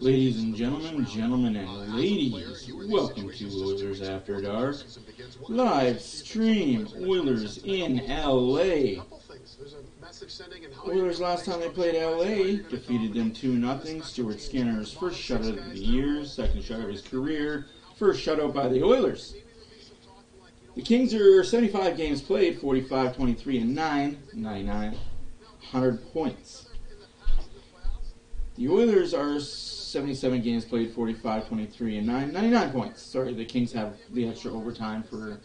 Ladies and gentlemen and ladies, welcome to Oilers After Dark. Live stream, Oilers in LA. Oilers last time they played LA defeated them 2-0. Stuart Skinner's first shutout of the year, second shutout of his career, first shutout by the Oilers. The Kings are 75 games played, 45-23-9, 99, 100 points. The Oilers are 77 games played, 45-23-9, 99 points. Sorry, the Kings have the extra overtime for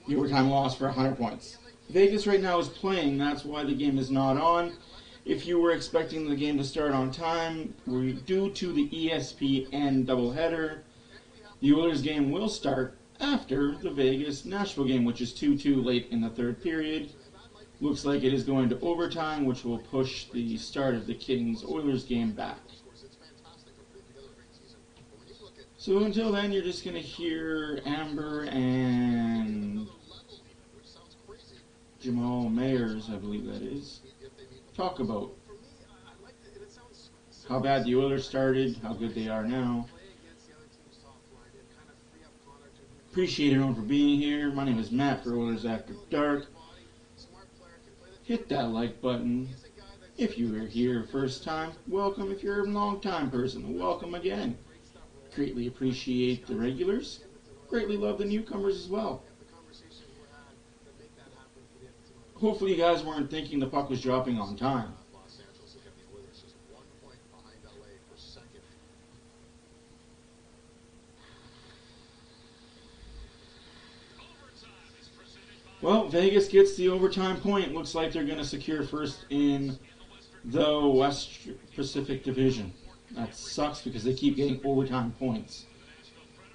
the overtime loss for 100 points. Vegas right now is playing, that's why the game is not on. If you were expecting the game to start on time, due to the ESPN doubleheader, the Oilers game will start after the Vegas-Nashville game, which is 2-2 late in the third period. Looks like it is going to overtime, which will push the start of the Kings-Oilers game back. So until then, you're just going to hear Amber and Jamal Mayers, I believe that is, talk about how bad the Oilers started, how good they are now. Appreciate everyone for being here. My name is Matt for Oilers After Dark. Hit that like button. If you are here first time, welcome. If you're a long time person, welcome again. Greatly appreciate the regulars. Greatly love the newcomers as well. Hopefully you guys weren't thinking the puck was dropping on time. Well, Vegas gets the overtime point. Looks like they're going to secure first in the West Pacific Division. That sucks because they keep getting overtime points.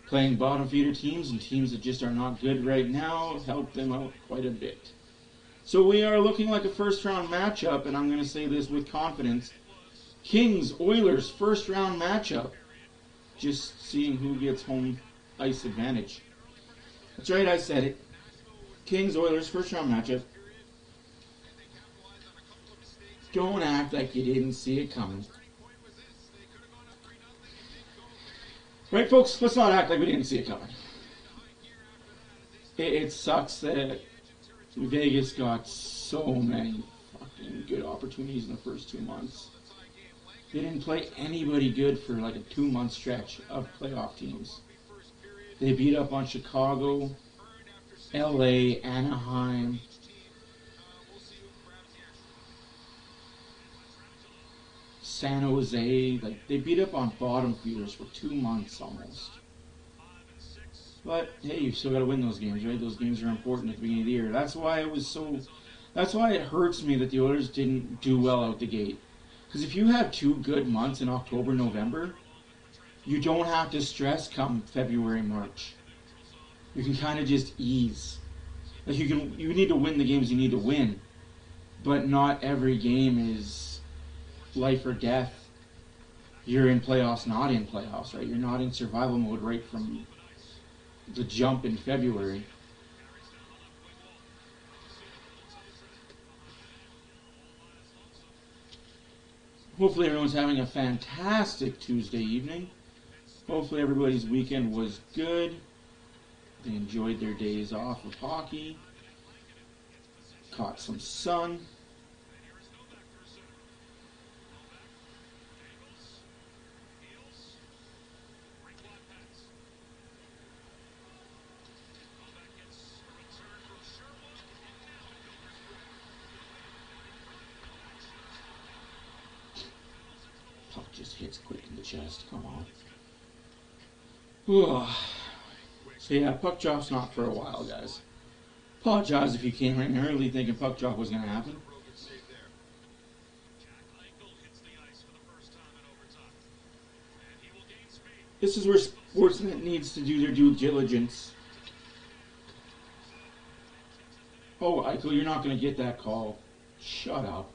Playing bottom feeder teams and teams that just are not good right now help them out quite a bit. So we are looking like a first round matchup, and I'm going to say this with confidence. Kings-Oilers first round matchup. Just seeing who gets home ice advantage. That's right, I said it. Kings-Oilers first round matchup. Don't act like you didn't see it coming. Right, folks? Let's not act like we didn't see it coming. It sucks that Vegas got so many fucking good opportunities in the first 2 months. They didn't play anybody good for like a 2-month stretch of playoff teams. They beat up on Chicago, LA, Anaheim, San Jose. Like, they beat up on bottom feeders for 2 months almost. But hey, you still got to win those games, right? Those games are important at the beginning of the year. That's why it hurts me that the Oilers didn't do well out the gate. Because if you have 2 good months in October, November, you don't have to stress come February, March. You can kind of just ease. Like, you need to win the games you need to win, but not every game is life or death. You're in playoffs, not in playoffs, right? You're not in survival mode right from the jump in February. Hopefully everyone's having a fantastic Tuesday evening. Hopefully everybody's weekend was good. They enjoyed their days off of hockey. Caught some sun. Puck just hits quick in the chest. Come on. So yeah, puck drop's not for a while, guys. Apologize if you came in early thinking puck drop was going to happen. This is where Sportsnet needs to do their due diligence. Oh, Eichel, you're not going to get that call. Shut up.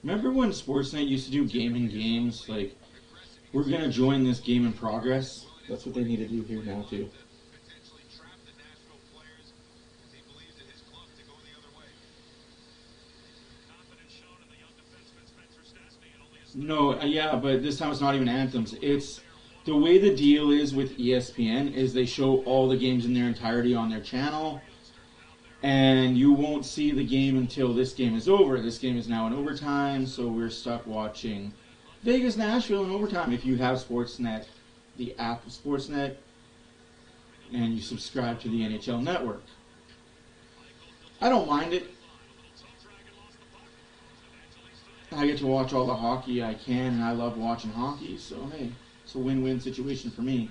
Remember when Sportsnet used to do gaming games? Like, we're going to join this game in progress. That's what they need to do here now, too. No, yeah, but this time it's not even anthems. It's the way the deal is with ESPN is they show all the games in their entirety on their channel, and you won't see the game until this game is over. This game is now in overtime, so we're stuck watching Vegas Nashville in overtime. If you have Sportsnet, the app of Sportsnet, and you subscribe to the NHL Network, I don't mind it. I get to watch all the hockey I can, and I love watching hockey, so hey, it's a win-win situation for me.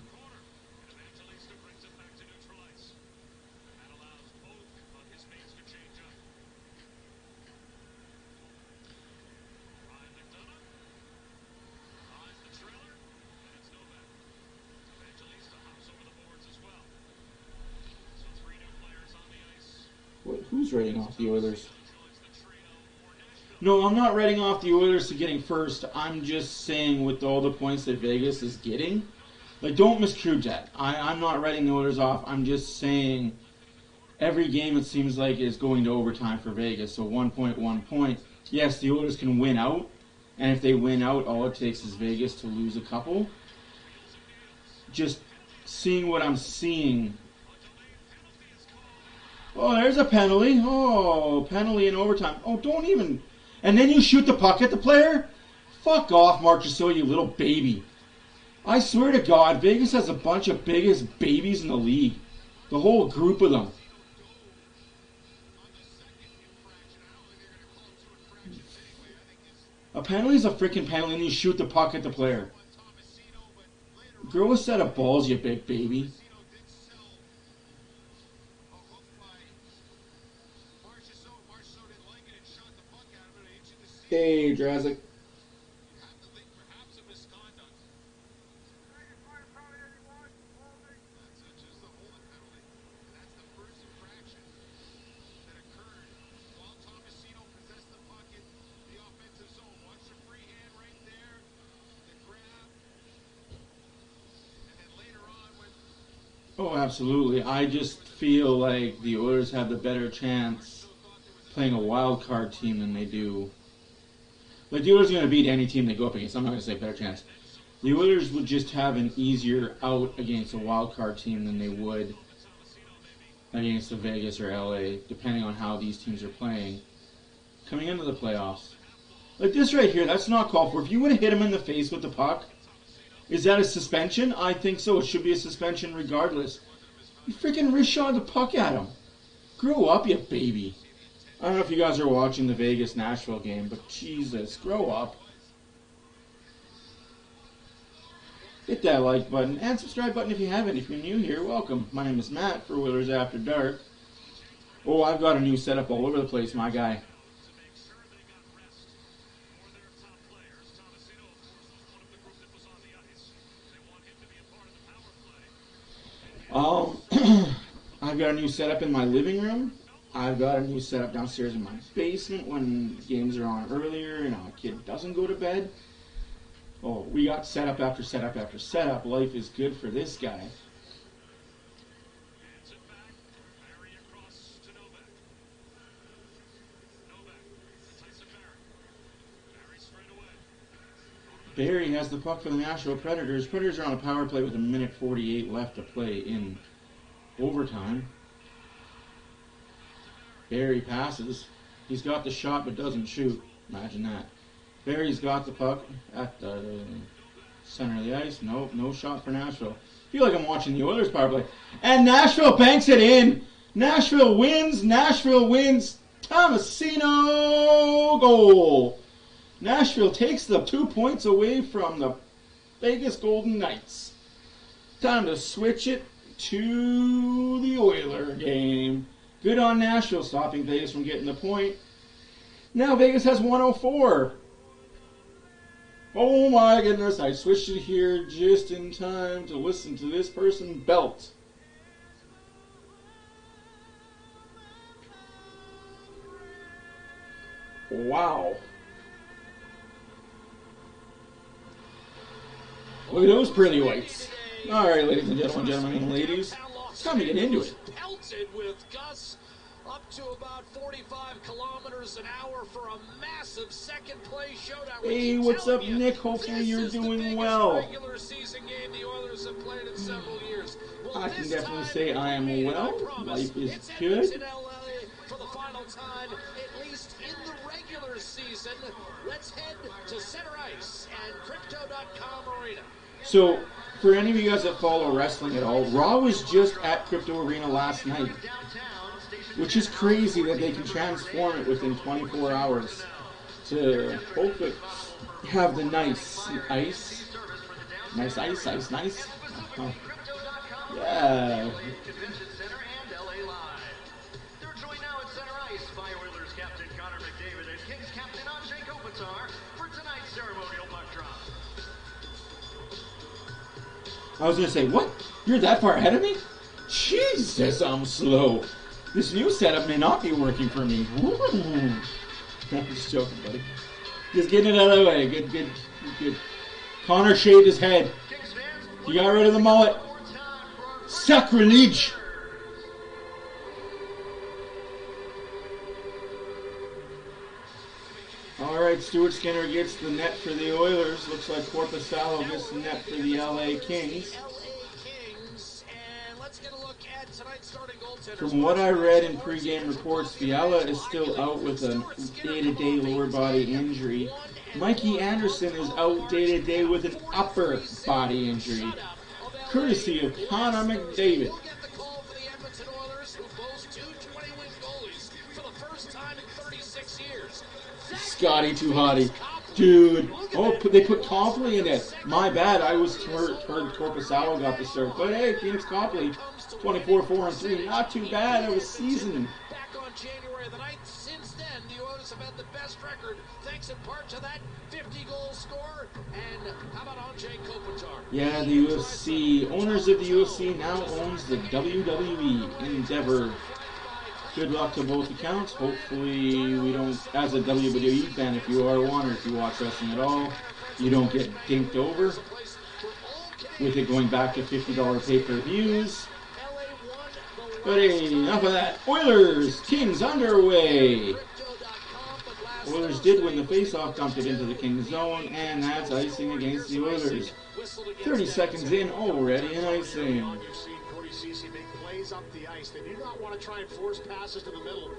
Who's writing off the Oilers? No, I'm not writing off the Oilers to getting first. I'm just saying with all the points that Vegas is getting, like, don't misconstrue that. I'm not writing the Oilers off. I'm just saying every game it seems like is going to overtime for Vegas. So 1 point, 1 point. Yes, the Oilers can win out, and if they win out, all it takes is Vegas to lose a couple. Just seeing what I'm seeing. Oh, there's a penalty. Oh, penalty in overtime. Oh, don't even... And then you shoot the puck at the player? Fuck off, Mark Gisil, you little baby. I swear to God, Vegas has a bunch of biggest babies in the league. The whole group of them. A penalty is a freaking penalty and you shoot the puck at the player. Grow a set of balls, you big baby. Hey, Drazik. Oh, absolutely. I just feel like the Oilers have the better chance playing a wild card team than they do. Like, the Oilers are going to beat any team they go up against. I'm not going to say better chance. The Oilers would just have an easier out against a wild card team than they would against the Vegas or LA, depending on how these teams are playing coming into the playoffs. Like this right here, that's not called for. If you would have hit him in the face with the puck, is that a suspension? I think so. It should be a suspension regardless. You freaking wrist shot the puck at him. Grow up, you baby. I don't know if you guys are watching the Vegas-Nashville game, but Jesus, grow up. Hit that like button and subscribe button if you haven't. If you're new here, welcome. My name is Matt for Oilers After Dark. Oh, I've got a new setup all over the place, my guy. I've got a new setup in my living room. I've got a new setup downstairs in my basement when games are on earlier and a kid doesn't go to bed. Oh, we got setup after setup after setup. Life is good for this guy. Barry has the puck for the Nashville Predators. Predators are on a power play with 1:48 left to play in overtime. Barry passes. He's got the shot but doesn't shoot. Imagine that. Barry's got the puck at the center of the ice. Nope, no shot for Nashville. I feel like I'm watching the Oilers power play. And Nashville banks it in. Nashville wins. Nashville wins. Tomasino goal. Nashville takes the 2 points away from the Vegas Golden Knights. Time to switch it to the Oiler game. Good on Nashville, stopping Vegas from getting the point. Now Vegas has 104. Oh my goodness, I switched it here just in time to listen to this person belt. Wow. Look at those pearly whites. All right, ladies and gentlemen and ladies, it's time to get into it. Pelted with gusts up to about 45 kilometers an hour for a massive second place showdown. Hey, what's up, Nick? Hopefully you're doing well. Regular season game the Oilers have played in several years. I can definitely say I am well. Life is good. For the final time, at least in the regular season. Let's head to center ice and crypto.com arena. So, for any of you guys that follow wrestling at all, Raw was just at Crypto Arena last night, which is crazy that they can transform it within 24 hours to hopefully have the nice ice. Nice ice. Yeah. They're joined now at center ice by Oilers captain Connor McDavid and Kings captain Andrzej Kopitar for tonight's ceremonial puck drop. I was going to say, what? You're that far ahead of me? Jesus, I'm slow. This new setup may not be working for me. Ooh. I'm just joking, buddy. Just getting it out of the way. Good. Connor shaved his head. He got rid of the mullet. Sacrilege! Alright, Stuart Skinner gets the net for the Oilers. Looks like Korpisalo gets the net for the LA Kings. From what I read in pregame reports, Fiala is still out with a day-to-day lower body injury. Mikey Anderson is out day-to-day with an upper body injury, courtesy of Connor McDavid. Scotty too hottie. Dude. Oh, they put Copley in it. My bad. I was heard Korpisalo got the start. But hey, Phoenix Copley, 24-4-3. Not too bad. It was seasoning. Back on January the 9th. Since then, the Oilers have had the best record, thanks in part to that 50-goal score. And how about Andrzej Kopitar? Yeah, the UFC. Owners of the UFC now owns the WWE Endeavor. Good luck to both accounts. Hopefully we don't, as a WWE fan, if you are one or if you watch wrestling at all, you don't get dinked over with it going back to $50 pay-per-views. But hey, enough of that. Oilers, Kings underway. Oilers did win the face-off, dumped it into the Kings zone, and that's icing against the Oilers. 30 seconds in, already an icing. Up the ice. They do not want to try and force passes to the middle.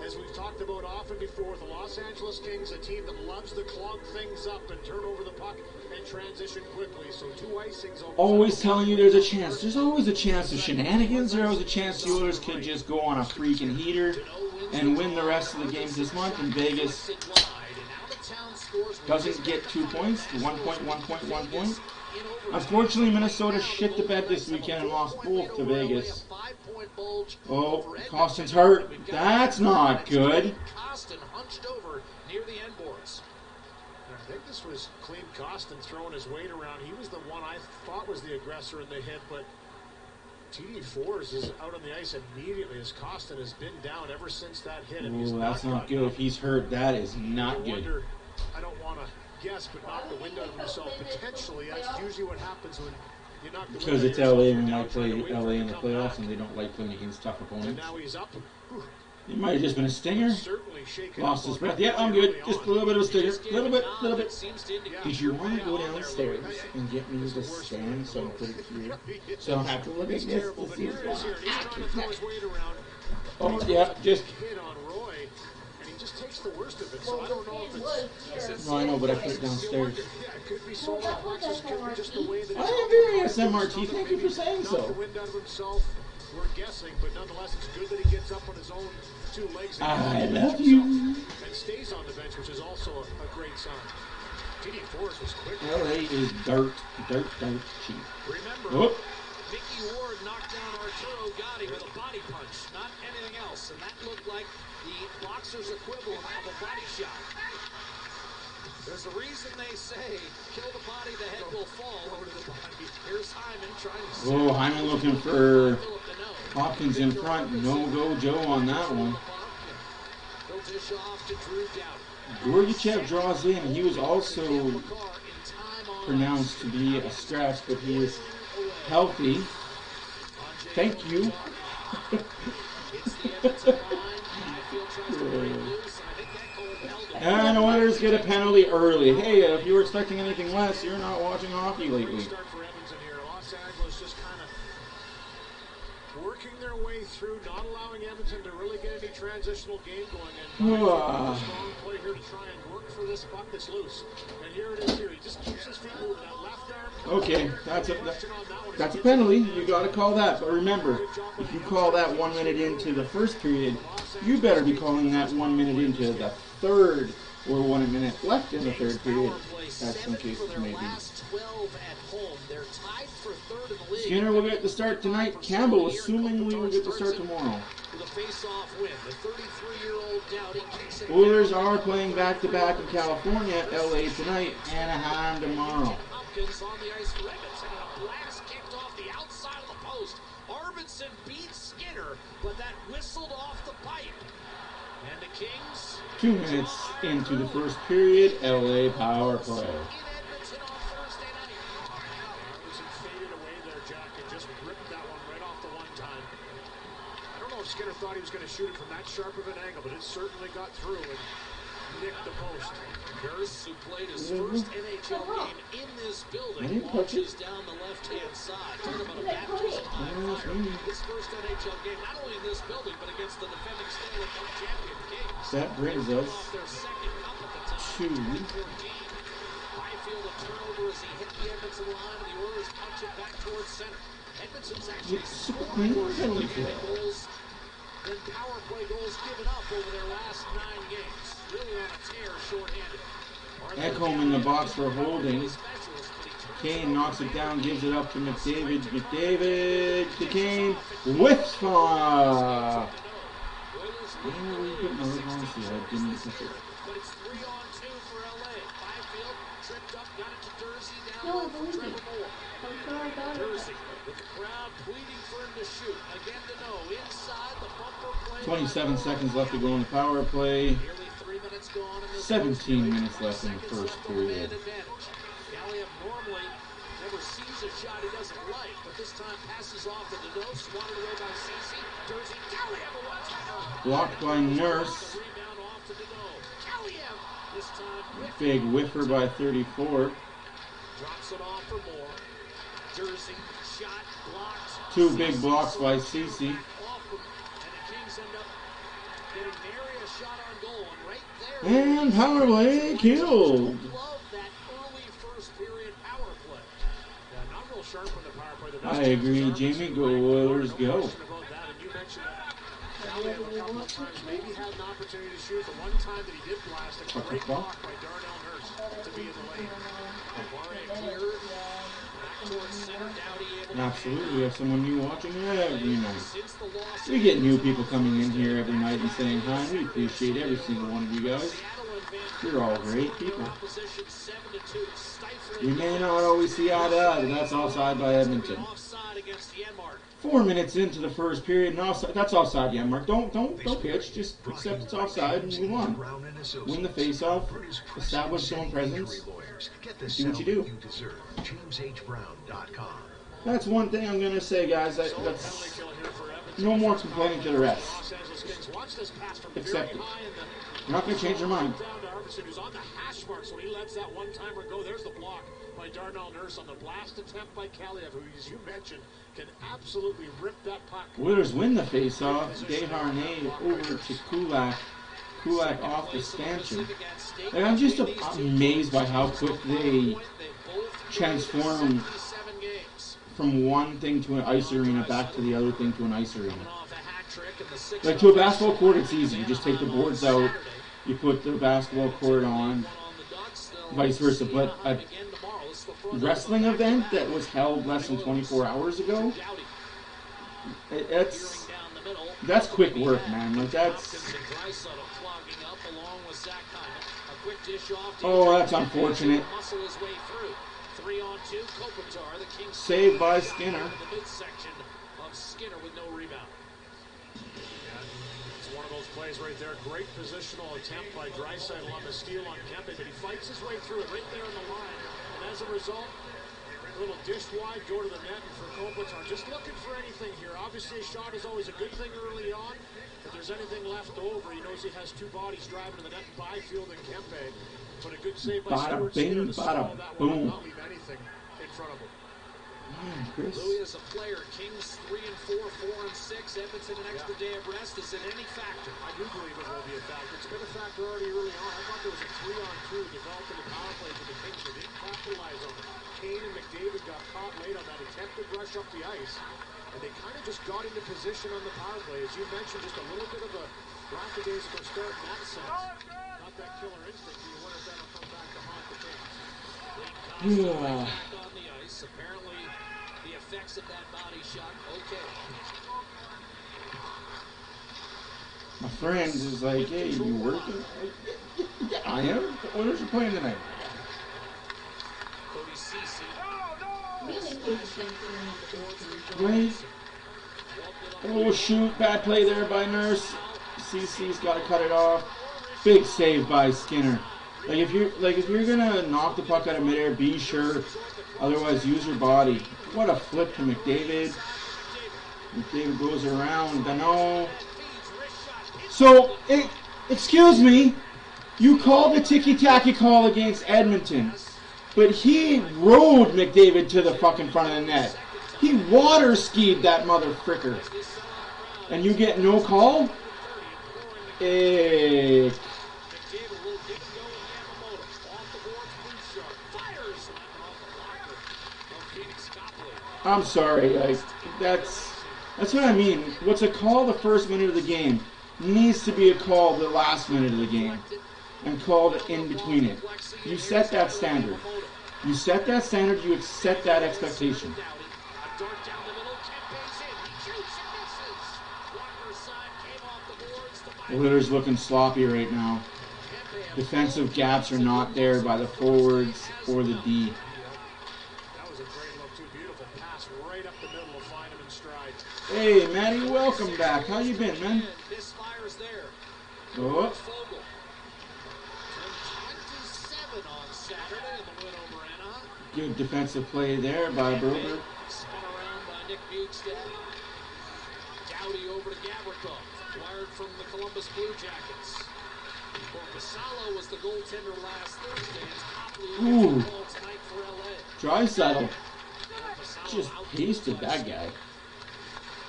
As we've talked about often before, the Los Angeles Kings, a team that loves to clog things up and turn over the puck and transition quickly. So two icings. Always telling you there's a chance. There's always a chance of shenanigans. There's always a chance the Oilers could just go on a freaking heater and win the rest of the games this month. And Vegas doesn't get 2 points. 1 point. Unfortunately, Minnesota shit the bed this weekend and lost both to Vegas. Oh, Costin's hurt. That's not good. Costin hunched over near the end boards. I think this was clean Costin throwing his weight around. He was the one I thought was the aggressor in the hit, but TD Force is out on the ice immediately as Costin has been down ever since that hit. Oh, that's not good. If he's hurt, that is not good. I don't want to guess, but knock the wind out of himself potentially. That's usually what happens when you knock the because it's LA and they might play LA in the playoffs and they don't like playing against tough opponents. Now he's up. It might have just been a stinger. Lost his breath. Yeah, I'm good. Just a little bit of a stinger. Little bit. Did you want to go downstairs and get me to stand so I can put it here? So I don't have to look at this to see what's going on. Oh, yeah, just... takes the worst of it, so I don't know if it's... No, I know, but I put it downstairs. Yeah, it could be so complex, it could be just the way that I am very SMRT, thank you for saying so. The wind out of himself, we're guessing, but nonetheless, it's good that he gets up on his own two legs. I love you. And stays on the bench, which is also a great sign. TD Force was quick. LA is dirt cheap. Remember, Mickey Ward knocked down Arturo Gotti with a body punch, not anything else, and that looked like the boxer's equivalent of a body shot. There's a reason they say, kill the body, the head will fall over the body. Here's Hyman trying to... Oh, Hyman looking for Hopkins in front. No-go Joe on that one. He'll dish off to Drew Doughty. Gorgachev draws in. He was also pronounced to be a scratch, but he is healthy. Thank you. And Oilers get a penalty early. Hey, if you were expecting anything less, you're not watching hockey lately. Start for Edmonton here. Los Angeles just kind of working their way through, not allowing Edmonton to really get any transitional game going. And a strong play here to try and work for this puck that's loose. And here it is here. He just keeps his feet moving. That left arm. Okay, that's a penalty. You got to call that. But remember, if you call that 1 minute into the first period, you better be calling that 1 minute into the third or 1 minute left in the third period. That's some cases maybe. Skinner will get the start tonight. Campbell, assuming we will get the start tomorrow. Oilers are playing back-to-back in California, LA tonight, Anaheim tomorrow. On the ice for Edmonton, and a blast kicked off the outside of the post. Arvidsson beat Skinner, but that whistled off the pipe. And the Kings... 2 minutes into the first period, LA power play. Arvidsson faded away there, Jack, and just ripped that one right off the one time. I don't know if Skinner thought he was going to shoot it from that sharp of an angle, but it certainly got through and nicked the post. Nurse, who played his first NHL game in this building, launches down the left-hand side. Talk about a baptism by fire. His first NHL game, not only in this building, but against the defending Stanley Cup champion Kings. That brings us to... Byfield a turnover as he hit the Edmonton line, and the Oilers punch it back towards center. Edmonton's actually scored more goals than power play goals given up over their last 9 games. Really on a tear, shorthanded. Ekholm in the box for holding. Kane knocks it down, gives it up to McDavid. McDavid to Kane. Whiffs for... Honestly, I didn't think it. But it's 3-on-2 for LA. Byfield tripped up, got it to Dursey down low for Trevor Moore. Dursey with the crowd pleading for him to shoot. Again to know. Inside the bumper play. 27 seconds left to go in the power play. Nearly 3 minutes gone in this 17 minutes left in the first period. Galiev normally never sees a shot he doesn't like, but this time passes off to the nose, swatted away by Ceci. Dursey, Galiev, a one-timer. Blocked by Nurse. Rebound off to Deneau. Galiev, this time Big whiffer by 34. drops it off for Moore. Dursey, shot, blocked. 2 big blocks by Ceci. And the Kings end up getting nary a shot on goal, and right there. And power play killed. Love that early first period power play. Yeah, not real sharp on the power play. The I agree, Jamie. Go Oilers, go. And you mentioned that Galiev a couple of times maybe had an opportunity to shoot. The one time that he did blast, a great block by Darnell Nurse to be in the lane. Absolutely, we have someone new watching every night. We get new people coming in here every night and saying hi. We appreciate every single one of you guys. You're all great people. We may not always see eye to eye, but that's offside by Edmonton. 4 minutes into the first period, and offside, that's offside, Janmark. Don't pitch. Just accept it's offside and move on. Win the face-off, establish your own presence, do what you do. That's one thing I'm going to say, guys. That's no more complaining to the rest. Accept it. You're not going to change your mind. Who's on the hash marks when he lets that one-timer go. There's the block by Darnell Nurse on the blast attempt by Galiev, who, as you mentioned, can absolutely rip that puck. Oilers win the face-off. Desharnais over to Kulak. Kulak off the stanchion. And I'm just amazed by how quick they transform from one thing to an ice arena back to the other thing to an ice arena. Like to a basketball court, it's easy. You just take the boards out, you put the basketball court on, vice versa. But a wrestling event that was held less than 24 hours ago, that's quick work, man. Like that's. Oh, that's unfortunate. Saved by Skinner. It's one of those plays right there. Great positional attempt by Draisaitl on the steal on Kempe, but he fights his way through it right there on the line. And as as a result, a little dish wide, go to the net, and for Kopitar, just looking for anything here. Obviously, a shot is always a good thing early on. If there's anything left over, he knows he has two bodies driving to the net, Byfield and Kempe. But a good save by Stuart Skinner to stall that one and not leave anything in front of him. Louis is a player. Kings 3-4, 4-6. Edmonton an extra day of rest. Is it any factor? I do believe it will be a factor. It's been a factor already early on. I thought there was a 3-on-2 developed in the power play for the Kings. They didn't capitalize on it. Kane and McDavid got caught late on that attempted rush up the ice. And they kind of just got into position on the power play. As you mentioned, just a little bit of a lackadaisical start in that sense. Not that killer instinct. You wonder if that'll come back to haunt the Kings. Back on the ice. Apparently, the effects of that body shot. Okay. My friend is like, hey, you working? Yeah, I am. The Oilers are playing tonight. Cody Ceci. Right? Oh, shoot. Bad play there by Nurse. CC's got to cut it off. Big save by Skinner. If you're gonna knock the puck out of midair, be sure. Otherwise, use your body. What a flip to McDavid. McDavid goes around. Dano. So, excuse me. You called the ticky-tacky call against Edmonton, but he rode McDavid to the fucking front of the net. He water-skied that mother fricker. And you get no call? I'm sorry, that's what I mean. What's a call the first minute of the game needs to be a call the last minute of the game, and called in between it. You set that standard. You set that standard. You set that expectation. The Oilers looking sloppy right now. Defensive gaps are not there by the forwards or the D. Hey, Matty, welcome back. How you been, man? Oh. Good defensive play there by Brober. Spun around by Nick Bukestad. Dowdy over to Gavrikov. Acquired from the Columbus Blue Jackets. Corpusalo was the goaltender last Thursday. It's Copley who gets the call tonight for LA. Draisaitl just pasted that guy.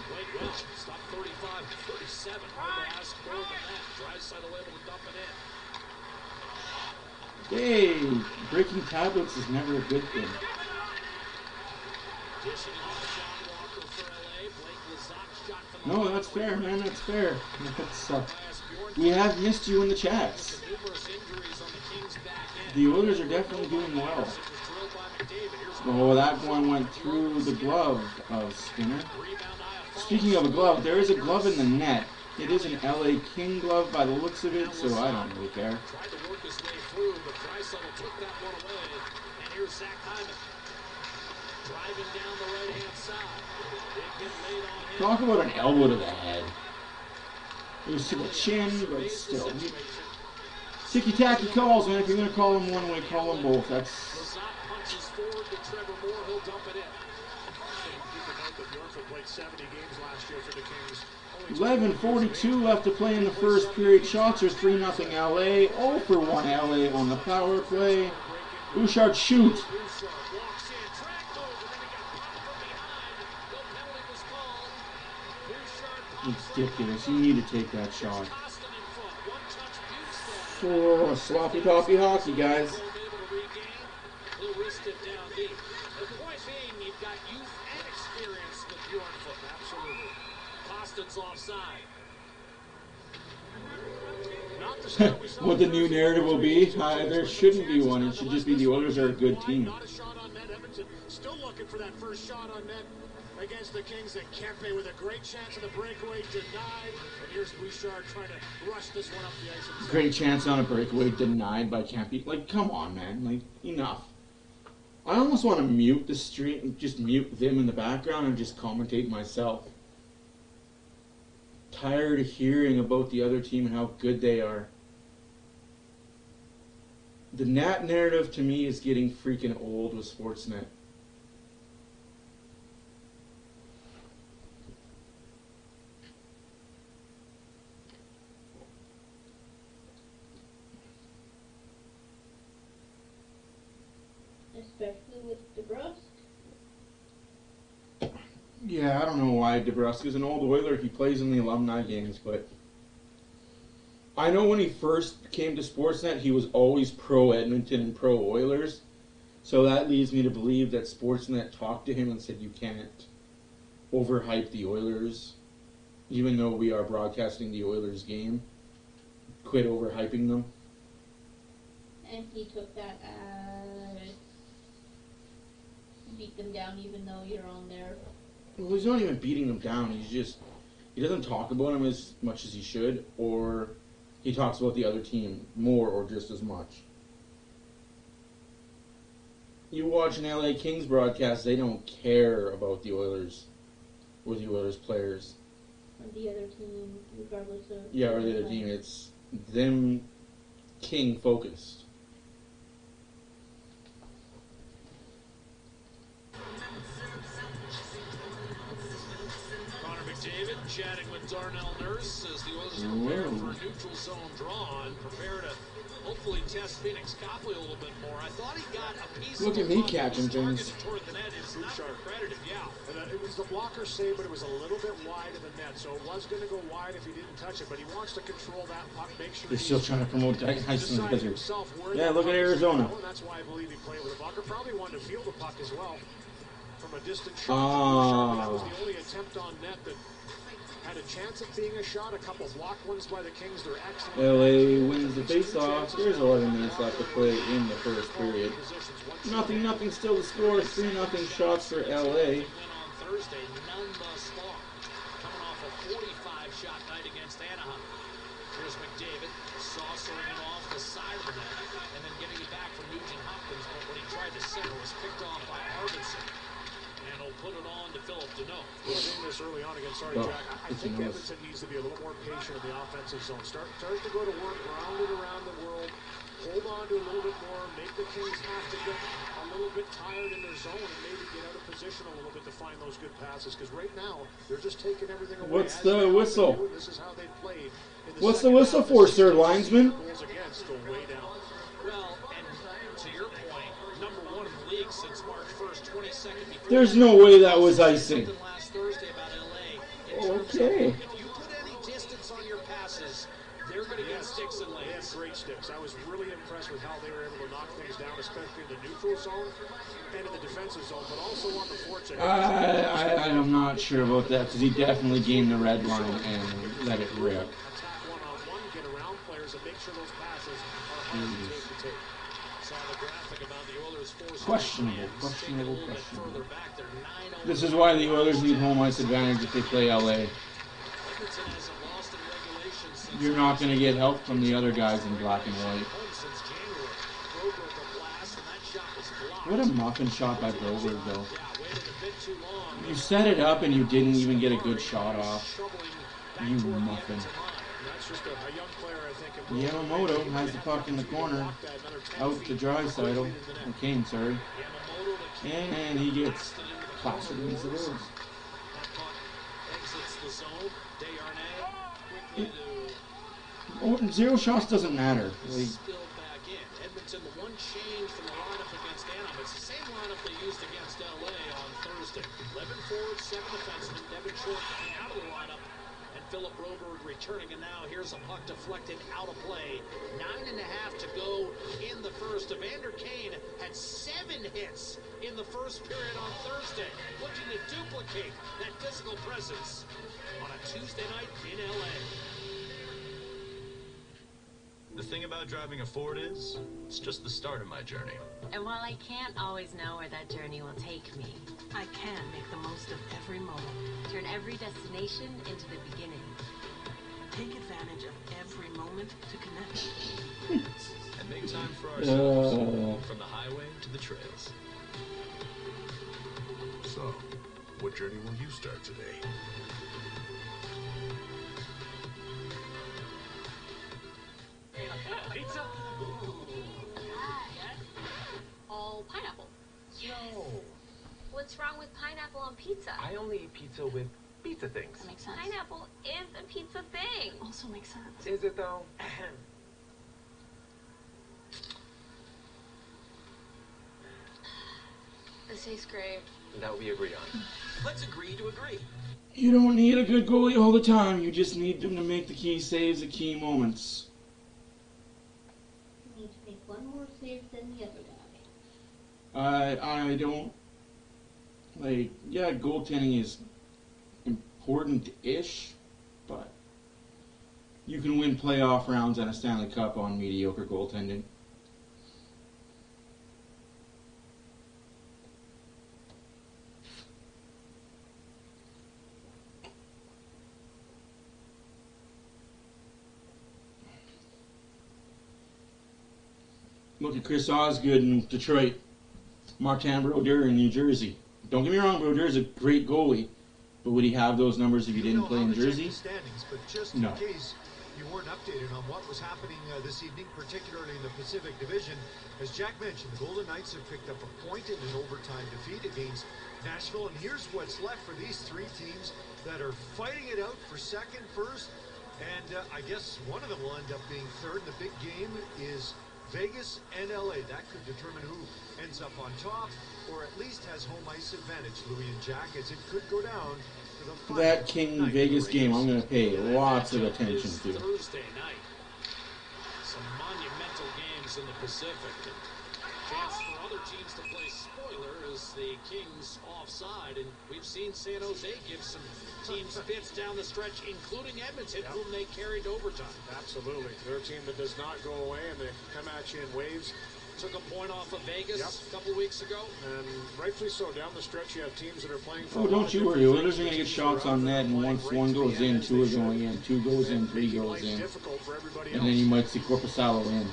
Played well. Stopped 35-37. Hard to ask more than that. Draisaitl able to dump it in. Hey, breaking tablets is never a good thing. No, that's fair, man. That's fair. We have missed you in the chats. The Oilers are definitely doing well. Oh, that one went through the glove of Skinner. Speaking of a glove, there is a glove in the net. It is an LA King glove by the looks of it, so I don't really care. Tried to work his way through, but Draisaitl took that one away. And here's Zach Hyman driving down the right-hand side. Big hit laid on him. Talk about an elbow to the head. It was to the chin, but still. Ticky-tacky calls, man. If you're going to call them one way, call them both. That's... Lazat punches forward to Trevor Moore. He'll dump it in. 11:42 left to play in the first period. Shots are 3-0 LA. 0 for 1 LA on the power play. Bouchard shoot. It's ridiculous. You need to take that shot. Oh, sloppy toppy hockey, guys. He'll wrist it down deep. The point being, you've got youth and experience with Bjornfoot. Absolutely. Costin's offside. What the new narrative will be? There shouldn't be one. It should just be the Oilers are a good team. Not a shot on net. Edmonton still looking for that first shot on net against the Kings. And Kempe with a great chance of the breakaway denied. And here's Bouchard trying to rush this one up the ice. Great chance on a breakaway denied by Kempe. Like, come on, man. Like, enough. I almost want to mute the stream and just mute them in the background and just commentate myself. Tired of hearing about the other team and how good they are. The Nat narrative to me is getting freaking old with Sportsnet. Especially with DeBrusque. Yeah, I don't know why DeBrusque is an old Oiler. He plays in the alumni games, but I know when he first came to Sportsnet, he was always pro Edmonton and pro Oilers. So that leads me to believe that Sportsnet talked to him and said, you can't overhype the Oilers, even though we are broadcasting the Oilers game. Quit overhyping them. And he took that as beat them down even though you're on there. Well, he's not even beating them down. He doesn't talk about them as much as he should, or he talks about the other team more or just as much. You watch an LA Kings broadcast, they don't care about the Oilers or the Oilers players. Or the other team, regardless of... Yeah, or the other team. It's them King focused. McDavid chatting with Darnell Nurse as the Oilers prepare for a neutral zone draw and prepare to hopefully test Phoenix Copley a little bit more. I thought he got a piece Look of at me catching things. toward the net. It's not credited, yeah. And, it was the blocker save, but it was a little bit wide of the net, so it was going to go wide if he didn't touch it, but he wants to control that puck, make sure They're still trying to promote that ice in the desert. Yeah, look at puck Arizona. and that's why I believe he played with a blocker. Probably wanted to field the puck as well from a distant shot. That was the only attempt on net that had a chance of being a shot. A couple blocked ones by the Kings. They're excellent. LA wins the face-off. There's 11 minutes left to play in the first period. Nothing, still the score. 3-0 shots for LA. On Thursday, none thus far. Coming off a 45-shot night against Anaheim. Here's McDavid, saucering it off the side of the net, and then getting it back from Nugent Hopkins. But when he tried to center, was picked off by Arvidsson. And he'll put it on to Philip Deneau. We were seeing this early on against Jack. I think Edmonton needs to be a little more patient in the offensive zone. Start to go to work, round it around the world, hold on to a little bit more, make the Kings have to get a little bit tired in their zone and maybe get out of position a little bit to find those good passes. Because right now, they're just taking everything away. What's the whistle? This is how they played. What's the whistle for, third linesman? Goals against go way down. Well, and to your point, number one in the league since March 1st, 22nd. There's no way that was icing. Last Thursday about LA. Okay. If you put any distance on your passes, they're going to get sticks and They have lanes. great sticks. I was really impressed with how they were able to knock things down, especially in the neutral zone and in the defensive zone, but also on the forecheck. I'm not sure about that because he definitely gained the red line and let it rip. Attack one-on-one, get around players, and make sure those passes are hard to take to take. Saw the graphic about the Oilers forcing Questionable. further back. They're 9-0. This is why the Oilers need home ice advantage if they play LA. Edmonton hasn't lost in regulation since You're not going to get help from the other guys in black and white. home since January. Broberg a blast, and that shot was blocked. What a muffin shot by Broberg, though. Yeah, waited a bit too long. You set it up and you didn't even get a good shot off. Troubling back You toward the muffin. Edmonton line. That's just a young player, I think. Yamamoto has the puck in the corner. Out to Draisaitl. Kane, sorry. Yamamoto to Kane. And he gets plastered against the boards. That puck exits the zone. Desharnais quickly to Zero shots doesn't matter. spilled back in. Edmonton, the one change from the lineup against Anaheim. It's the same lineup they used against LA on Thursday. 11 forwards, 7 defensemen. Devin Short coming out of the lineup. And Philip Broberg returning. And now here's a puck deflected out of play. 9.5 to go in the first. Evander Kane had 7 hits in the first period on Thursday. Looking to duplicate that physical presence on a Tuesday night in LA. The thing about driving a Ford is, it's just the start of my journey. And while I can't always know where that journey will take me, I can make the most of every moment. Turn every destination into the beginning. Take advantage of every moment to connect. And make time for ourselves, from the highway to the trails. So, what journey will you start today? Pizza? example, pineapple. No. What's wrong with pineapple on pizza? I only eat pizza with pizza things. That makes sense. Pineapple is a pizza thing. Also makes sense. Is it though? This tastes great. That we agree on. Let's agree to agree. You don't need a good goalie all the time. You just need them to make the key saves at key moments. You need to make one more save than the other guy. I don't... Like, yeah, goaltending is important-ish, but you can win playoff rounds and a Stanley Cup on mediocre goaltending. Look at Chris Osgood in Detroit. Martin Brodeur in New Jersey. Don't get me wrong, Brodeur's a great goalie, but would he have those numbers if he didn't play in Jersey? Standings, but just No. in case you weren't updated on what was happening this evening, particularly in the Pacific Division, as Jack mentioned, the Golden Knights have picked up a point in an overtime defeat against Nashville, and here's what's left for these three teams that are fighting it out for second, first, and I guess one of them will end up being third. The big game is Vegas and LA. That could determine who ends up on top, or at least has home ice advantage, Louis and Jack, as it could go down to the final That King Vegas game I'm going to pay lots of attention to. Thursday night. Some monumental games in the Pacific. And chance for other teams to play spoiler as the Kings offside. And we've seen San Jose give some teams fits down the stretch, including Edmonton, whom they carried to overtime. Absolutely. They're a team that does not go away, and they come at you in waves. Took a point off of Vegas a couple weeks ago. And rightfully so. Down the stretch, you have teams that are playing for Oh, don't you worry. Oilers are going to get shots on net, and once one goes in, two are going in, two goes in, three goes in. And then you might see Corpusalo in.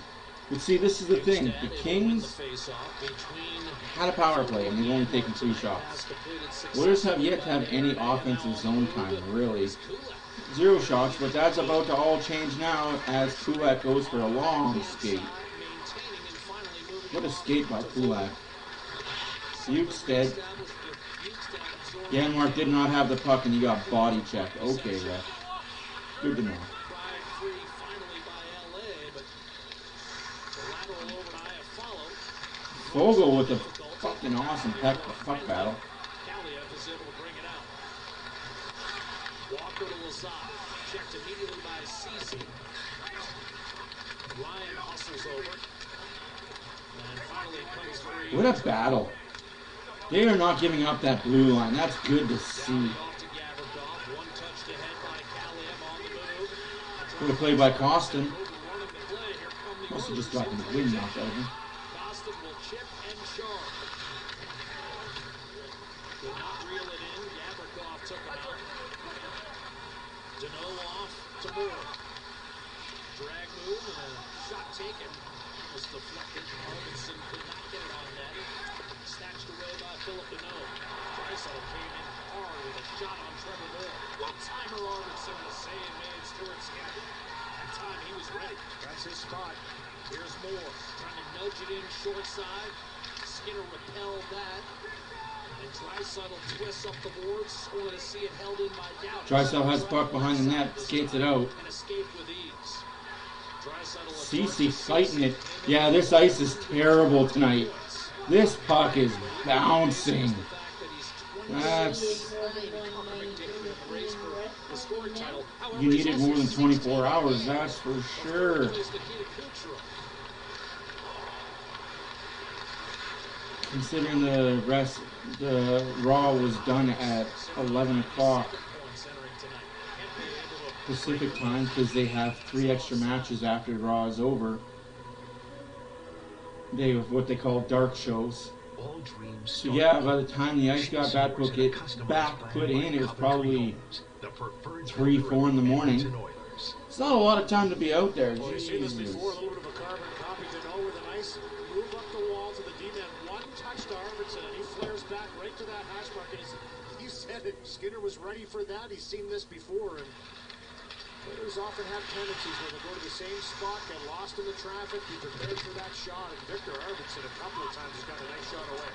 But see, this is the thing. The Kings had a power play, and they've only taken 3 shots. Oilers have yet to have any offensive zone time, really. 0 shots, but that's about to all change now as Kulak goes for a long skate. What a skate by Kulak. Bukestad. Janmark did not have the puck, and he got body checked. Okay, ref. Good to know. Fogle with a fucking awesome puck battle. Walker to Lazar. Checked immediately by Cece. Ryan hustles over. And finally it comes free. What a battle. They are not giving up that blue line. That's good to see. Good play by Costin. Must have just gotten the wind knocked out of him. Costin will chip and charge. Did not reel it in. Gavrikov took him out. Deneau off to Moore. Drag move and a shot taken. Was deflected. Arvidsson could not get it on net. Snatched away by Philip Deneau. Draisaitl came in hard with a shot on Trevor Moore. One-timer Arvidsson, the save made Stuart Skinner. That time he was ready. That's his spot. Here's Moore trying to nudge it in short side. Skinner repelled that. And Draisaitl twists up the boards. Wanted to see it held in by Doubt. Draisaitl has the puck behind the net, skates it out. And escaped with ease. Cece fighting it. Yeah, this ice is terrible tonight. This puck is bouncing. That's... You needed more than 24 hours, that's for sure. Considering the Raw was done at 11 o'clock Pacific time because they have 3 extra matches after Raw is over. They have what they call dark shows. So yeah, by the time the ice got back put in, it was probably 3, 4 in the morning. It's not a lot of time to be out there. Well, you see this before, a little bit of a carbon copy. Deneau with a nice move up the wall to the D-man. One touch to Arvidsson, and he flares back right to that hash mark. And he said it. Skinner was ready for that. He's seen this before. And players often have tendencies where they go to the same spot, get lost in the traffic, be prepared for that shot. And Victor Arvidsson a couple of times has got a nice shot away.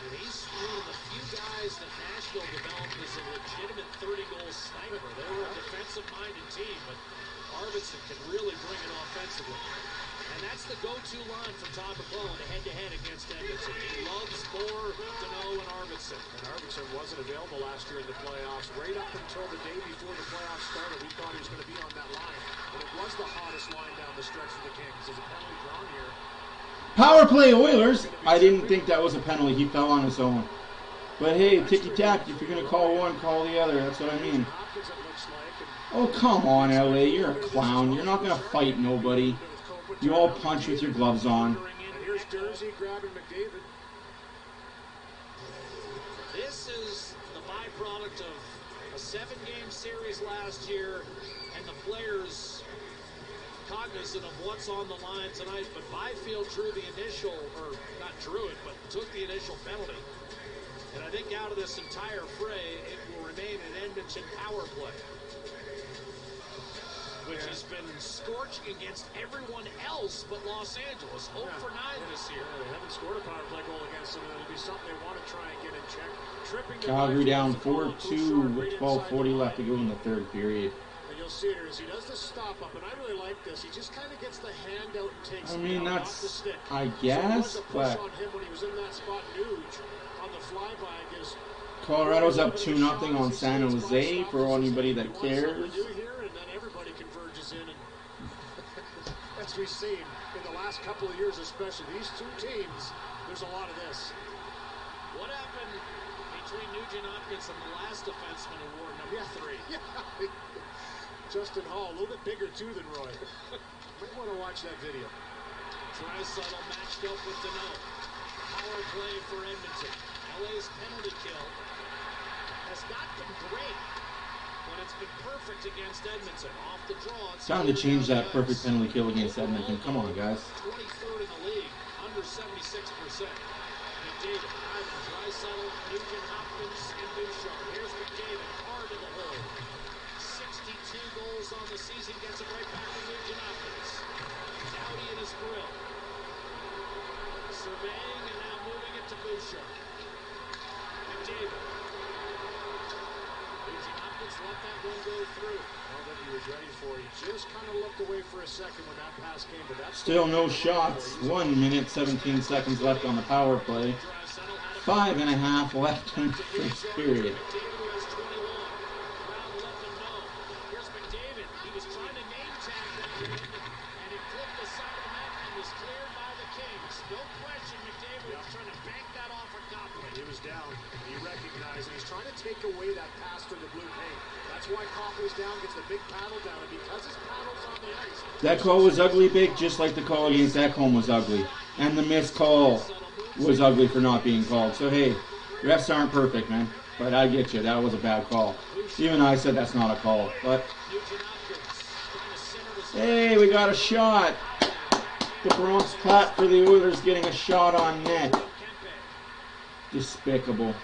And he's one of the few guys that Nashville developed as a legitimate 30-goal sniper. They were a defensive-minded team, but Arvidsson can really bring it offensively. And that's the go-to line from Todd McClellan head-to-head against Edmonton. He loves Moore, Deneau, and Arvidsson. And Arvidsson wasn't available last year in the playoffs. Right up until the day before the playoffs started, we thought he was going to be on that line. And it was the hottest line down the stretch for the Kings. There's a penalty drawn here. Power play Oilers. I didn't think that was a penalty. He fell on his own. But hey, ticky-tack. If you're going to call one, call the other. That's what I mean. Oh, come on, LA. You're a clown. You're not going to fight nobody. You all punch with your gloves on. And here's Jersey grabbing McDavid. This is the byproduct of a 7-game series last year and the players cognizant of what's on the line tonight. But Byfield drew the initial, or not drew it, but took the initial penalty. And I think out of this entire fray, it will remain an Edmonton power play, which has been scorching against everyone else but Los Angeles. 0 for 9 this year. They haven't scored a power play goal against them. It'll be something they want to try and get in check. Calgary down 4-2 with 12:40 left to go in the third period. And you'll see it here as he does the stop up, and I really like this. He just kind of gets the hand out and takes it off the stick. I guess, so but on him when he was in that spot. Nuge on the flyby gives Colorado's up 2-0 on San Jose for anybody that cares. As we've seen in the last couple of years, especially these two teams, there's a lot of this. What happened between Nugent Hopkins and the last defenseman who wore number 3? Yeah. Justin Hall, a little bit bigger too than Roy. Might want to watch that video. Draisaitl matched up with Deneau. Power play for Edmonton. LA's penalty kill has not been great, but it's been perfect against Edmonton. Off the draw. It's time to change that perfect penalty kill against Edmonton. Come on, guys. 23rd in the league, under 76%. McDavid, Ivan, Draisaitl, Nugent Hopkins, and Bouchard. Here's McDavid, hard to the hole. 62 goals on the season, gets it right back to Nugent Hopkins. Dowdy in his grill. Surveying and now moving it to Bouchard. McDavid. Nugent Hopkins let that one go through. Well, that he was ready for. He just kind of looked away for a second when that pass came, but that's still no shots. 1 minute, 17 seconds left on the power play. 5.5 left in the first period. Here's McDavid. He was trying to name tag that one, and it flipped the side of the net and was cleared by the Kings. No question, McDavid was trying to bank that off of Copley. He was down. He recognized, and he's trying to take away that pass to the blue paint. That's why Copley's down, gets the big paddle down, and because his paddle's on the ice. That call was ugly, Big, just like the call against Ekholm was ugly. And the missed call was ugly for not being called. So, hey, refs aren't perfect, man. But I get you. That was a bad call. Even I said that's not a call. But, hey, we got a shot. The Bronx Plat for the Oilers getting a shot on net. Despicable.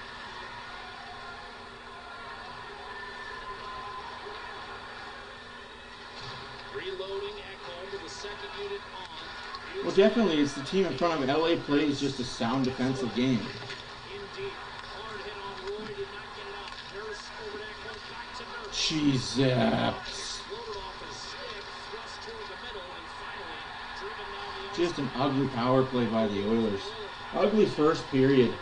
Well, definitely, it's the team in front of LA plays just a sound defensive game. Jesus. Just an ugly power play by the Oilers. Ugly first period.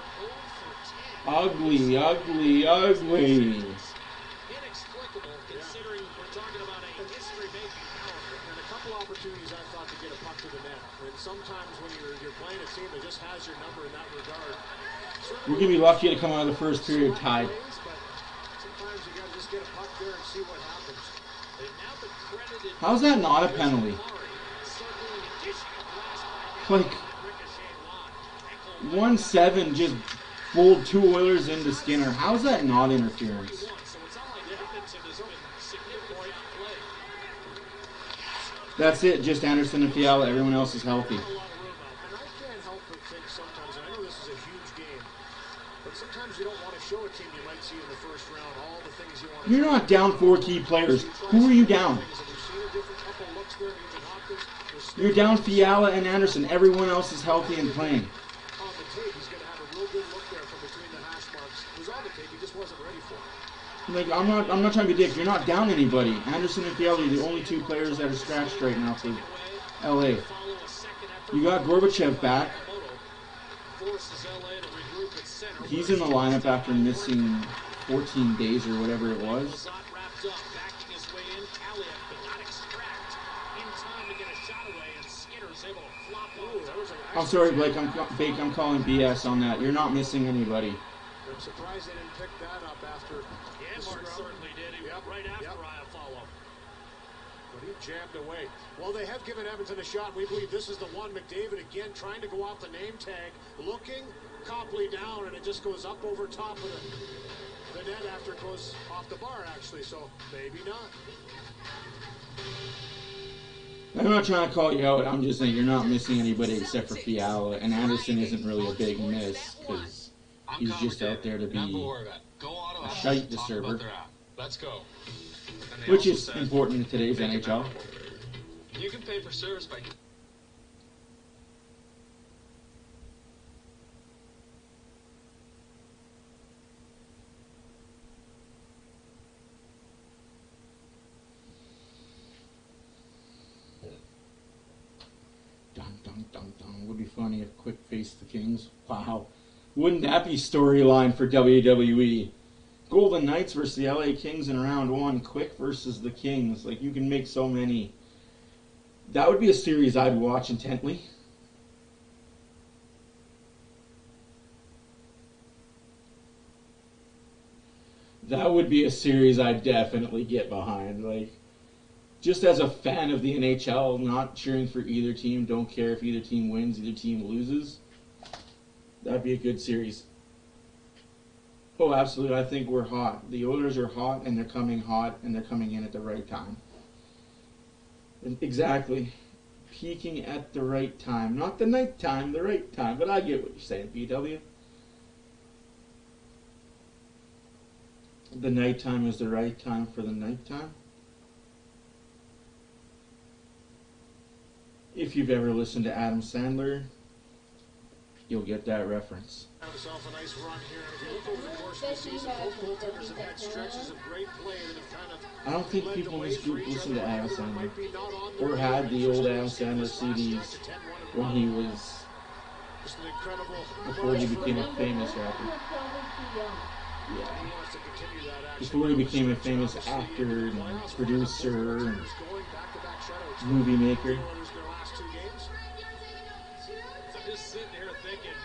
Ugly, ugly, ugly. Inexplicable considering we're talking about a history-making power play. And a couple opportunities I thought to get a puck to the net. And sometimes when you're playing a team that just has your number in that regard. We're going to be lucky to come out of the first period tied. But sometimes you got to just get a puck there and see what happens. How's that not a penalty? Like, 1-7 just fooled 2 Oilers into Skinner. How's that not interference? That's it, just Anderson and Fiala. Everyone else is healthy. And I can't help but think sometimes, and I know this is a huge game, but sometimes you don't want to show a team you might see in the first round all the things you want to. You're not down 4 key players. Who are you down? You're down Fiala and Anderson. Everyone else is healthy and playing. tape, he's going to have a real good look there from between the hash marks. It was on the tape, he just wasn't ready for it. Like, I'm not trying to be a dick. You're not down anybody. Anderson and Fiala are the only two players that are scratched right now for LA. You got Gorbachev back. He's in the lineup after missing 14 days or whatever it was. I'm sorry, Blake. I'm calling BS on that. You're not missing anybody. I'm surprised they didn't pick that up after. Yeah, Mark certainly did. He went right after Iafallo. But he jammed away. Well, they have given Edmonton a shot. We believe this is the one. McDavid again trying to go off the name tag. Looking, Copley down, and it just goes up over top of the net after it goes off the bar, actually. So maybe not. I'm not trying to call you out. I'm just saying you're not missing anybody except for Fiala. And Anderson isn't really a big miss because he's just out there to be a shite disturber. Let's go. Which is important in today's NHL. You can pay for service by... Would be funny if Quick faced the Kings. Wow. Wouldn't that be storyline for WWE? Golden Knights versus the LA Kings in round 1. Quick versus the Kings. Like, you can make so many. That would be a series I'd watch intently. That would be a series I'd definitely get behind. Like, just as a fan of the NHL, not cheering for either team, don't care if either team wins, either team loses. That'd be a good series. Oh, absolutely. I think we're hot. The Oilers are hot, and they're coming hot, and they're coming in at the right time. Exactly. Peaking at the right time. Not the night time, the right time. But I get what you're saying, BW. The nighttime is the right time for the nighttime. If you've ever listened to Adam Sandler, you'll get that reference. Himself a nice run here. If you look over the course of the season, both goaltenders have had stretches of great play that have kind of. I don't think people in this group listen to Adam Sandler or had the old Adam Sandler CDs when he was before he became a famous rapper. Yeah. Before he became a famous actor and producer and movie maker. Just sitting here thinking,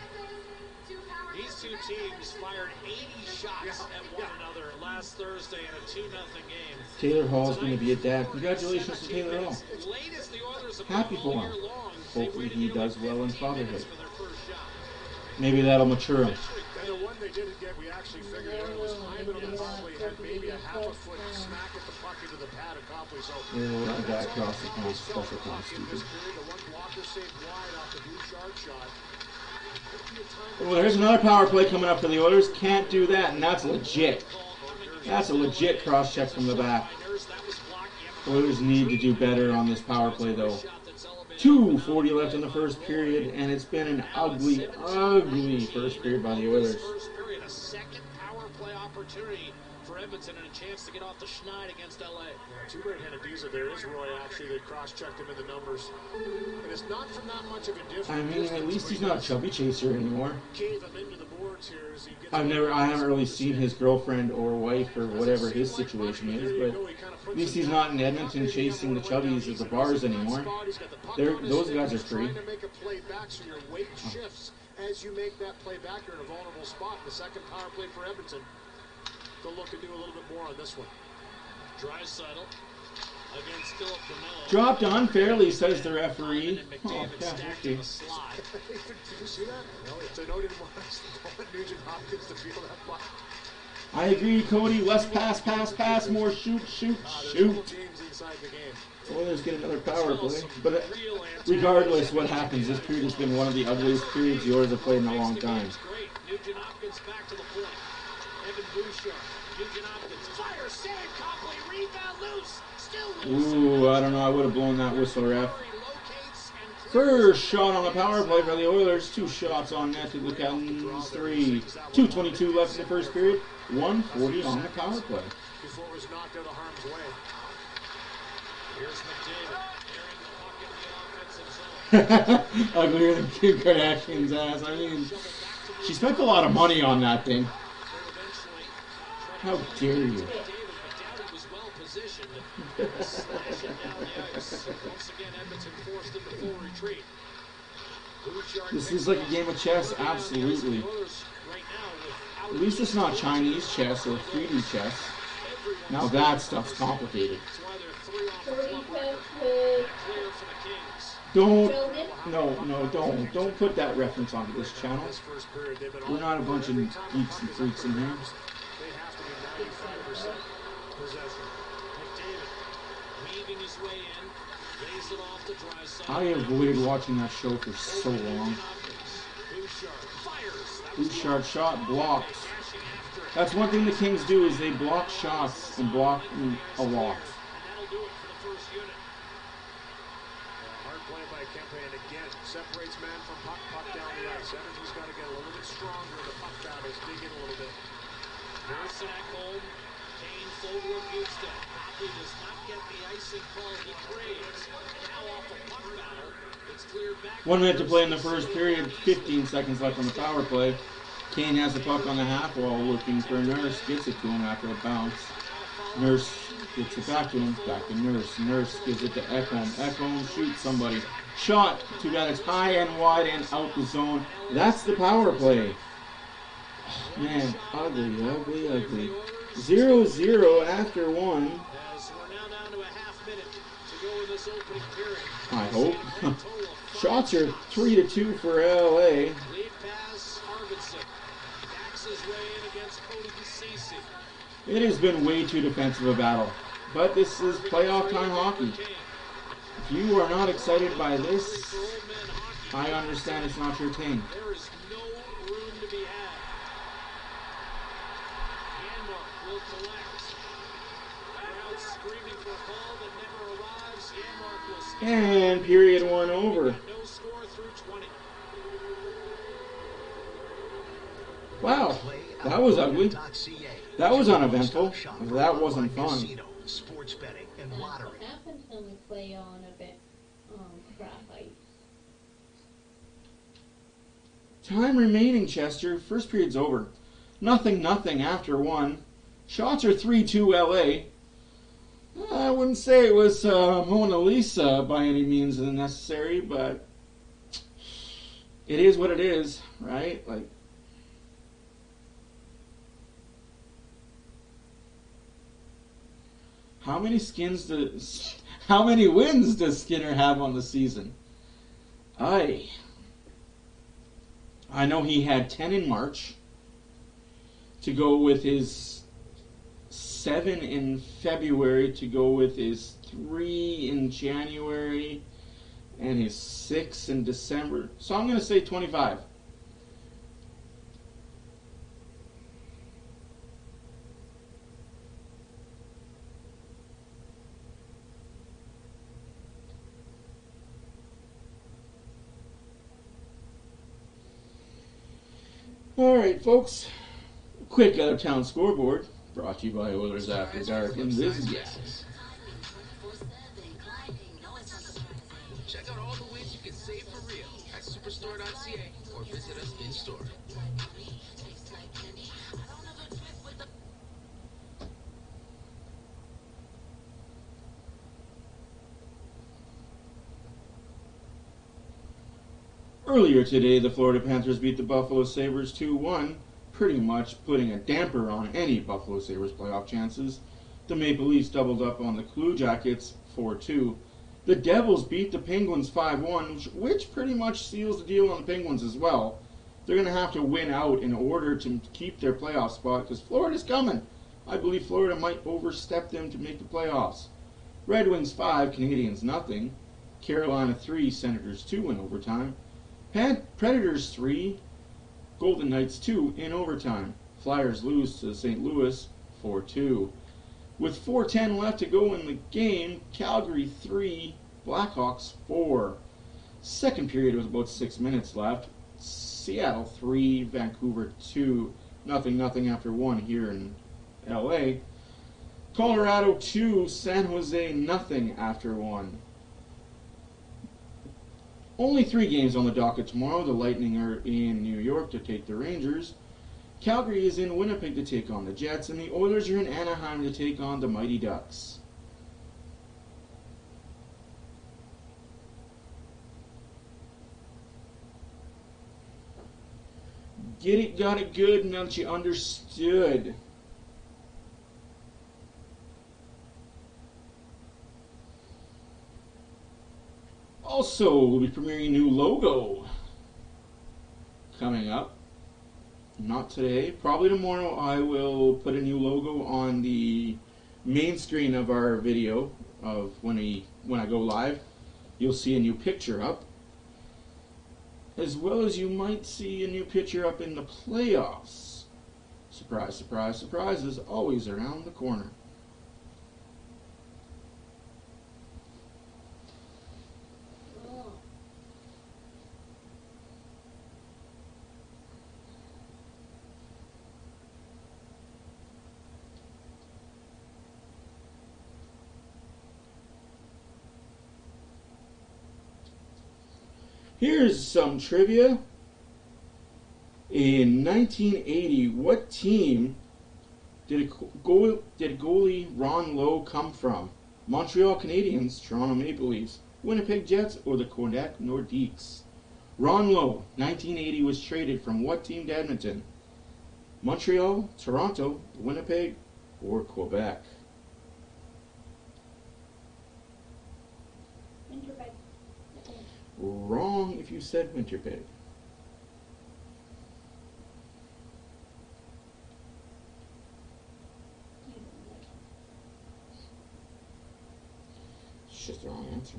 these two teams fired 80 shots at one another last Thursday in a 2-0 game. Taylor Hall's going to be a dad. Congratulations to Taylor Hall. Happy for him. Hopefully he does well in fatherhood. Maybe that'll mature him. And the one they didn't get, we actually figured out it was Hyman on the Copley had maybe a half-a-foot smack at the puck into the pad of Copley. So that guy across the point, special point, stupid. The one blocker saved wide off the Bouchard shot. Well, there's another power play coming up for the Oilers. Can't do that, and that's legit. That's a legit cross-check from the back. The Oilers need to do better on this power play, though. 2:40 left in the first period, and it's been an ugly, ugly first period by the Oilers. A second power play opportunity for Edmonton and a chance to get off the schneid against LA. Yeah, two right-handed Diesel. There is Roy, actually. They cross-checked him in the numbers. And it's not from that much of a difference. I mean, at least he's not a chubby chaser anymore. Cave him into the boards here as he gets I haven't really seen his girlfriend or wife or whatever his situation is, but at least he's not in Edmonton chasing the chubbies at the bars anymore. Those guys are free. Trying to make a play back, so your weight shifts as you make that play back. You're in a vulnerable spot. The second power play for Edmonton. They'll look to do a little bit more on this one. Draisaitl against Philip Demelo. Dropped unfairly, says the referee. Oh, yeah, okay. Did you see that? No, so no didn't want Nugent Hopkins to feel that puck. I agree, Cody. Less pass, more shoot. Oilers get another power play. But regardless what happens, this period has been one of the ugliest periods the Oilers have played in a long time. Nugent Hopkins back to the point. Evan Bouchard. Nugent Hopkins. Fire, save, Copley, rebound, loose. Still loose. Ooh, I don't know. I would have blown that whistle, ref. First shot on the power play for the Oilers. 2 shots on net to the Captains. 3. 2:22 left in the first period. 1:40 on the power play. Before it was knocked out of harm's way. Here's McDavid. Uglier than Kim Kardashian's ass. I mean, she spent a lot of money on that thing. How dare you? McDavid was well positioned. Slashing down the ice. Once again, Edmonton forced into full retreat. This is like a game of chess, absolutely. At least it's not Chinese chess or 3D chess. Now that stuff's complicated. Don't put that reference onto this channel. We're not a bunch of geeks and freaks in here. They have to be 95% possession. McDavid weaving his way in, lays it off to Draisaitl. I avoided watching that show for so long. Bouchard shot blocked. That's one thing the Kings do is they block shots and block a lot. Hard play by Kempe, and again separates man from puck down the ice. Edmonton's got to get a little bit stronger. The puck battles dig in a little bit. Here's home. Kane, Fogler, Bukestad. Hockey does not get the icing call he craves. Now off the puck battle. It's cleared back. 1 minute to play in the first period. 15 seconds left on the power play. Kane has the puck on the half wall looking for Nurse. Gets it to him after a bounce. Nurse gets it back to him. Back to Nurse. Nurse gives it to Ekholm. Ekholm shoots somebody. Shot. Too bad it's high and wide and out the zone. That's the power play. Oh, man, ugly, ugly, ugly. 0-0 after 1. As we're now down to a half minute to go in this opening period. I hope. Shots are 3-2 for LA. Lead pass, Arvidsson. Backs his way in against Cody Ceci. It has been way too defensive a battle. But this is playoff time hockey. If you are not excited by this, I understand it's not your thing. There is no room to be had. Yanmark will collect. Crowd screaming for a call that never arrives. Yanmark will skip. And period 1 over. No score through 20. Wow, that was ugly. That was uneventful. That wasn't fun. Sports betting and lottery. What happens when we play on a bit graphite? Time remaining, Chester. First period's over. 0-0 after 1. Shots are 3-2 LA. I wouldn't say it was Mona Lisa by any means necessary, but it is what it is, right? Like, how many wins does Skinner have on the season? I know he had 10 in March to go with his 7 in February to go with his 3 in January and his 6 in December. So I'm going to say 25. Alright, folks. Quick out-of-town scoreboard. Brought to you by Oilers After Dark and this gas. Check out all the ways you can save for real at superstore.ca or visit us in store. Earlier today, the Florida Panthers beat the Buffalo Sabres 2-1, pretty much putting a damper on any Buffalo Sabres playoff chances. The Maple Leafs doubled up on the Blue Jackets 4-2. The Devils beat the Penguins 5-1, which pretty much seals the deal on the Penguins as well. They're going to have to win out in order to keep their playoff spot because Florida's coming. I believe Florida might overstep them to make the playoffs. Red Wings 5, Canadiens nothing. Carolina 3, Senators 2 in overtime. Predators 3, Golden Knights 2 in overtime. Flyers lose to St. Louis 4-2. With 4:10 left to go in the game, Calgary 3, Blackhawks 4. Second period was about 6 minutes left. Seattle 3, Vancouver 2, nothing after 1 here in LA. Colorado 2, San Jose nothing after 1. Only 3 games on the docket tomorrow. The Lightning are in New York to take the Rangers. Calgary is in Winnipeg to take on the Jets, and the Oilers are in Anaheim to take on the Mighty Ducks. Get it, got it good, now that you understood. Also, we'll be premiering a new logo coming up. Not today, probably tomorrow. I will put a new logo on the main screen of our video of when I go live. You'll see a new picture up, as well as you might see a new picture up in the playoffs. Surprise, surprise, surprise is always around the corner. Here's some trivia. In 1980, what team did goalie Ron Lowe come from? Montreal Canadiens, Toronto Maple Leafs, Winnipeg Jets, or the Quebec Nordiques? Ron Lowe, 1980, was traded from what team to Edmonton? Montreal, Toronto, Winnipeg, or Quebec? Winnipeg. Wrong if you said Winnipeg. It's just the wrong answer.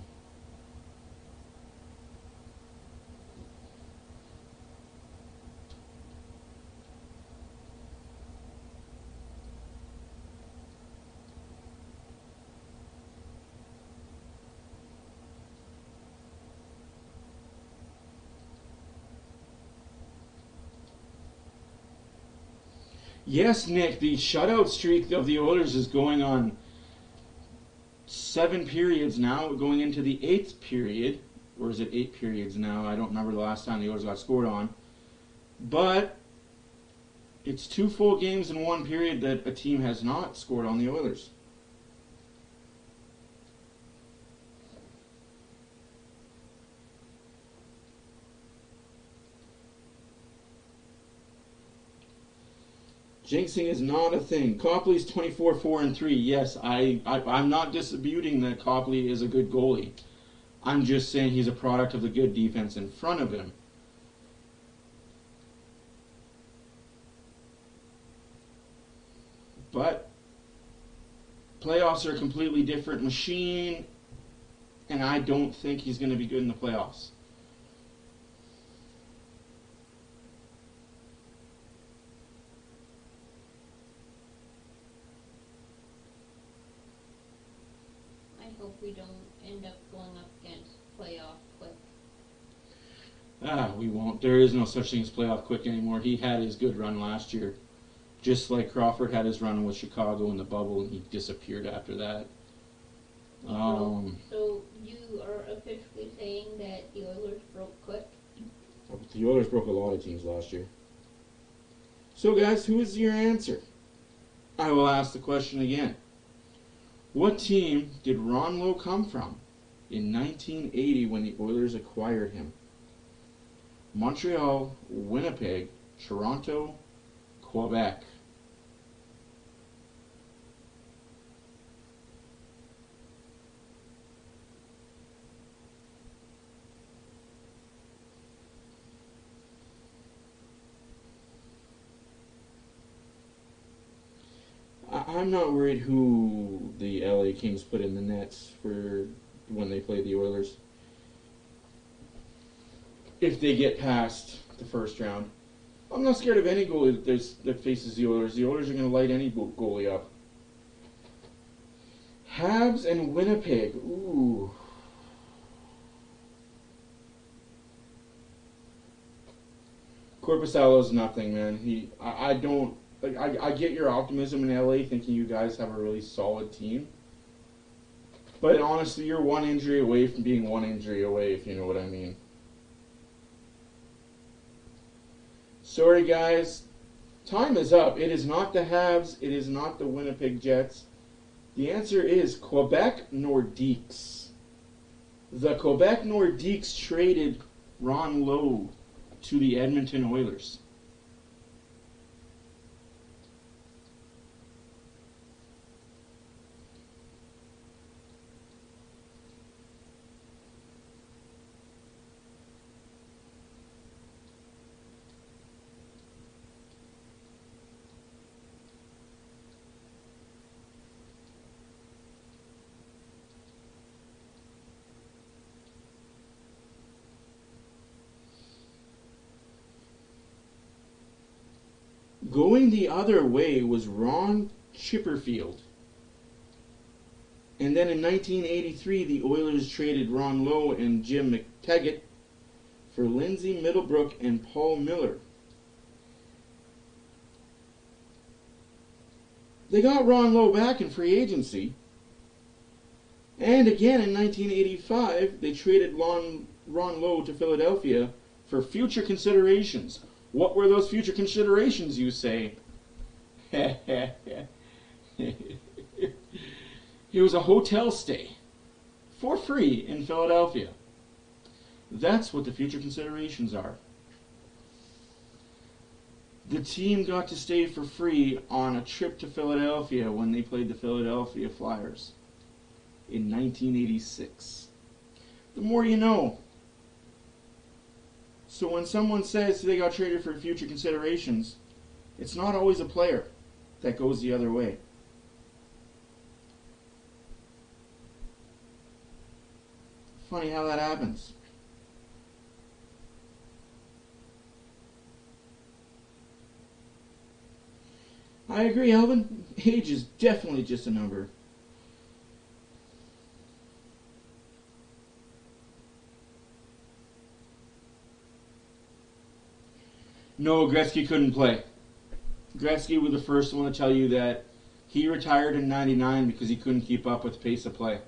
Yes, Nick, the shutout streak of the Oilers is going on 7 periods now, going into the 8th period. Or is it 8 periods now? I don't remember the last time the Oilers got scored on. But it's 2 full games in 1 period that a team has not scored on the Oilers. Jinxing is not a thing. Copley's 24-4-3. Yes, I'm not disputing that Copley is a good goalie. I'm just saying he's a product of the good defense in front of him. But playoffs are a completely different machine, and I don't think he's going to be good in the playoffs. Hope we don't end up going up against playoff quick. We won't. There is no such thing as playoff quick anymore. He had his good run last year. Just like Crawford had his run with Chicago in the bubble, and he disappeared after that. So you are officially saying that the Oilers broke quick? The Oilers broke a lot of teams last year. So guys, who is your answer? I will ask the question again. What team did Ron Lowe come from in 1980 when the Oilers acquired him? Montreal, Winnipeg, Toronto, Quebec. I'm not worried who the LA Kings put in the nets for when they play the Oilers. If they get past the first round. I'm not scared of any goalie that faces the Oilers. The Oilers are going to light any goalie up. Habs and Winnipeg. Ooh. Korpisalo's nothing, man. I don't... Like, I get your optimism in LA, thinking you guys have a really solid team. But honestly, you're one injury away from being one injury away, if you know what I mean. Sorry, guys. Time is up. It is not the Habs. It is not the Winnipeg Jets. The answer is Quebec Nordiques. The Quebec Nordiques traded Ron Lowe to the Edmonton Oilers. Going the other way was Ron Chipperfield. And then in 1983, the Oilers traded Ron Lowe and Jim McTaggart for Lindsay Middlebrook and Paul Miller. They got Ron Lowe back in free agency. And again in 1985, they traded Ron Lowe to Philadelphia for future considerations. What were those future considerations, you say? It was a hotel stay for free in Philadelphia. That's what the future considerations are. The team got to stay for free on a trip to Philadelphia when they played the Philadelphia Flyers in 1986. The more you know. So when someone says they got traded for future considerations, it's not always a player that goes the other way. Funny how that happens. I agree, Alvin. Age is definitely just a number. No, Gretzky couldn't play. Gretzky was the first one to tell you that he retired in '99 because he couldn't keep up with the pace of play.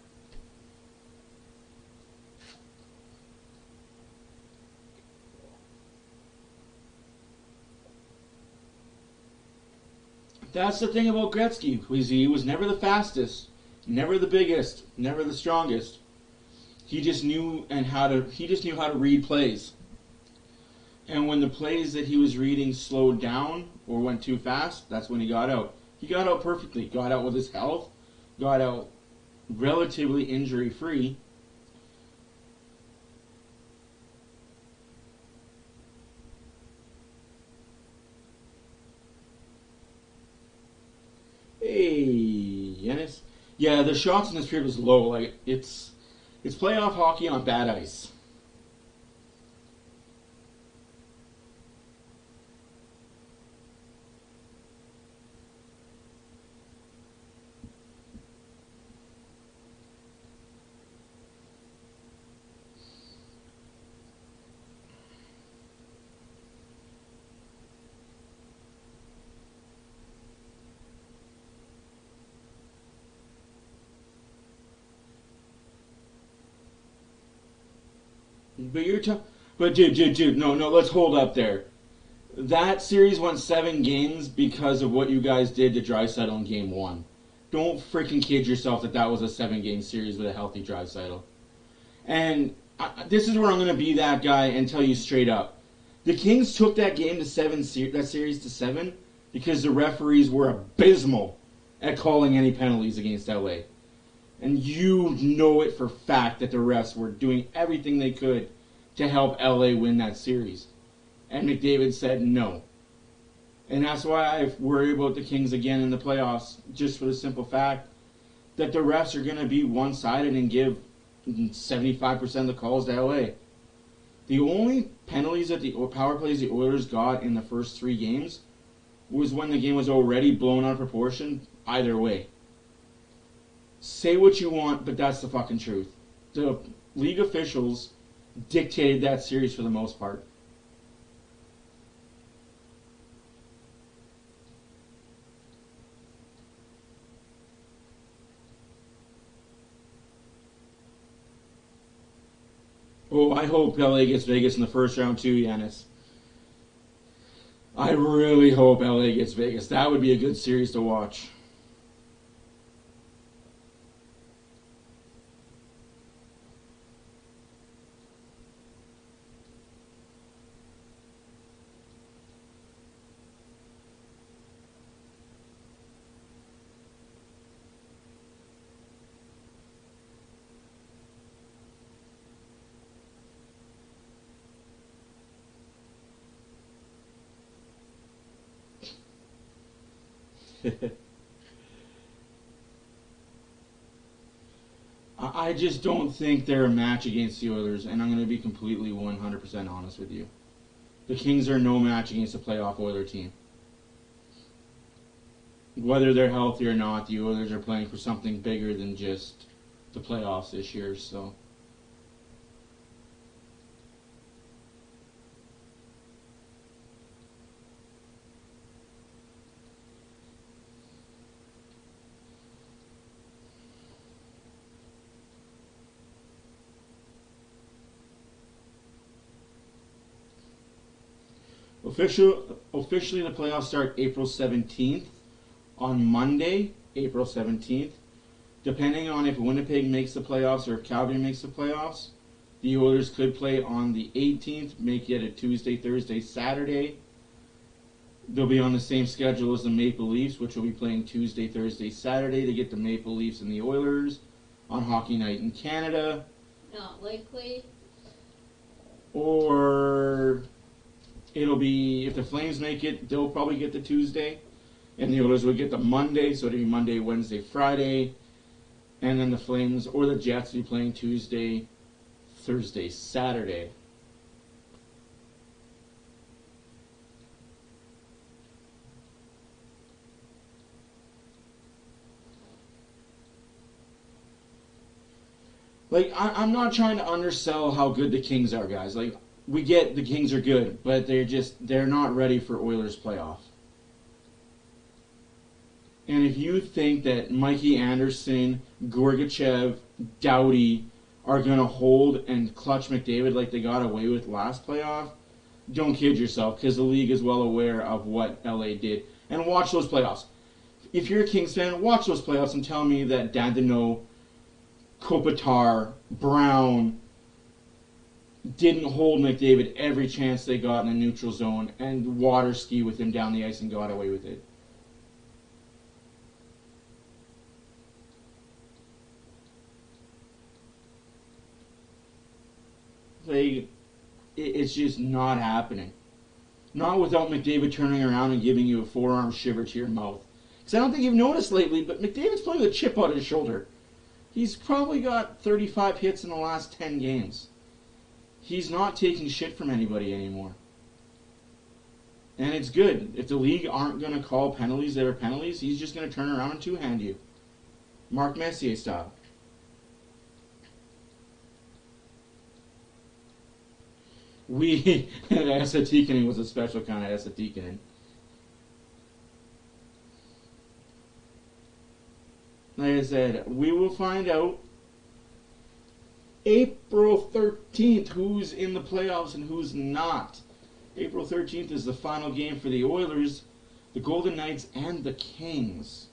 That's the thing about Gretzky. He was never the fastest, never the biggest, never the strongest. He just knew how to read plays. And when the plays that he was reading slowed down or went too fast, that's when he got out. He got out perfectly. Got out with his health. Got out relatively injury-free. Hey, Yanis. Yeah, the shots in this period was low. Like it's playoff hockey on bad ice. But dude, no, let's hold up there. That series went 7 games because of what you guys did to Draisaitl in Game 1. Don't freaking kid yourself that was a 7-game series with a healthy Draisaitl. And this is where I'm going to be that guy and tell you straight up. The Kings took that game to 7, that series to 7, because the referees were abysmal at calling any penalties against LA. And you know it for fact that the refs were doing everything they could to help LA win that series. And McDavid said no. And that's why I worry about the Kings again in the playoffs, just for the simple fact that the refs are going to be one-sided and give 75% of the calls to LA. The only penalties that the power plays the Oilers got in the first 3 games was when the game was already blown out of proportion either way. Say what you want, but that's the fucking truth. The league officials dictated that series for the most part. Oh, I hope LA gets Vegas in the first round too, Yanis. I really hope LA gets Vegas. That would be a good series to watch. I just don't think they're a match against the Oilers, and I'm going to be completely 100% honest with you. The Kings are no match against a playoff Oiler team. Whether they're healthy or not, the Oilers are playing for something bigger than just the playoffs this year, so... Officially, the playoffs start April 17th. On Monday, April 17th, depending on if Winnipeg makes the playoffs or if Calgary makes the playoffs, the Oilers could play on the 18th, make it a Tuesday, Thursday, Saturday. They'll be on the same schedule as the Maple Leafs, which will be playing Tuesday, Thursday, Saturday to get the Maple Leafs and the Oilers on Hockey Night in Canada. Not likely. Or it'll be, if the Flames make it, they'll probably get the Tuesday. And the Oilers would get the Monday, so it'll be Monday, Wednesday, Friday. And then the Flames or the Jets will be playing Tuesday, Thursday, Saturday. Like, I'm not trying to undersell how good the Kings are, guys. Like, we get the Kings are good, but they're not ready for Oilers playoff. And if you think that Mikey Anderson, Gorgachev, Doughty are going to hold and clutch McDavid like they got away with last playoff, don't kid yourself, because the league is well aware of what LA did. And watch those playoffs. If you're a Kings fan, watch those playoffs and tell me that Dandino, Kopitar, Brown didn't hold McDavid every chance they got in the neutral zone and water ski with him down the ice and got away with it. It's just not happening. Not without McDavid turning around and giving you a forearm shiver to your mouth. Because I don't think you've noticed lately, but McDavid's playing with a chip on his shoulder. He's probably got 35 hits in the last 10 games. He's not taking shit from anybody anymore. And it's good. If the league aren't going to call penalties that are penalties, he's just going to turn around and two-hand you. Mark Messier style. Esatikanen was a special kind of Esatikanen. Like I said, we will find out April 13th who's in the playoffs and who's not. April 13th is the final game for the Oilers, the Golden Knights, and the Kings.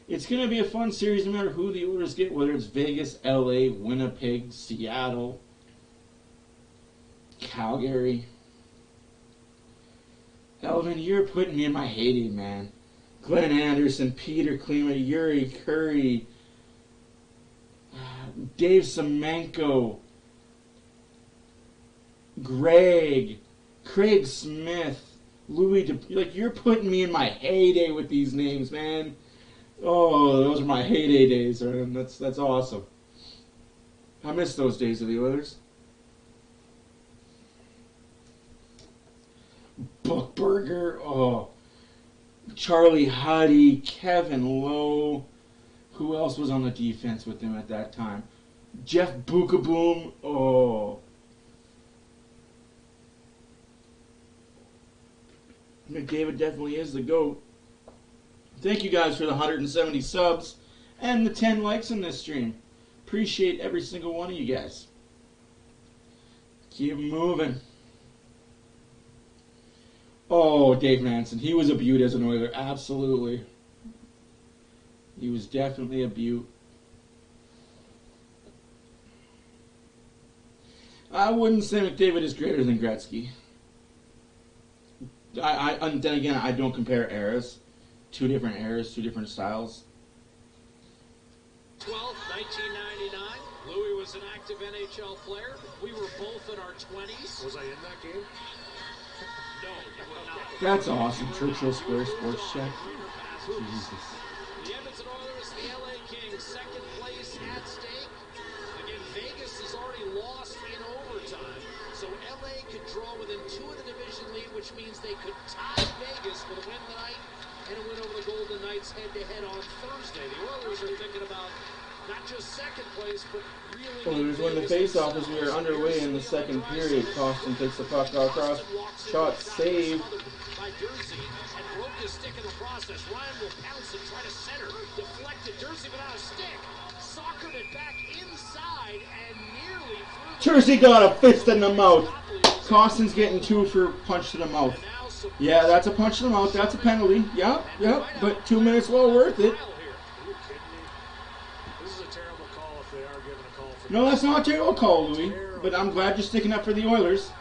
It's going to be a fun series no matter who the Oilers get, whether it's Vegas, LA, Winnipeg, Seattle, Calgary. Elvin, you're putting me in my heyday, man. Glenn Anderson, Peter Klima, Yuri Curry, Dave Semenko, Craig Smith, Louis like, you're putting me in my heyday with these names, man. Oh, those are my heyday days, man. That's awesome. I miss those days of the Oilers. Buchberger, oh, Charlie Huddy, Kevin Lowe. Who else was on the defense with him at that time? Jeff Bukaboom, oh. McDavid definitely is the GOAT. Thank you guys for the 170 subs and the 10 likes in this stream. Appreciate every single one of you guys. Keep moving. Oh, Dave Manson. He was a beaut as an Oiler. Absolutely. He was definitely a beaut. I wouldn't say McDavid is greater than Gretzky. And then again, I don't compare eras. Two different eras, two different styles. 12th, 1999. Louis was an active NHL player. We were both in our 20s. Was I in that game? No, you were not. That's awesome. Churchill Square Sports Check. Jesus. The Edmonton Oilers, the LA Kings, second place at stake. Again, Vegas has already lost in overtime. So LA could draw within 2 of the division lead, which means they could tie Vegas with a win tonight and a win over the Golden Knights head-to-head on Thursday. The Oilers are thinking about not just second place, but really... Oilers win the face-off as we are underway in the second period. Costin takes the puck across. Shot saved. By Dursey and broke his stick in the process. Ryan will pounce and try to center. Deflected. Dursey without a stick. Soccered it back inside and nearly through. Dursey got a fist in the mouth. Costin's getting 2 for punch to the mouth. Yeah, that's a punch to the mouth. That's a penalty. Yep. But 2 minutes well worth it. This is a terrible call if they are giving a call for... No, that's not a terrible call, Louis. But I'm glad you're sticking up for the Oilers.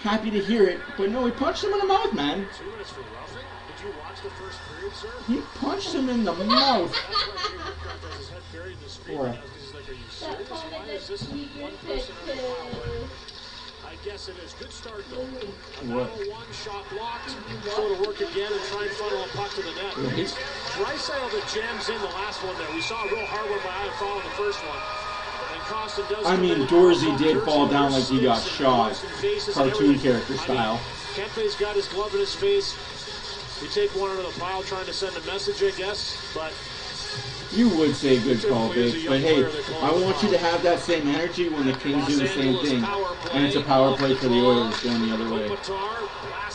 Happy to hear it. But no, he punched him in the mouth, man. 2 minutes for roughing? Did you watch the first period, sir? He punched him in the mouth. That's why Jay Woodcroft has his head buried in the screen. Because he's like, are you serious? Why is this one person on the power? I guess it is. Good start, though. A 901 shot blocked. Go to work again and try and funnel a puck to the net. Draisaitl that jams in the last one there. We saw a real hard one by Iafallo in the first one. And Costin does... I mean, Dorsey did fall down like he got shot. Cartoon character style. Kempe's got his glove in his face. You take one out of the pile trying to send a message, I guess. But... You would say good call, Biggs, but hey, I want you to have that same energy when the Kings do the same thing, and it's a power play for the Oilers going the other way.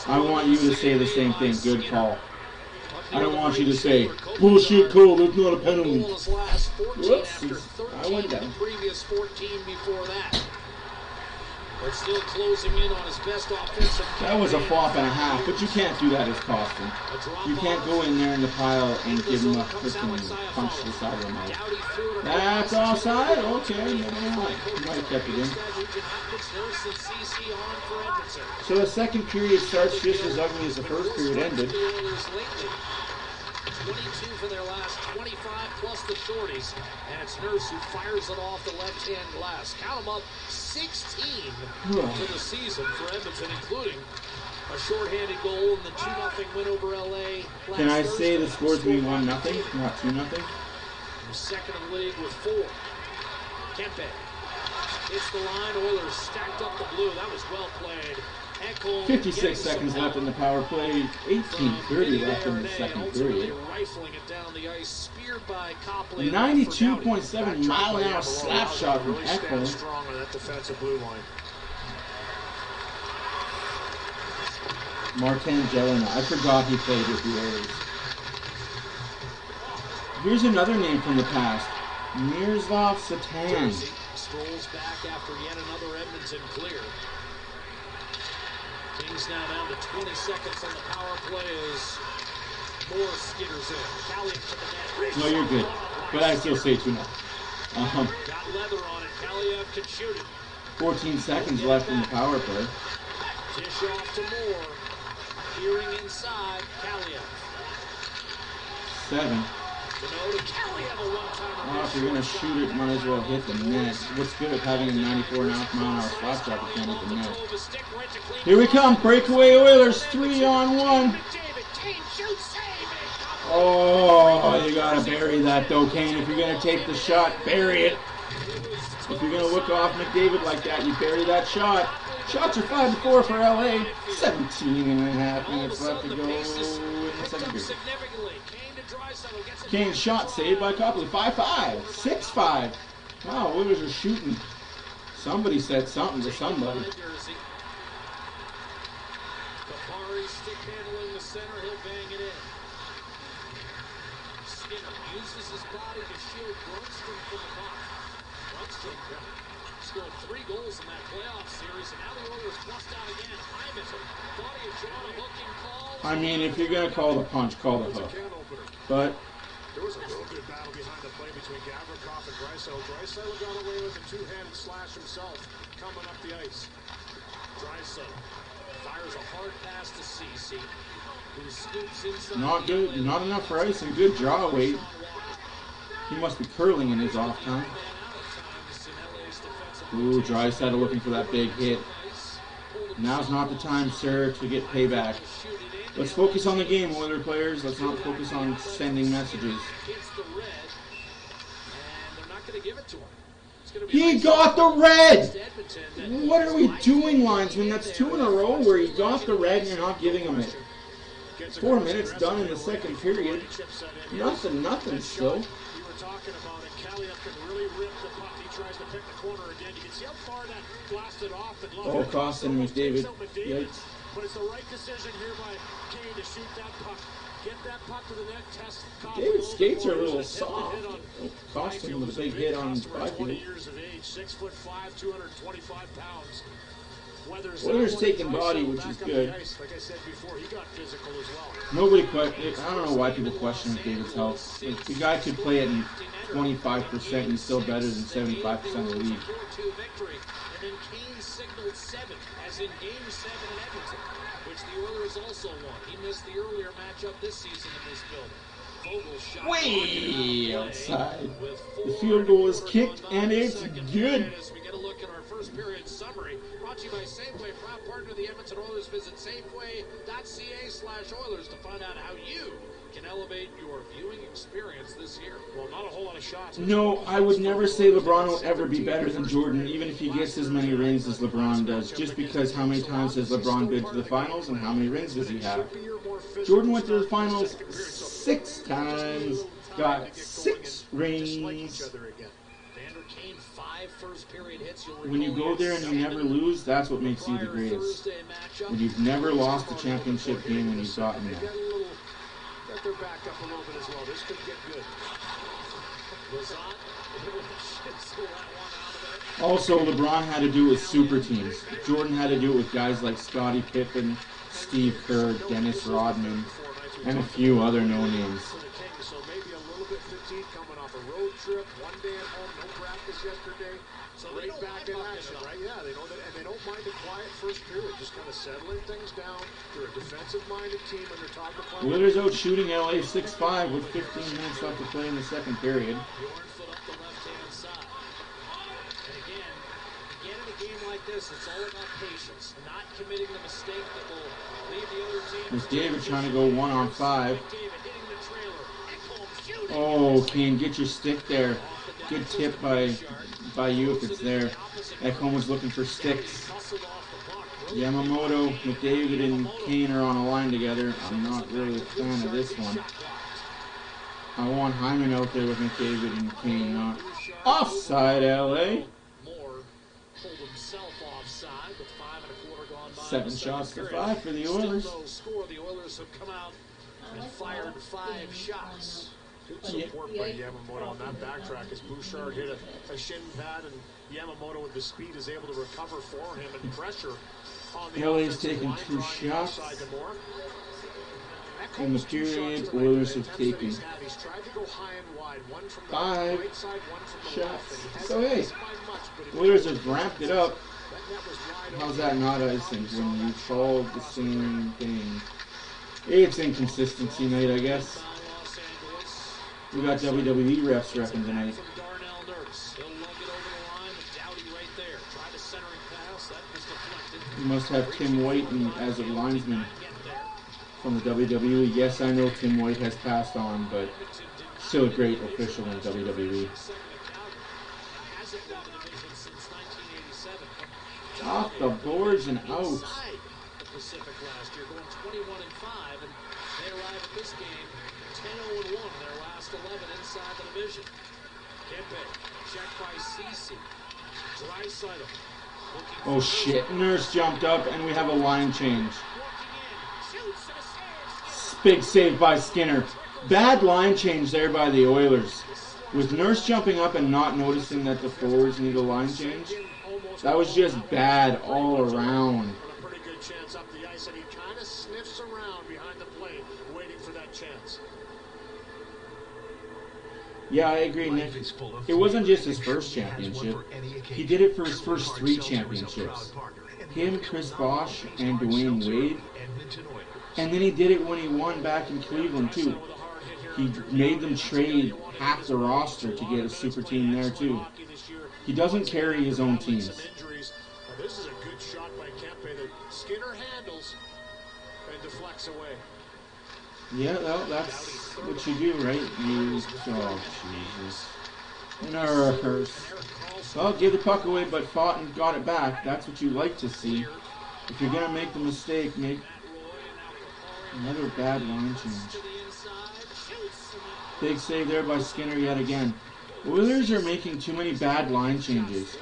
I want you to say the same thing, good call. I don't want you to say, bullshit call, that's not a penalty. Whoops, I went down. But still closing in on his best offensive. That was a flop and a half, but you can't do that as Costin. You can't go in there in the pile and give him a freaking punch to the side of the mouth. That's offside? Okay, never mind. He might have kept it in. So the second period starts just as ugly as the first period ended. 22 for their last 25 plus the shorties. And it's Nurse who fires it off the left-hand glass. Count them up, 16 for the season for Edmonton, including a shorthanded goal in the 2-0 win over LA. Can I say the score's being 1-0, not 2-0? Second in the league with 4. Kempe hits the line. Oilers stacked up the blue. That was well played. 56 seconds left in the power play. 18:30 left in the second period. 92.7 mile-an-hour slap shot from Ekholm. Martin Jelena. I forgot he played with the Oilers. Here's another name from the past. Miroslav Satan. Strolls back after yet another Edmonton clear. Kings now down to 20 seconds on the power play as more skitters in. Callie to the net. No, you're good. But I still say 2-0. Got leather on it. Kaliev can shoot it. 14 seconds left in the power play. Dish off to Moore. Peering inside. Kaliev. 7. Oh, if you're going to shoot it, might as well hit the net. What's good at having a 94.5-mile-an-hour slap shot if you can't hit the net? Here we come. Breakaway Oilers. 3-on-1. Oh, you got to bury that, though, Kane. If you're going to take the shot, bury it. If you're going to look off McDavid like that, you bury that shot. Shots are 5-4 for LA. 17.5 minutes left to go in the second period. Kane's shot saved by Copley. 5-5. 6-5. Wow, Oilers are shooting. Somebody said something to somebody. Kapari stick handling the center. He'll bang it in. Skinner uses his body to shield Brunstrom from the puck. Brunstrom scored 3 goals in that playoff series, and now the Oilers bust out again. Hyman thought he had drawn a hooking call. I mean, if you're going to call the punch, call the hook. But there was a real good battle behind the play between Gavrikov and Draisaitl. Draisaitl got away with a two-handed slash himself coming up the ice. Draisaitl fires a hard pass to Ceci, who scoops inside. Not good, not enough for ice, and good draw weight. He must be curling in his off time. Ooh, Draisaitl looking for that big hit. Now's not the time, sir, to get payback. Let's focus on the game, Oiler players. Let's not focus on sending messages. He got the red! What are we doing, linesman? That's 2 in a row where he got the red and you're not giving him it. 4 minutes done in the second period. Nothing still. You were talking about it. Kaliev can really rip the puck. He tries to pick the corner again. You can see how far that blasted off. Oh, costing McDavid. Yikes. But it's the right decision here by Kane to shoot that puck. Get that puck to the net, test. David's skates are a little soft. Cost him with a big hit on 20 years of age, 6'5", 225 pounds. Oilers taking body, which is good. Like I said before, he got physical as well. Nobody I don't know why people question David's health. Like, the guy could play at 25% and he's still better than 75% of the league. And then Kane signaled 7, as in Game 7 in Edmonton, which the Oilers also won. He missed the earlier matchup this season in this building. Vogel's shot way outside. The field goal is kicked, and it's good. As we get a look at our first period summary, brought to you by Safeway, proud partner of the Edmonton Oilers. Visit Safeway.ca/Oilers to find out how you can elevate your viewing experience this year. Well, not a whole lot of shots. No, I would never say LeBron will ever be better than Jordan, even if he gets as many rings as LeBron does, just because how many times has LeBron been to the finals and how many rings does he have? Jordan went to the finals 6 times, got 6 rings. When you go there and you never lose, that's what makes you the greatest. When you've never lost a championship game when you've gotten there. Got their back up a little bit as well. This could get good. Also, LeBron had to do it with super teams. Jordan had to do it with guys like Scottie Pippen, Steve Kerr, Dennis Rodman, and a few other no-names. So maybe a little bit fatigued coming off a road trip, one day at home, no practice yesterday. So right back in action, right? Yeah, they know that, and they don't mind a quiet first period, just kind of settling things down. They're a defensive-minded team under Todd McLean. Oilers out shooting LA 6-5 with 15 minutes left to play in the second period. It's all about patience, not committing the mistake that will leave the other team. McDavid trying to go 1-on-5. Oh, Kane, get your stick there. Good tip by you if it's there. Ekholm was looking for sticks. Yamamoto, McDavid, and Kane are on a line together. I'm not really a fan of this one. I want Hyman out there with McDavid and Kane, not offside, LA. 7 shots to 5 for the Oilers. The Oilers have come out and fired 5 shots. Good support by Yamamoto on that backtrack as Bouchard hit a shin pad, and Yamamoto with the speed is able to recover for him and pressure on the LA's taking 2 shots. In the period, Oilers have taken 5 shots. So hey, Oilers have ramped it up. How's that not icing when you follow the same thing? It's inconsistency night, I guess. We got WWE refs repping tonight. You must have Tim White as a linesman from the WWE. Yes, I know Tim White has passed on, but still a great official in WWE. Off the boards and out. The Pacific last year, going 21-5, and they arrive at this game 10-0-1, their last 11 inside the division. Kempe, checked by Ceci. Draisaitl. Oh shit! Nurse jumped up, and we have a line change. Big save by Skinner. Bad line change there by the Oilers. With Nurse jumping up and not noticing that the forwards need a line change, that was just bad all around. A pretty good chance up the ice, and he kind of sniffs around behind the plate, waiting for that chance. Yeah, I agree, Nick. It wasn't just his first championship. He did it for his first 3 championships. Him, Chris Bosh, and Dwayne Wade. And then he did it when he won back in Cleveland, too. He made them trade half the roster to get a super team there, too. He doesn't carry his own teams. This is a good shot by Kempe that Skinner handles and deflects away. Yeah, well, that's what you do, right? You, oh, Jesus. Nurse. Well, give the puck away, but fought and got it back. That's what you like to see. If you're going to make the mistake, make another bad line change. Big save there by Skinner yet again. Oilers are making too many bad line changes.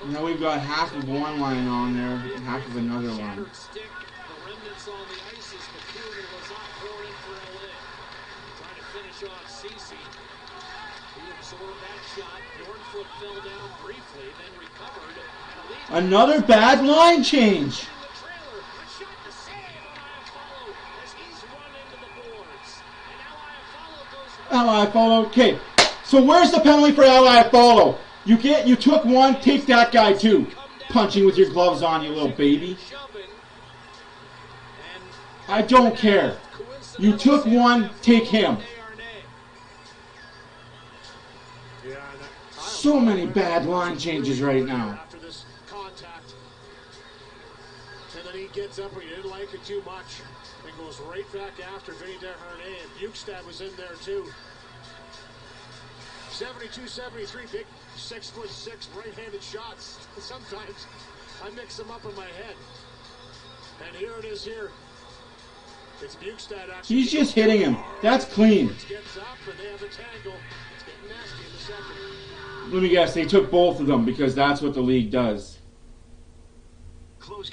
Now we've got half of one line on there, and half of another line. Another bad line change. Follow. Okay, so where's the penalty for follow? You took one, take that guy too. Punching with your gloves on, you little baby. I don't care. You took one, take him. So many bad line changes right now. After this contact, and then he gets up and he didn't like it too much. And goes right back after Vinny Desharnais, and Bukestad was in there too. 72-73, big 6'6" right-handed shots. Sometimes I mix them up in my head. And here it is here. It's Bukestad actually. He's just hitting him. That's clean. Gets up and they have a tangle. It's getting nasty in the second. Let me guess, they took both of them because that's what the league does.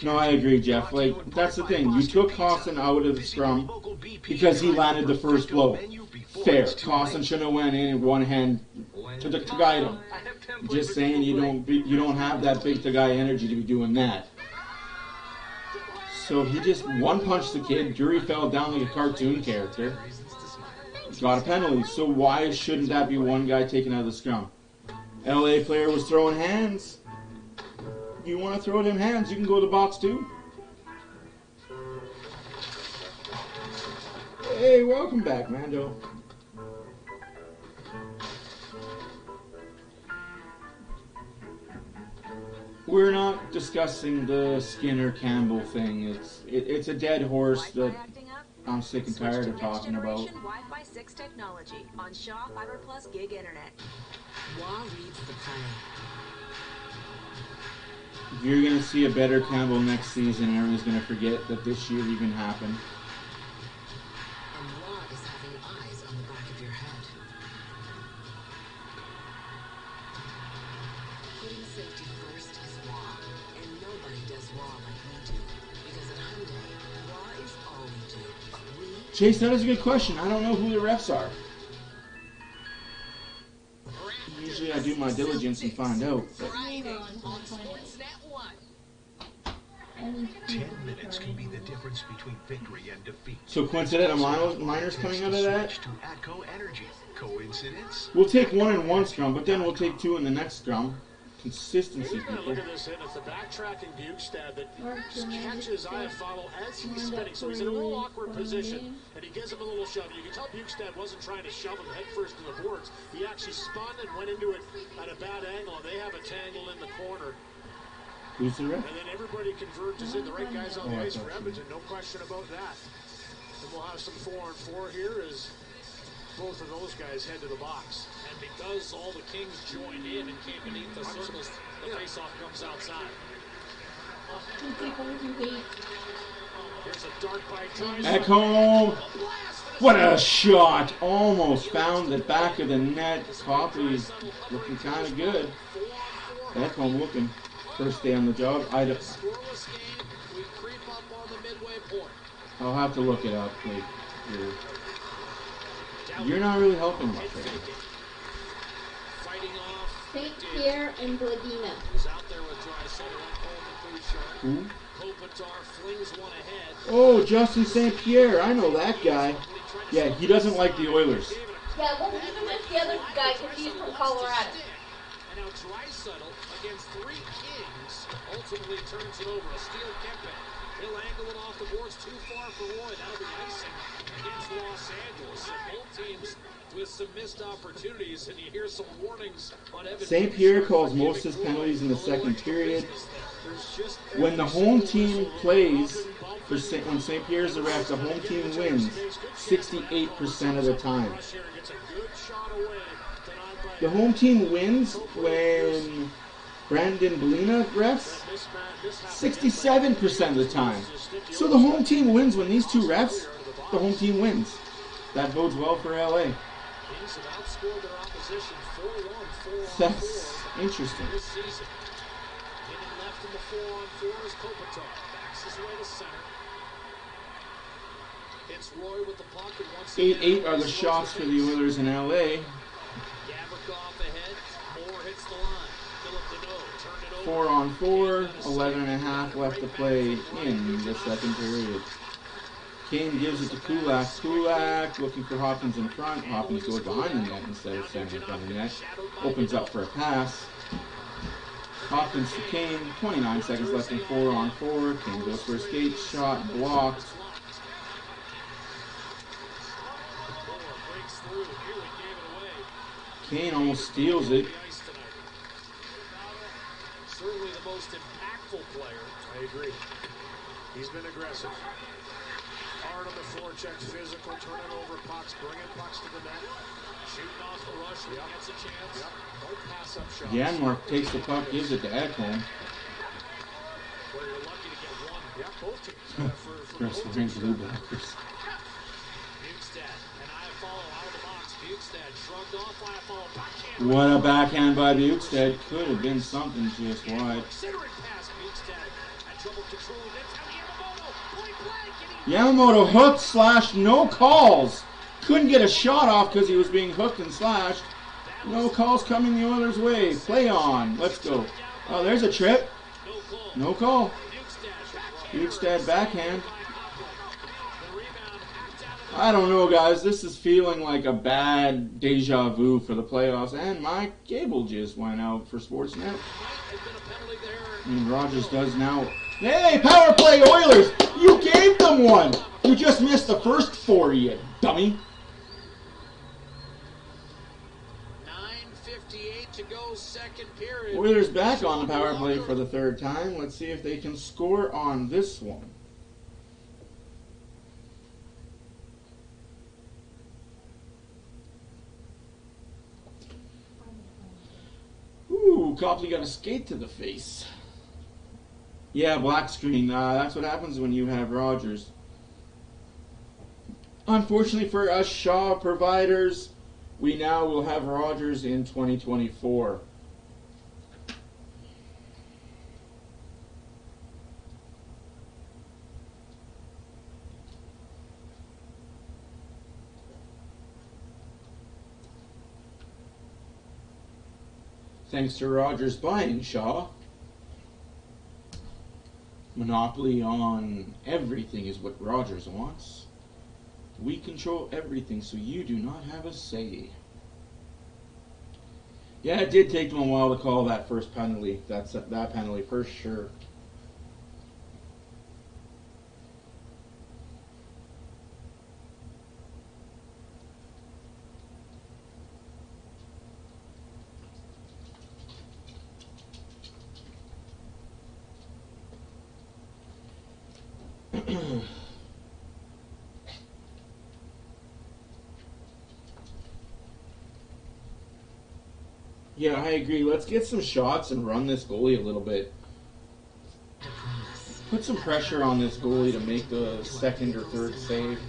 No, I agree, Jeff. Like, that's the thing. You took Costin out of the scrum because he landed the first blow. Fair. Costin shouldn't have went in and one hand to guide him. Just saying, you don't have that big to guy energy to be doing that. So he just one-punched the kid. Drury fell down like a cartoon character. Got a penalty. So why shouldn't that be one guy taken out of the scrum? LA player was throwing hands. If you want to throw them hands, you can go to the box too. Hey, welcome back, Mando. We're not discussing the Skinner-Campbell thing. It's a dead horse that I'm sick and tired of talking about. Wi-Fi 6 technology on Shaw Fiber Plus Gig Internet. WA reads the play. If you're going to see a better Campbell next season, everyone's going to forget that this year even happened. And WA is having eyes on the back of your head. Putting safety first is WA, and nobody does WA like we do. Because at Hyundai, WA is all we do. Chase, that is a good question. I don't know who the refs are. Usually I do my diligence and find out. But 10 minutes can be the difference between victory and defeat. So coincidental minors coming out of that? To ATCO Energy. Coincidence? We'll take one in one scrum, but then we'll take two in the next scrum. Consistency, people. Look at this hit. It's the backtracking Bukestad that catches Iafallo as he's spinning. So he's in a little awkward position, and he gives him a little shove. You can tell Bukestad wasn't trying to shove him headfirst to the boards. He actually spun and went into it at a bad angle, and they have a tangle in the corner. Who's the ref? And then everybody converges in. The right guys on the ice for Edmonton, no question about that. And we'll have some 4-on-4 here as both of those guys head to the box. And because all the Kings joined in and came beneath the circles, the faceoff comes outside. Here's a dart by Joyce. Ekholm. What a shot. Almost found the back of the net. Copley's looking kind of good. Ekholm looking. First day on the job. Scoreless game. We creep I'll have to look it up. Like, you're not really helping much right now. Fighting off. St. Pierre and Gladina. He's out there with Draisaitl and home the shot. Who? Kopitar flings one ahead. Oh, Justin St. Pierre. I know that guy. Yeah, he doesn't like the Oilers. Yeah, well, even with the other guy, because he's from Colorado. And now Draisaitl against 3 Kings ultimately turns it over. A steal Kempe. He'll angle it off the boards too far for Roy. That'll be icing against Los Angeles. So both teams with some missed opportunities, and you hear some warnings on Edmonton. St. Pierre calls most of his penalties in the second period. When the home team plays, when St. Pierre's the ref, the home team wins 68% of the time. The home team wins when Brandon Belina refs 67% of the time. So the home team wins when these two refs, the home team wins. That bodes well for LA. That's interesting. This season. Hitting left in the 4-on-4 is Kopitar. Backs his way to center. It's Roy with the puck. 8-8 are the shots for the Oilers in LA. Gavrikov ahead. Moore hits the line. Philip Deneau turned it 4-on-4, 11.5 left to play in the second period. Kane gives it to Kulak. Kulak looking for Hopkins in front. Hopkins goes behind the net instead of standing in front of the net. Opens up for a pass. Hopkins to Kane. 29 seconds left in 4-on-4. Kane goes for a skate shot. Blocked. Kane almost steals it. Certainly the most impactful player. I agree. He's been aggressive. Hard on the floor, checks physical, turning over pucks, bringing pucks to the net. Shooting off the rush, gets a chance. Yep. No pass-up shots. Janmark takes the puck, gives it to Ekholm. Where you're lucky to get one. Yeah, both teams. For Rest both of teams. Blue Blackers. Bukestad, and I follow out of the box. Bukestad shrugged off, I follow backhand. What a backhand by Bukestad. Could have been something just wide. Considering pass, Bukestad had trouble controlling it. Yamamoto, point blank, and he Yamamoto hooked / no calls. Couldn't get a shot off because he was being hooked and slashed. No calls coming the Oilers' way. Play on. Let's go. Oh, there's a trip. No call. Bukestad backhand. I don't know, guys. This is feeling like a bad deja vu for the playoffs. And my cable just went out for Sportsnet. And Rogers does now. Hey, power play Oilers! You gave them one! You just missed the first 4, you dummy. 9:58 to go, second period. Oilers back on the power play for the 3rd time. Let's see if they can score on this one. Ooh, Copley got a skate to the face. Yeah, black screen. That's what happens when you have Rogers. Unfortunately for us Shaw providers, we now will have Rogers in 2024. Thanks to Rogers buying Shaw. Monopoly on everything is what Rogers wants. We control everything, so you do not have a say. Yeah, it did take them a while to call that first penalty. That penalty for sure. Yeah, I agree. Let's get some shots and run this goalie a little bit. Put some pressure on this goalie to make the second or third save.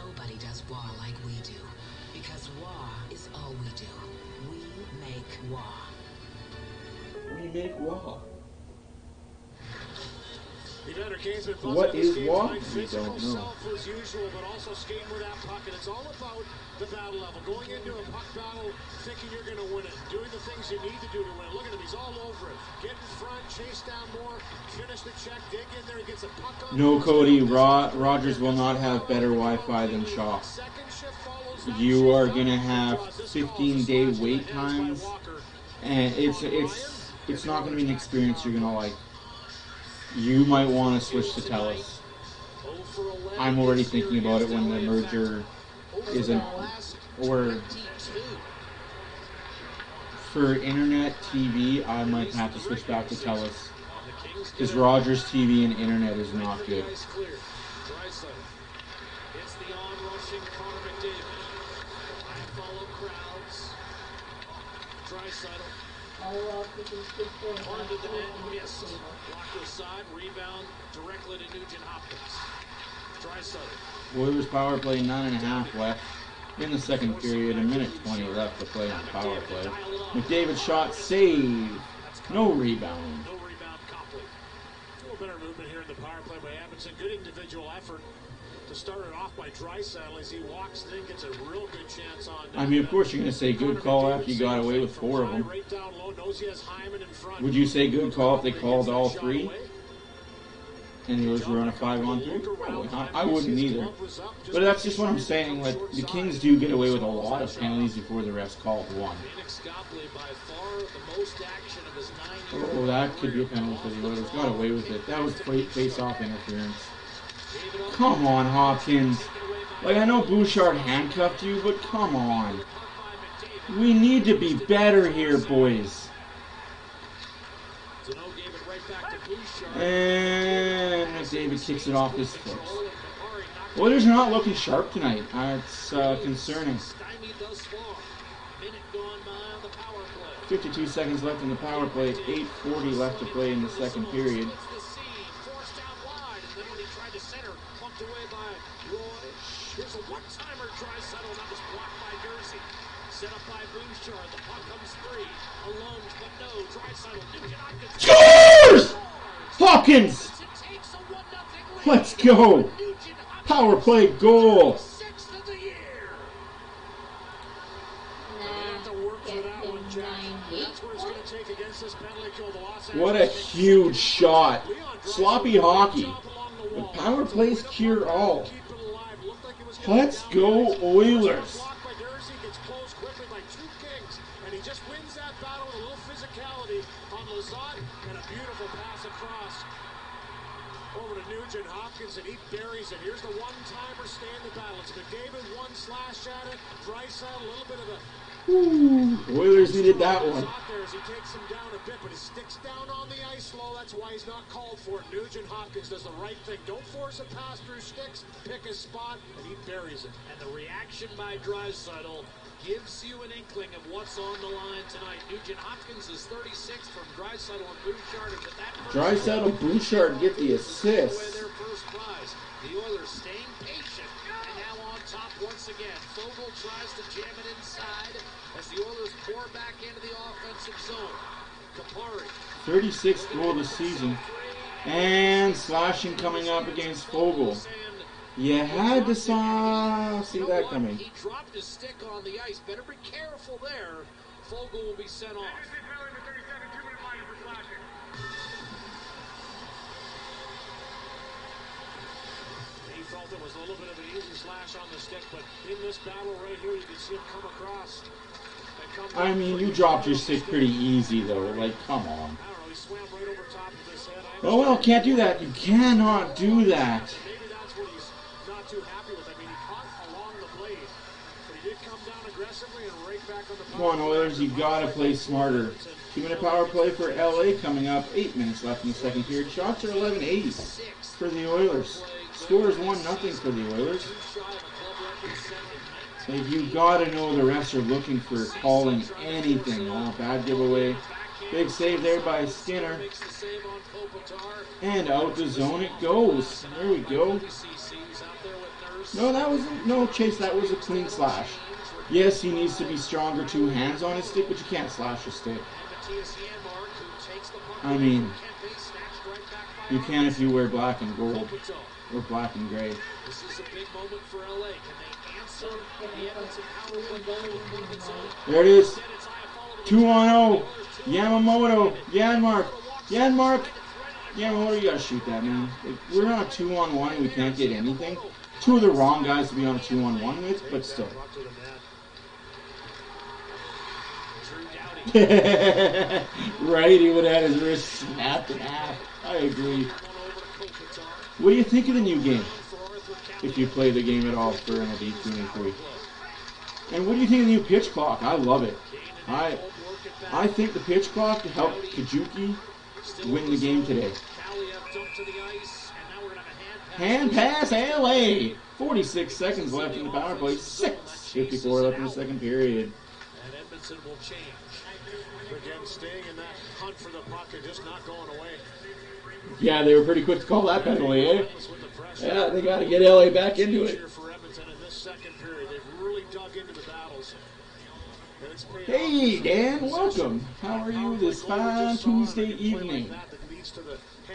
Nobody does WA like we do. Because WA is all we do. We make WA. We make WA. Evander Kane's been buzzing What in this is game walk? tonight. We Physical don't know. self as usual, but also skating with that puck. And it's all about the battle level. Going into a puck battle thinking you're going to win it. Doing the things you need to do to win it. Look at him. He's all over it. Get in front, chase down more, finish the check, dig in there, gets a puck on. No, Cody, Rogers will not have better Wi-Fi than Shaw. You are going to have 15-day wait times, and it's not going to be an experience you're going to like. You might want to switch to Telus. I'm already thinking about it when the merger isn't, or for internet TV, I might have to switch back to Telus because Rogers TV and internet is not good. It's the on-rushing Connor McDavid. I follow crowds. Draisaitl. Hard to the net, missed. Blocked aside, rebound directly to Nugent Hopkins. Draisaitl. Oilers power play, 9.5 left in the second period. A minute 20 left to play on power play. McDavid shot, save. No rebound. No rebound, Copley. A little better movement here in the power play by Edmonton. Good individual effort to start it off by Draisaitl as he walks in, gets a real good chance on. I mean, of course you're going to say good call after you got away with 4 of them. Right down low, knows he has Hyman in front. Would you say good call if they called all 3? And the Oilers were on a 5-on-3? Probably not. I wouldn't either. But that's just what I'm saying. Like, the Kings do get away with a lot of penalties before the refs call one. Oh, that could be a penalty for the Oilers. Got away with it. That was face-off interference. Come on, Hopkins. Like, I know Bouchard handcuffed you, but come on. We need to be better here, boys. And McDavid kicks it off his foot. Oilers are not looking sharp tonight. It's concerning. 52 seconds left in the power play. 8:40 left to play in the second period. Here's a one-timer, Draisaitl, that was blocked by Jersey. Set up by Bouchard, the puck comes free. Alone, but no, Draisaitl, Nugent Hopkins. Scores! Hopkins! Let's go! Power play goal! What a huge shot. Sloppy hockey. The power plays cure all. Let's go, Oilers. And he just wins that battle with a little physicality on Lazat and a beautiful pass across over to Nugent Hopkins, and he buries it. Here's the one-timer stay in the battle. It's McDavid, one slash at it. Draisaitl, a little bit of a... Ooh, Oilers needed that one. He takes him down a bit, but he sticks down on the ice low. That's why he's not called for it. Nugent Hopkins does the right thing. Don't force a pass through sticks. Pick his spot, and he buries it. And the reaction by Draisaitl gives you an inkling of what's on the line tonight. Nugent Hopkins is 36 from Draisaitl and Bouchard. Draisaitl, Bouchard get the assist. Their first prize. The Oilers staying patient, and now on top once again. Fogle tries to jam it inside as the Oilers pour back into the offensive zone. Kapari. 36th goal this season. And slashing coming up against Fogle. You had to see that coming. He dropped his stick on the ice. Better be careful there. Fogle will be sent off. He felt it was a little bit of an easy slash on the stick, but in this battle right here, you can see him come across. I mean, you dropped your stick pretty easy, though. Like, come on. I don't know, he swam right over top of his head. Oh, well, can't do that. You cannot do that. Maybe that's what he's not too happy with. I mean, he caught along the blade, but he did come down aggressively and right back on the power. Come on, Oilers, you gotta play smarter. 2-minute power play for LA coming up. 8 minutes left in the second period. Shots are 11-8 for the Oilers. Scores 1-0 for the Oilers. Like, you gotta know the refs are looking for calling anything. Oh, bad giveaway. Big save there by Skinner. And out the zone it goes. There we go. No, that wasn't. No, Chase, that was a clean slash. Yes, he needs to be stronger, 2 hands on his stick, but you can't slash a stick. I mean, You can if you wear black and gold or black and gray. This is a big moment for LA. Can they answer the Edmonton power play goal with movements on? There it is. 2-on-0. Yamamoto. Yanmark. Yamamoto, you gotta shoot that, man. Like, we're on a 2-on-1 and we can't get anything. Two of the wrong guys to be on a 2-on-1 with, but still. Right, he would have had his wrist snapped in half. I agree. What do you think of the new game? If you play the game at all for MLB 2-3. And what do you think of the new pitch clock? I love it. I think the pitch clock helped Kajuki win the game today. Hand pass, LA. 46 seconds left in the power play. 6:54 left in the second period. And Edmonton will change. Again, staying in that hunt for the puck and just not going away. Yeah, they were pretty quick to call that penalty, eh? Yeah, they got to get LA back into it. For Edmonton in this second period, they've really dug into the battles. Hey, Dan, welcome. How are you this fine Tuesday evening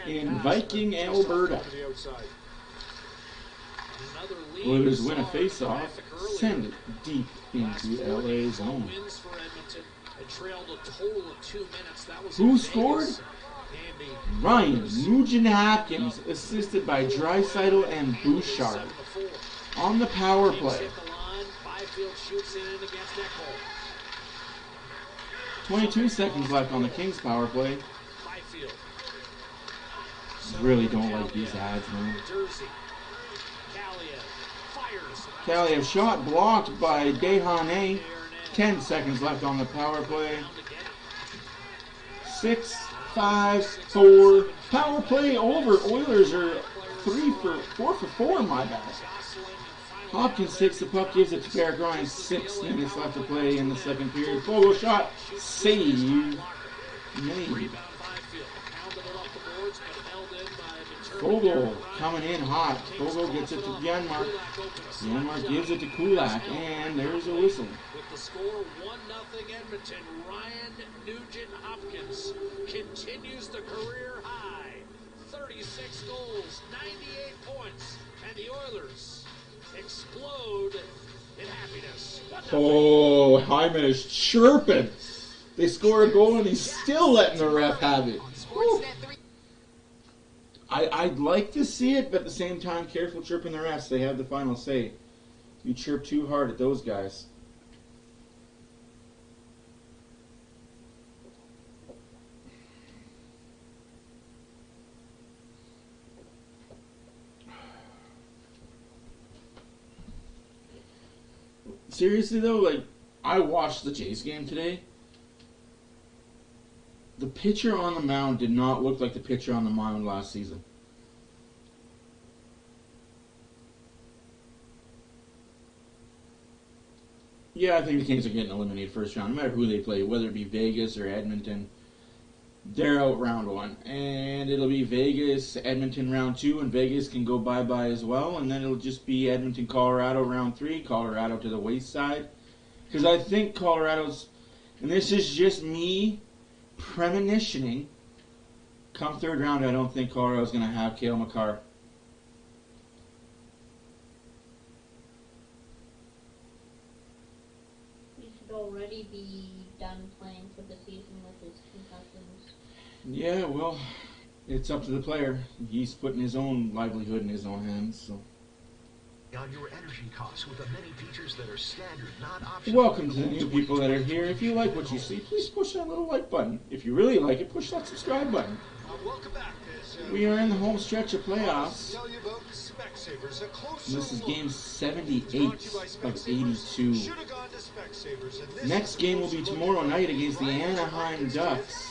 in Viking, Alberta? Oilers win a face-off, send it deep into LA zone. Who scored? Ryan Nugent-Hopkins, assisted by Draisaitl and Bouchard on the power play. 22 seconds left on the Kings power play. Really don't like these ads, man. Kaliev shot blocked by Dehane. 10 seconds left on the power play. 6, 5, 4. Power play over. Oilers are 4 for 4, my bad. Hopkins takes the puck, gives it to Barrett Ryan. 6 minutes left to play in the second period. Fogle shot. Save. Made. Fogle coming in hot. Fogle gets it to Janmark. Janmark gives it to Kulak, and there's a whistle. With the score 1-0 Edmonton, Ryan Nugent-Hopkins continues the career high. 36 goals, 98 points, and the Oilers explode in happiness. Oh, Hyman is chirping. They score a goal, and he's still letting the ref have it. Woo. I'd like to see it, but at the same time, careful chirping the refs. They have the final say. You chirp too hard at those guys. Seriously, though, like, I watched the Jays game today. The pitcher on the mound did not look like the pitcher on the mound last season. Yeah, I think the Kings are getting eliminated first round, no matter who they play, whether it be Vegas or Edmonton. They're out round 1. And it'll be Vegas, Edmonton round 2, and Vegas can go bye-bye as well. And then it'll just be Edmonton, Colorado round 3, Colorado to the waste side. Because I think Colorado's, and this is just me premonitioning, come third round, I don't think Colorado's going to have Cale Makar. He should already be done playing for the season with his concussions. Yeah, well, it's up to the player. He's putting his own livelihood in his own hands, so. On your energy costs with the many features that are standard, not optional. Welcome to the new people that are here. If you like what you see, please push that little like button. If you really like it, push that subscribe button. Welcome back. We are in the home stretch of playoffs. This is game 78 of 82. Next game will be tomorrow night against the Anaheim Ducks.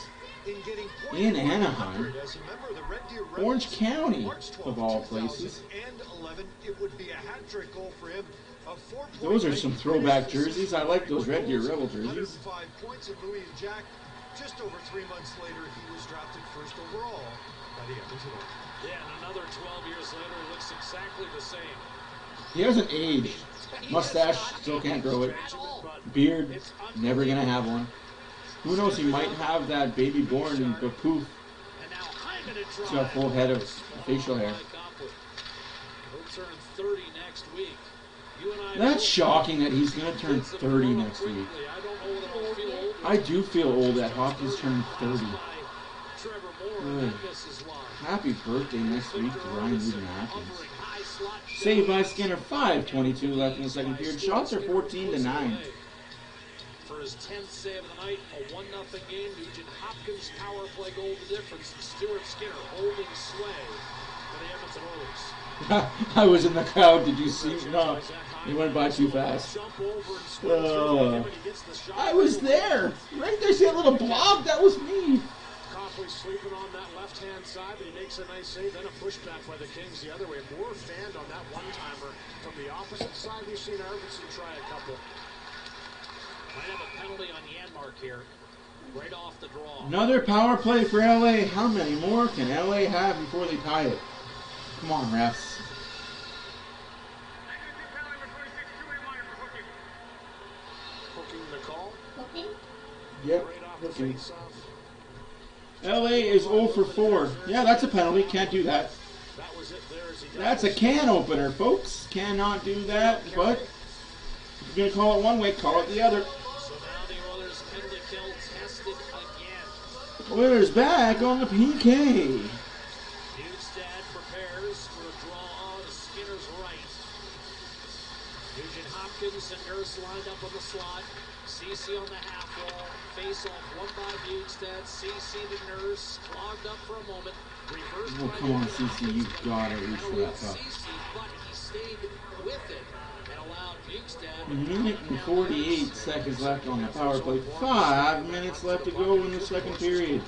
In Anaheim, Orange County, of all places. Those are some throwback jerseys. I like those Red Deer Rebel jerseys. Just over 3 months later, he was drafted first overall by the Edmonton Oilers. Yeah, and another 12 years later, it looks exactly the same. He hasn't aged. Mustache, still can't grow it. Beard, never gonna have one. Who knows, he might have that baby born in Bapoof. He's got a full head of facial hair. He'll turn 30 next week. That's shocking that he's going to turn 30 next week. I do feel old that Hockey's turning 30. Good. Happy birthday next week to Ryan Nugent-Hopkins. Saved by Skinner, 5:22 left in the second period. Shots are 14-9. For his 10th save of the night, a 1-0 game. Nugent-Hopkins power play goal the difference. Stuart Skinner holding sway for the Edmonton Oilers. I was in the crowd. Did you see? No, he went by too fast. I was there. Right there, see that little blob? That was me. Copley sleeping on that left-hand side, but he makes a nice save. Then a pushback by the Kings the other way. Moore fanned on that one-timer. From the opposite side, we've seen Arvidsson try a couple. Might have a penalty on Janmark here. Right off the draw. Another power play for LA. How many more can LA have before they tie it? Come on, refs. Hooking the call. Hooking? Yep. Right off the Hooking. face-off. LA is 0 for 4. Yeah, that's a penalty. Can't do that. That was it there as he That's a can opener, folks. Cannot do that, but if you're going to call it one way, call it the other. So now the Oilers penalty kill tested again. Oilers back on the PK. Nugstad prepares for a draw to Skinner's right. Nugent-Hopkins and Nurse lined up on the slot. CC on the half wall. Face off one by Nugstad. CC to Nurse. Clogged up for a moment. Reversed Oh, come on, CC. You got to reach for that puck. CC, but he stayed with it and allowed Nugstad. A minute and 48 seconds left on the power play. 5 minutes left to go in the second period.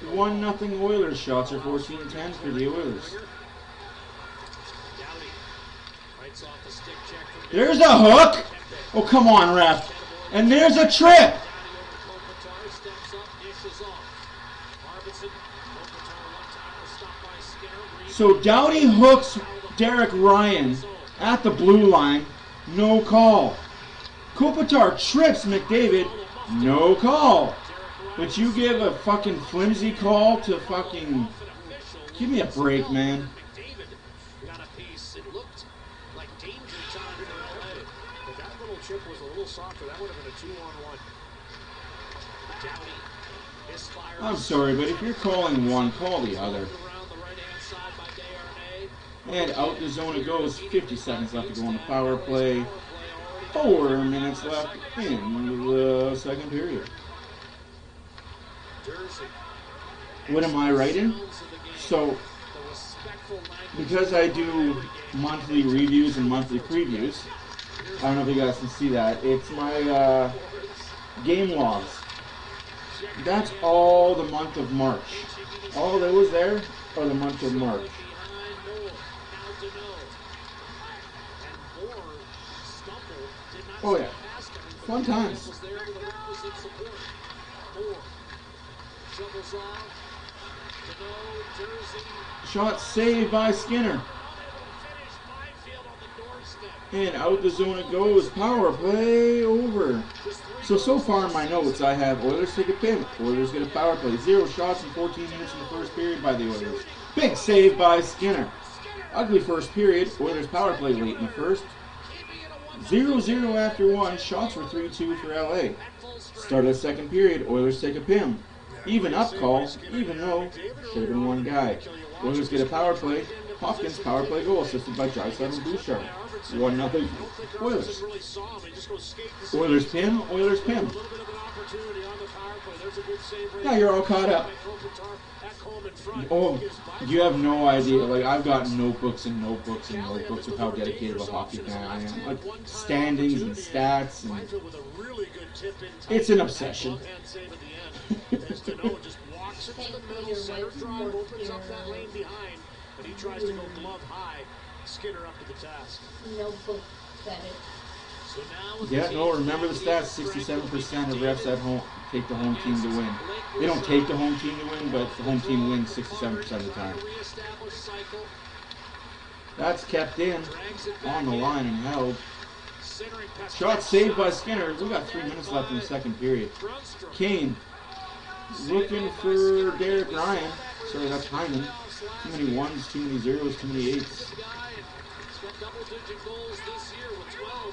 1-0 Oilers. Shots are 14-10 for the Oilers. There's a hook. Oh, come on, ref. And there's a trip. So Doughty hooks Derek Ryan at the blue line. No call. Kopitar trips McDavid. No call. But you give a fucking flimsy call to fucking... Give me a break, man. Got a piece. It looked like danger time for LA. If that little chip was a little softer, that would have been a 2-on-1. Downey misfires. I'm sorry, but if you're calling one, call the other. Around the right-hand side by Desharnais. And out the zone it goes. 50 seconds left to go on the power play. 4 minutes left in the second period. What am I writing? So, because I do monthly reviews and monthly previews, I don't know if you guys can see that. It's my game logs. That's all the month of March. All that was there are the month of March. Oh yeah, fun times. Shot saved by Skinner. And out the zone it goes. Power play over. So far in my notes I have Oilers take a pin. Oilers get a power play. 0 shots in 14 minutes in the first period by the Oilers. Big save by Skinner. Ugly first period. Oilers power play late in the first. 0-0 after 1. Shots were 3-2 for LA. Start of the second period. Oilers take a pin. Even up call, even though should have been one guy. Oilers get a power play. Hopkins power play goal assisted by Draisaitl and Bouchard. 1-0 Oilers. Oilers pin. Oilers pin. Now you're all caught up. Oh, you have no idea. Like, I've got notebooks and notebooks and notebooks of how dedicated a hockey fan I am. Like, standings and stats, and it's an obsession. Just walks into the middle, center drive, opens up that lane behind, but he tries to go glove high. Skinner up to the task. Notebook said it. So now Yeah, no, remember the stats. 67% of refs at home take the home team to win. They don't take the home team to win, but the home team wins 67% of the time. That's kept in, on the line and held. Shot saved by Skinner. We got 3 minutes left in the second period. Kane looking for Derek Ryan. Sorry, that's Hyman. Too many ones, too many zeros, too many eights.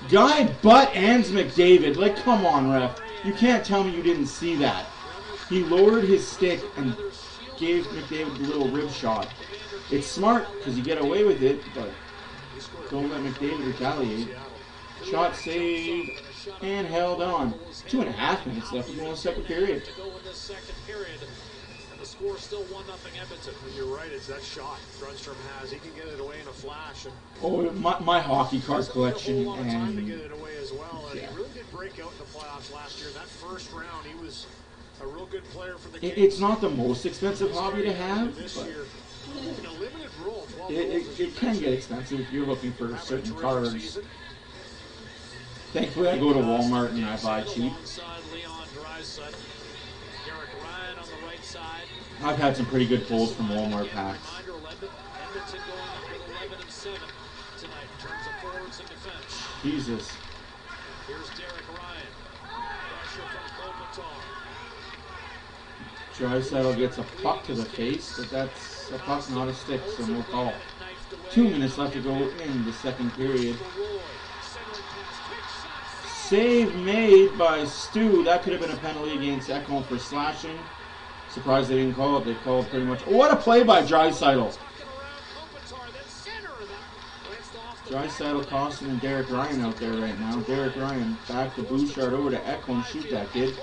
Guy butt ends McDavid. Like, come on, ref. You can't tell me you didn't see that. He lowered his stick and gave McDavid the little rib shot. It's smart because you get away with it, but don't let McDavid retaliate. Shot saved and held on. 2.5 minutes left to go in the second period. The score still 1-0 Edmonton. Well, you're right, it's that shot Grundstrom has. He can get it away in a flash. And oh, my hockey card collection. And to get it away as well. And he really did break out in the playoffs last year. In that first round, he was a real good player for the Kings. It's not the most expensive hobby to have, but in a limited role, it can get expensive if you're looking for certain cards. Thankfully, I go to Walmart and I buy cheap. I've had some pretty good pulls from Walmart packs. Jesus. Draisaitl gets a puck to the face, but that's a puck, not a stick, so no call. 2 minutes left to go in the second period. Save made by Stu. That could have been a penalty against Ekholm for slashing. Surprised they didn't call it. They called pretty much. Oh, what a play by Draisaitl. Draisaitl, Costin, and Derek Ryan out there right now. Derek Ryan back to Bouchard over to Ekholm. Shoot that kid.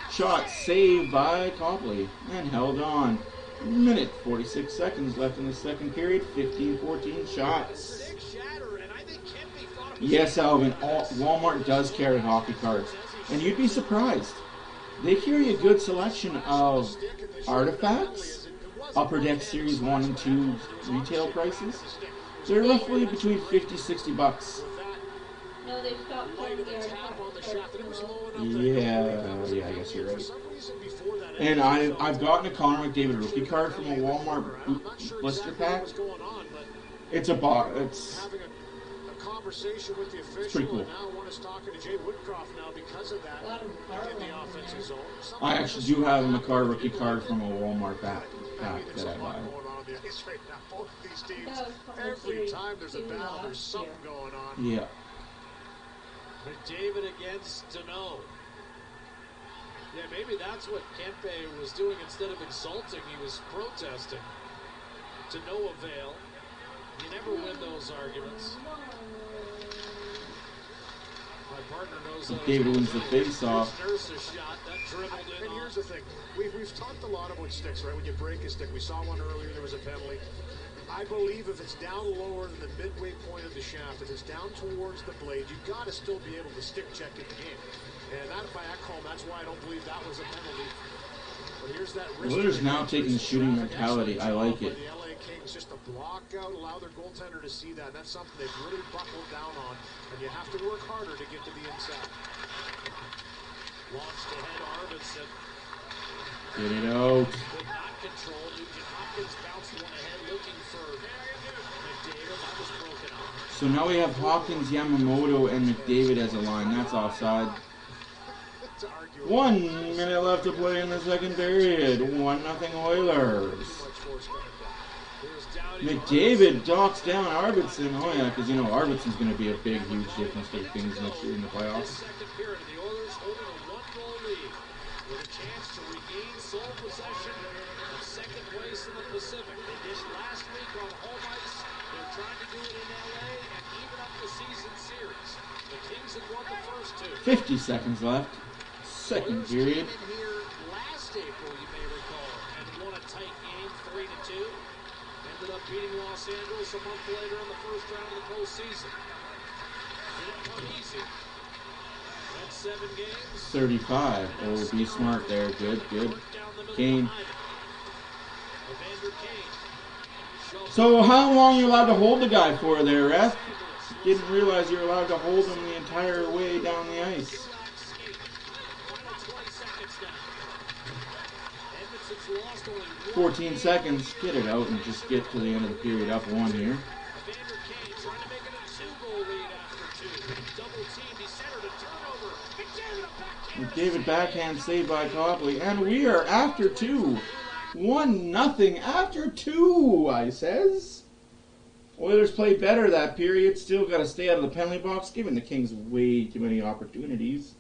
Shot saved by Copley and held on. Minute 46 seconds left in the second period. 15-14 shots. Yes, Alvin, Walmart does carry hockey cards. And you'd be surprised. They carry a good selection of artifacts, Upper Deck Series 1 and 2 retail prices. They're roughly between $50-$60. No, they stopped playing the artifacts. Yeah, I guess you're right. And I've gotten a Connor McDavid rookie card from a Walmart blister pack. It's a box. Conversation with the official, it's pretty cool. And now one is talking to Jay Woodcroft now because of that in the offensive zone. I actually do have a McCarr rookie card from a Walmart pack that I buy. Both these teams, every time there's a battle, there's something going on. Yeah. McDavid against Deneau. Yeah, maybe that's what Kempe was doing instead of insulting. He was protesting. To no avail. You never win those arguments. My partner knows that. David wins the face-off. And here's the thing. We've talked a lot about sticks, right? When you break a stick. We saw one earlier. There was a penalty. I believe if it's down lower than the midway point of the shaft, if it's down towards the blade, you've got to still be able to stick check in the game. And that by Ekholm, that's why I don't believe that was a penalty. But here's that wrist. Oilers now taking the shooting mentality. I like it. Kings just to block out, allow their goaltender to see that. And that's something they've really buckled down on. And you have to work harder to get to the inside. Launched ahead, Arvidsson. Get it out. Could not control. Nugent Hopkins bounced one ahead looking for McDavid. That was broken up. So now we have Hopkins, Yamamoto, and McDavid as a line. That's offside. 1 minute left to play in the second period. 1-0 Oilers. McDavid docks down Arvidsson. Oh yeah, because you know Arvidsson's going to be a big, huge difference for the Kings next year in the playoffs. Second period, the Oilers holding a 1-goal lead with a chance to regain sole possession of second place in the Pacific. They did it last week on home ice. They're trying to do it in LA and even up the season series. The Kings have won the first two. 50 seconds left. Second period. Came in here last April, you may recall, and won a tight game, 3-2. Ended up beating Los Angeles a month later in the first round of the postseason. Didn't come easy. That's 7 games. 35. Oh, be smart there. Good. Kane. So how long are you allowed to hold the guy for there, ref? Didn't realize you were allowed to hold him the entire way down the ice. 14 seconds. Get it out and just get to the end of the period up 1 here. McDavid backhand saved by Copley. And we are after 2. 1-0 after 2, I says. Oilers played better that period. Still got to stay out of the penalty box, giving the Kings way too many opportunities.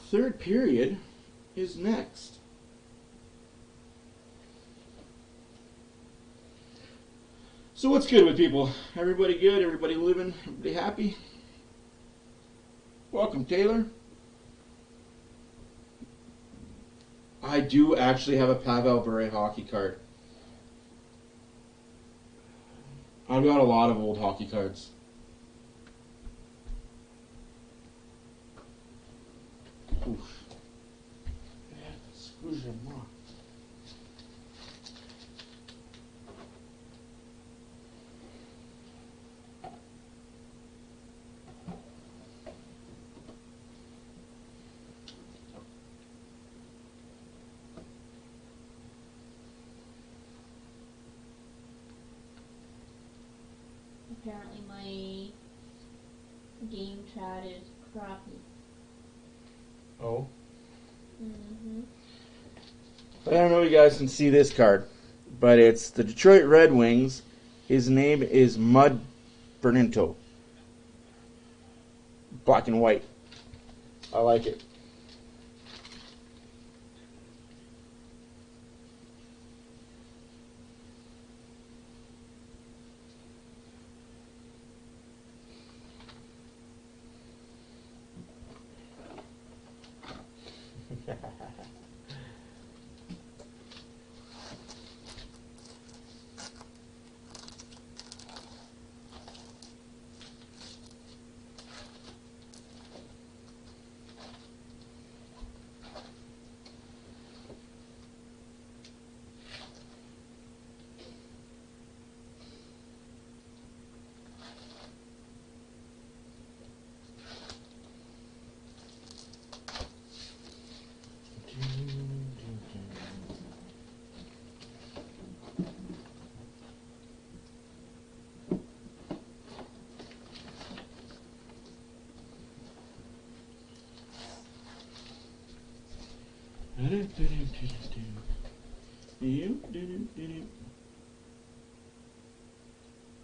Third period is next. So what's good with people? Everybody good? Everybody living? Everybody happy? Welcome, Taylor. I do actually have a Pavel Bure hockey card. I've got a lot of old hockey cards. Oof. Excusez-moi. Apparently my game chat is crappy. Oh. Mm-hmm. I don't know if you guys can see this card, but it's the Detroit Red Wings. His name is Mud Bernento. Black and white. I like it.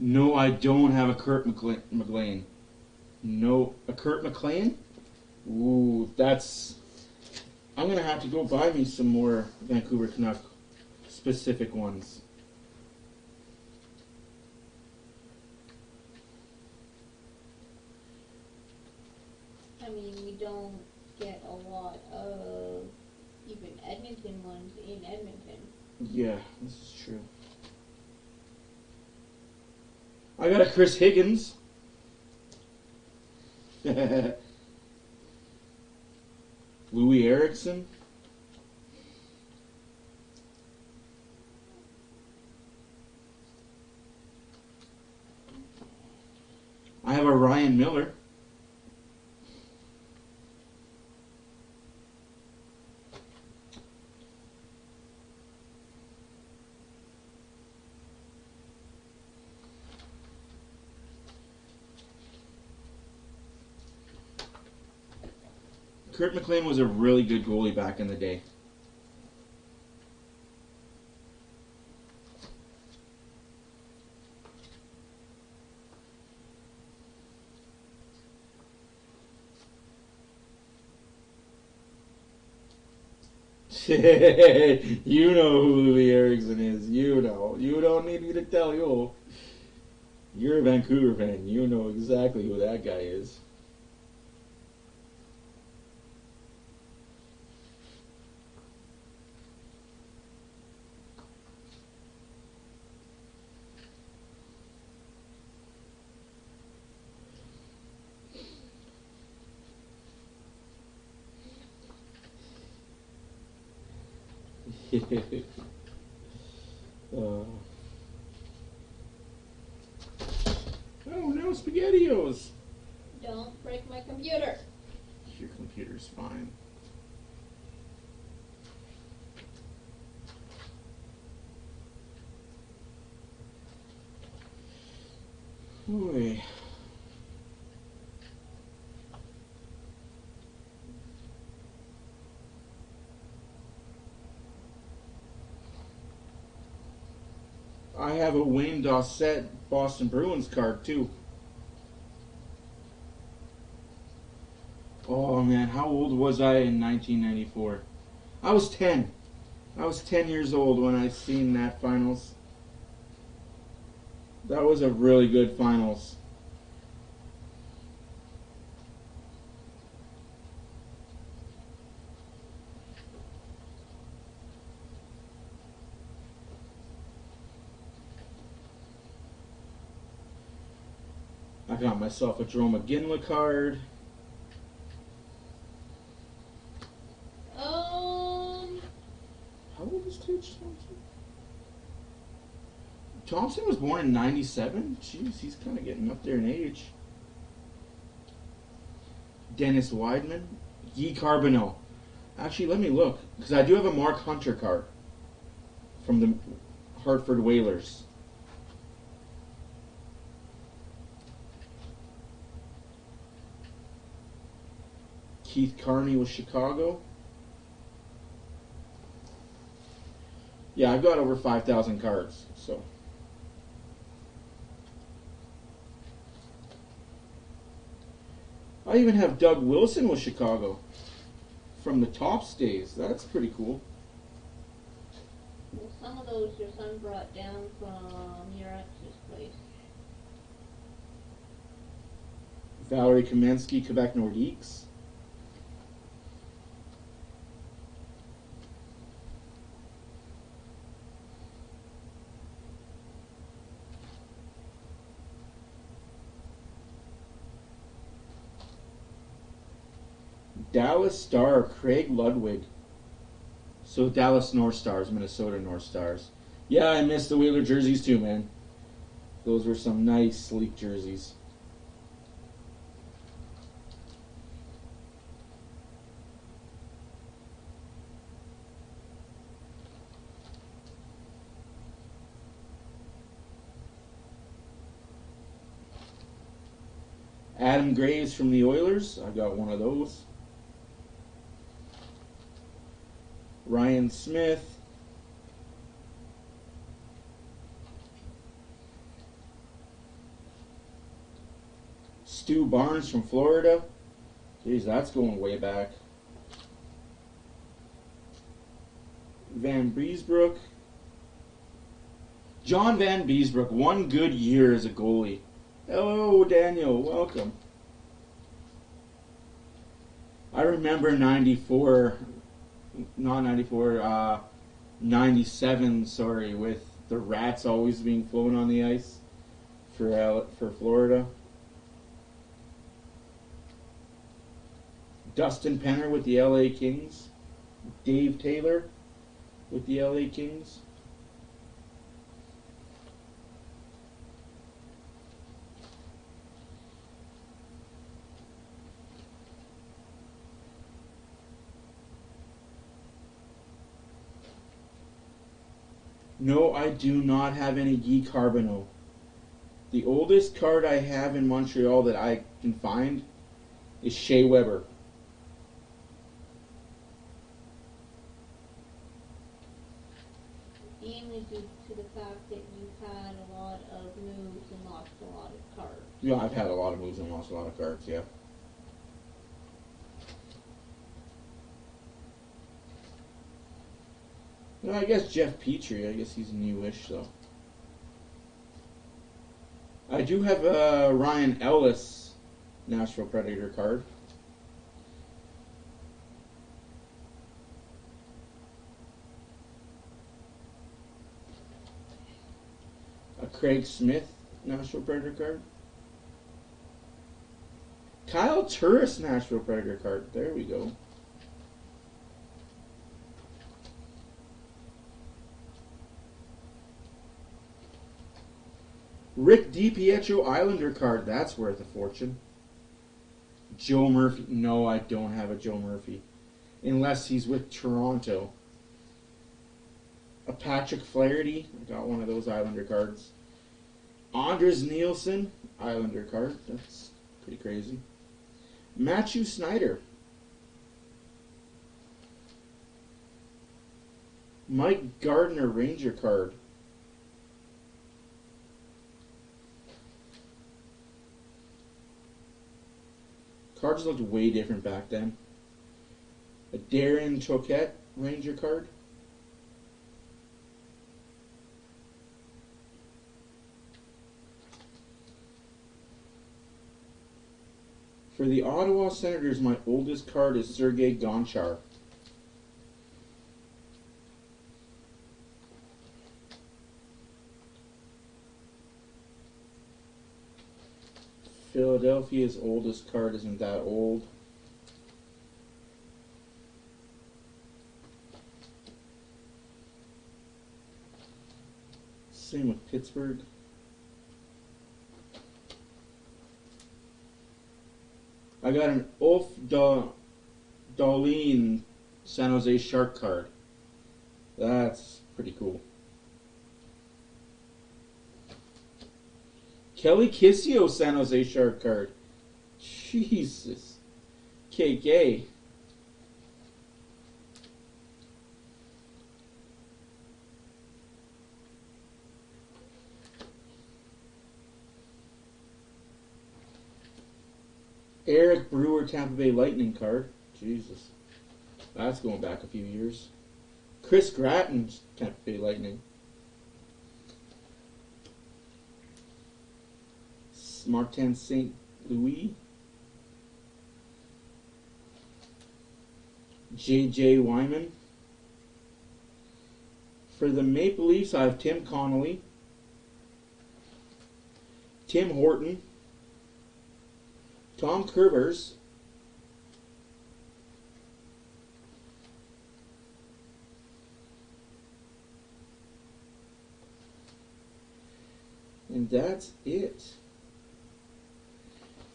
No, I don't have a Kurt McLean. No, a Kurt McLean? Ooh, that's... I'm going to have to go buy me some more Vancouver Canuck specific ones. I mean, we don't get a lot of even Edmonton ones in Edmonton. Yeah, this is true. I got a Chris Higgins. Louis Erickson. I have a Ryan Miller. Kurt McLean was a really good goalie back in the day. You know who Louis Erickson is. You know. You don't need me to tell you. You're a Vancouver fan. You know exactly who that guy is. Oh no, SpaghettiOs! Don't break my computer. Your computer's fine. Boy. I have a Wayne Dossett Boston Bruins card too. Oh man, how old was I in 1994? I was 10. I was 10 years old when I seen that finals. That was a really good finals. I got myself a Jerome McGinley card. How old is Tage Thompson? Thompson was born in 97? Jeez, he's kind of getting up there in age. Dennis Weidman. Guy Carbonneau. Actually, let me look, because I do have a Mark Hunter card from the Hartford Whalers. Keith Carney with Chicago. Yeah, I've got over 5,000 cards, so. I even have Doug Wilson with Chicago from the Tops days. That's pretty cool. Well, some of those your son brought down from your ex's place. Valerie Kamensky, Quebec Nordiques. Dallas Star, Craig Ludwig. So Dallas North Stars, Minnesota North Stars. Yeah, I missed the Wheeler jerseys too, man. Those were some nice, sleek jerseys. Adam Graves from the Oilers. I got one of those. Ryan Smith. Stu Barnes from Florida. Jeez, that's going way back. Van Beesbrook. John Van Beesbrook, one good year as a goalie. Hello, Daniel. Welcome. I remember 94... Not 94, 97, sorry, with the Rats always being flown on the ice for Florida. Dustin Penner with the LA Kings. Dave Taylor with the LA Kings. No, I do not have any Guy Carbonneau. The oldest card I have in Montreal that I can find is Shea Weber. Mainly due to the fact that you've had a lot of moves and lost a lot of cards. Yeah, I've had a lot of moves and lost a lot of cards, yeah. Well, I guess Jeff Petrie, I guess he's newish, though. I do have a Ryan Ellis Nashville Predator card. A Craig Smith Nashville Predator card. Kyle Turris Nashville Predator card. There we go. Rick DiPietro Islander card. That's worth a fortune. Joe Murphy. No, I don't have a Joe Murphy. Unless he's with Toronto. A Patrick Flaherty. I got one of those Islander cards. Anders Nielsen Islander card. That's pretty crazy. Matthew Snyder. Mike Gardner Ranger card. Cards looked way different back then. A Darren Choquette Ranger card. For the Ottawa Senators, my oldest card is Sergei Gonchar. Philadelphia's oldest card isn't that old. Same with Pittsburgh. I got an Ulf Dahlin San Jose Shark card. That's pretty cool. Kelly Kissio San Jose Shark card. Jesus. KK. Eric Brewer Tampa Bay Lightning card. Jesus. That's going back a few years. Chris Gratton Tampa Bay Lightning. Martin St. Louis. J.J. Wyman. For the Maple Leafs, I have Tim Connolly, Tim Horton, Tom Kerbers, and that's it.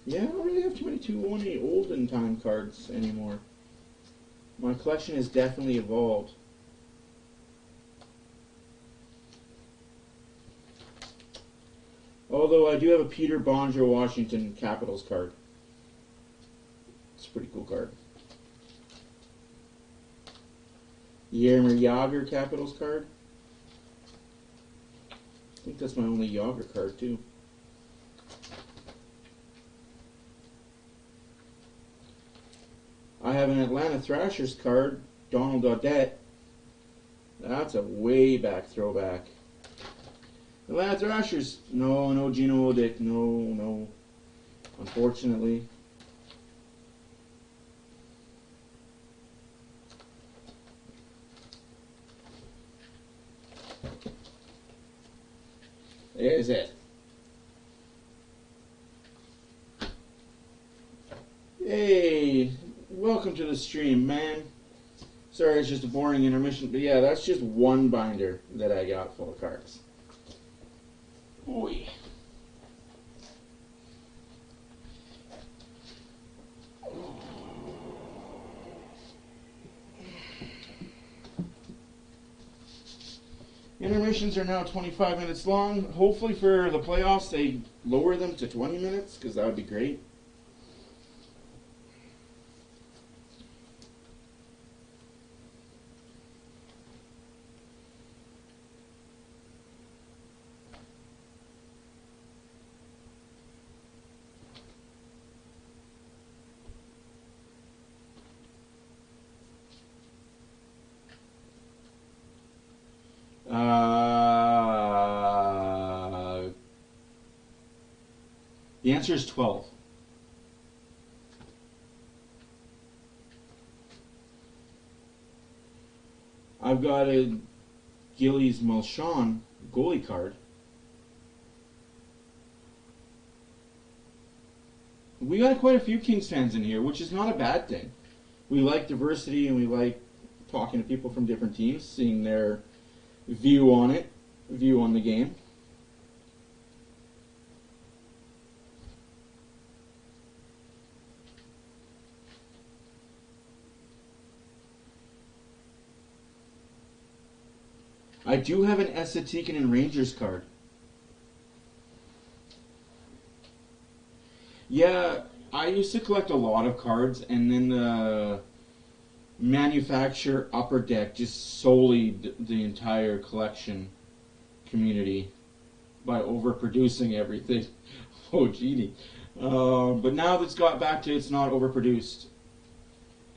Yeah, I don't really have too many 2-1-8 olden time cards anymore. My collection has definitely evolved. Although I do have a Peter Bonjour Washington Capitals card. It's a pretty cool card. Jaromir Jagr Capitals card. I think that's my only Jagr card too. I have an Atlanta Thrashers card, Donald Audette. That's a way back throwback. Atlanta Thrashers, no Gino Odick, no. Unfortunately. There's it. Hey, welcome to the stream, man. Sorry, it's just a boring intermission, but yeah, that's just one binder that I got full of cards. Oy. Intermissions are now 25 minutes long. Hopefully for the playoffs they lower them to 20 minutes, because that would be great. The answer is 12. I've got a Gillies Malshon goalie card. We got quite a few Kings fans in here, which is not a bad thing. We like diversity and we like talking to people from different teams, seeing their view on it, view on the game. I do have an Esa Tikkanen Rangers card. Yeah, I used to collect a lot of cards, and then the manufacturer Upper Deck just sullied the entire collection community by overproducing everything. Oh, genie. But now that's got back to it's not overproduced.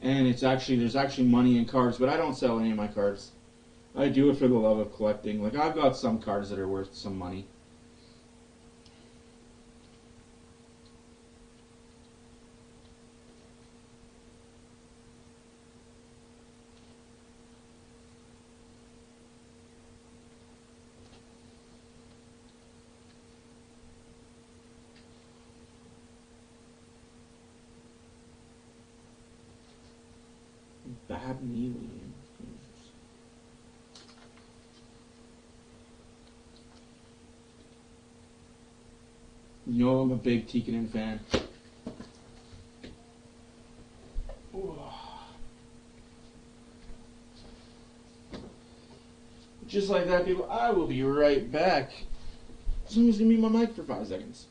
And it's actually, there's actually money in cards, but I don't sell any of my cards. I do it for the love of collecting. Like, I've got some cards that are worth some money. Bad knee. You know I'm a big Tikkanen fan. Just like that, people, I will be right back. Someone's gonna mute my mic for 5 seconds.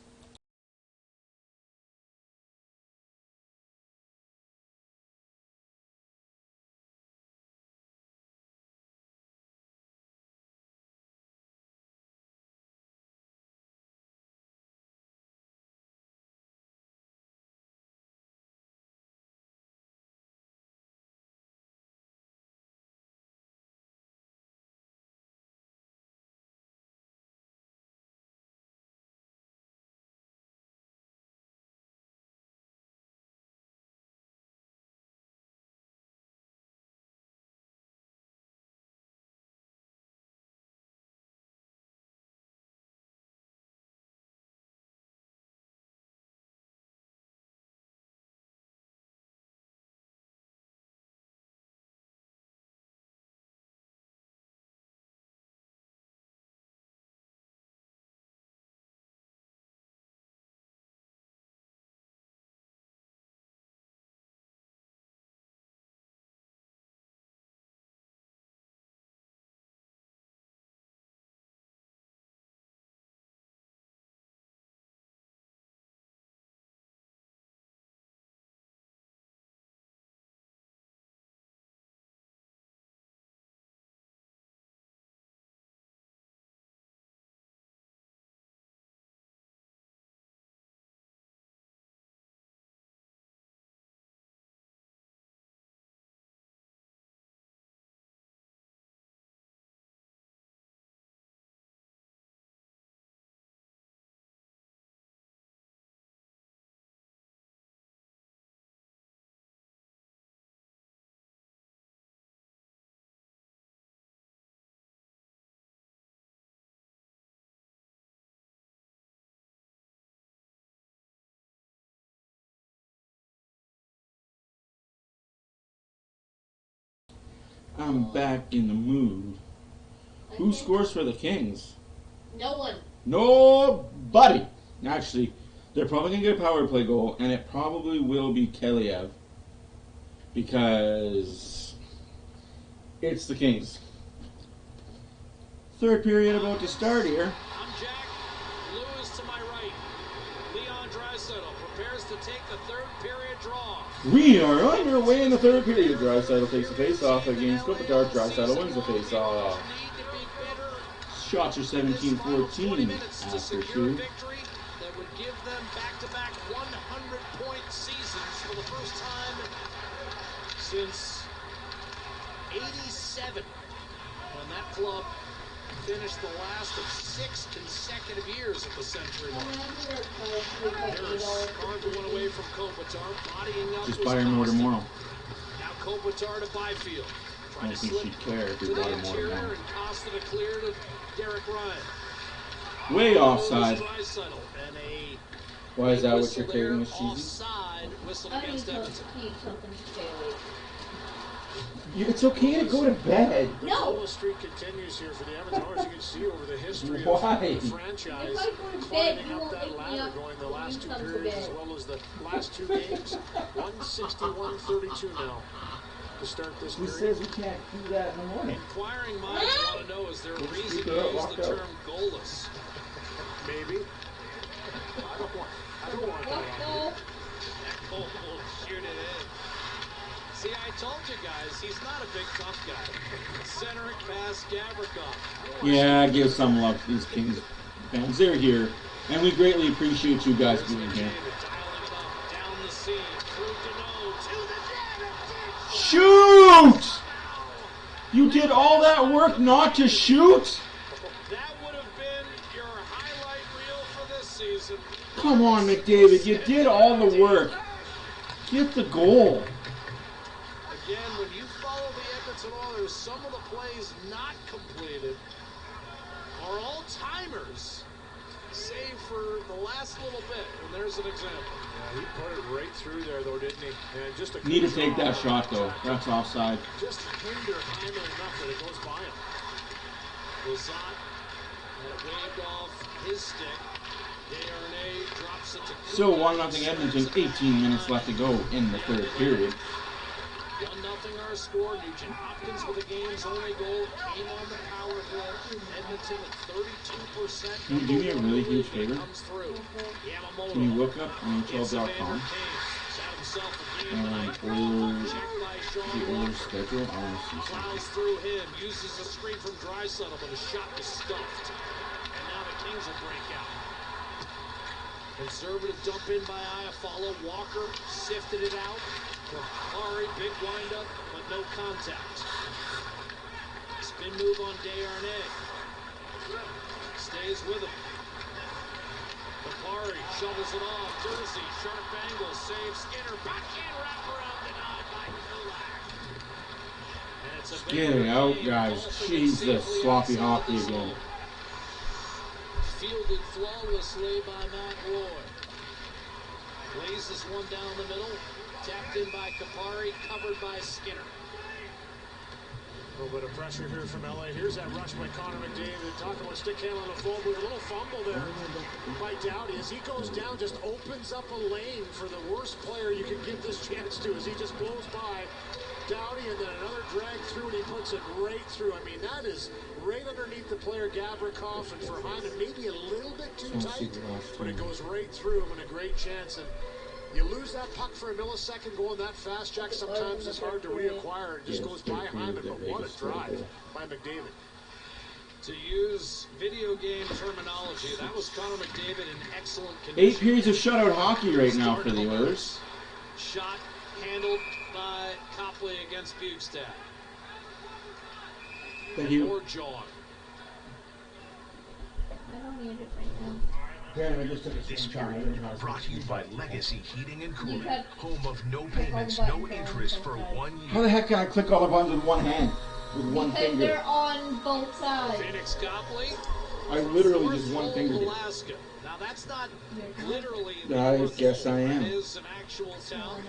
I'm back in the mood. Who scores for the Kings? No one. Nobody. Actually, they're probably going to get a power play goal, and it probably will be Keliev. Because it's the Kings. Third period about to start here. I'm Jack. Lewis to my right. Leon Draisaitl prepares to take the third period draw. We are underway in the third period. Draisaitl takes the face-off against Kopitar. Draisaitl wins the face-off. Shots are 17-14 after 2. That would give them back-to-back 100-point seasons for the first time since '87, when that club finished the last of 6 consecutive years at the Century Mark. Harris carved one away from Kopitar, bodying up. Just buy her more tomorrow. Now Kopitar to Byfield. I don't think she'd care if you bought her more tomorrow. And Costa to clear to Derek Ryan. Way offside. And a why is that what you're taking as cheesy? Offside whistle against Edmonton. It's okay to go to bed. The goalless streak continues here for the Edmonton Oilers. You can see over the history of the franchise climbing up that ladder, going the last 2 periods as well as the last 2 games. 161-32 now to start this period. Who says we can't do that in the morning? Inquiring minds want to know, is there a reason to use the term goalless? Maybe. I don't want that on. That goal will shoot it in. See, I told you guys, he's not a big tough guy. Center pass Gavrikov. Yeah, give some love to these Kings fans. They're here And we greatly appreciate you guys being here. Shoot! You did all that work not to shoot? That would have been your highlight reel for this season. Come on, McDavid. You did all the work. Get the goal. Again, when you follow the Edmonton Oilers, some of the plays not completed are all-timers, save for the last little bit. And there's an example. Yeah, he put it right through there, though, didn't he? And just a Need to take that shot, though. That's offside. Just hinder Hyman enough that it goes by him. Lazat had it waved off his stick. Desharnais drops it to Still 1-0 Edmonton. 18 minutes left to go in the third period. 1-0 our score. Nugent Hopkins with the game's only goal. Came on the power play. Edmonton at 32%. Can you do me a really huge favor? Comes through. Yamamoto. Can you look up NHL.com and Oilers, the Oilers schedule? I want to see something. Plows through him. Uses a screen from Draisaitl, but his shot was stuffed. And now the Kings will break out. Conservative dump in by Iafallo. Walker sifted it out. Kapari, big windup, but no contact. Spin move on Desharnais. Stays with him. Kapari shovels it off. Jersey, sharp angle, saves Skinner. Backhand wraparound denied by Kulak. And it's a Getting out, guys. Jesus, sloppy hockey again. Fielded flawlessly by Matt Roy. Blazes one down the middle. Tapped in by Kapari, covered by Skinner. A little bit of pressure here from LA. Here's that rush by Connor McDavid. Talking about stick handle on the phone booth. A little fumble there by Doughty. As he goes down, just opens up a lane for the worst player you can give this chance to as he just blows by Doughty, and then another drag through, and he puts it right through. I mean, that is right underneath the player Gavrikov, and for Hyman, maybe a little bit too tight, but it goes right through him, and a great chance. And you lose that puck for a millisecond going that fast, Jack. Sometimes it's hard to reacquire. It just goes by Hyman, but what a drive by McDavid. To use video game terminology, that was Connor McDavid in excellent condition. 8 periods of shutout hockey right now for the Oilers. Shot handled by Copley against Bugstad. Thank you. Or John. I don't need it right now. This period brought to you by Legacy Heating and Cooling, home of no payments, no interest for 1 year. How the heck can I click all the buttons with one hand? With one Because finger? they're on both sides. Phoenix Copley. I literally just one finger. Alaska. Now that's not literally. I guess I am. It is an actual town.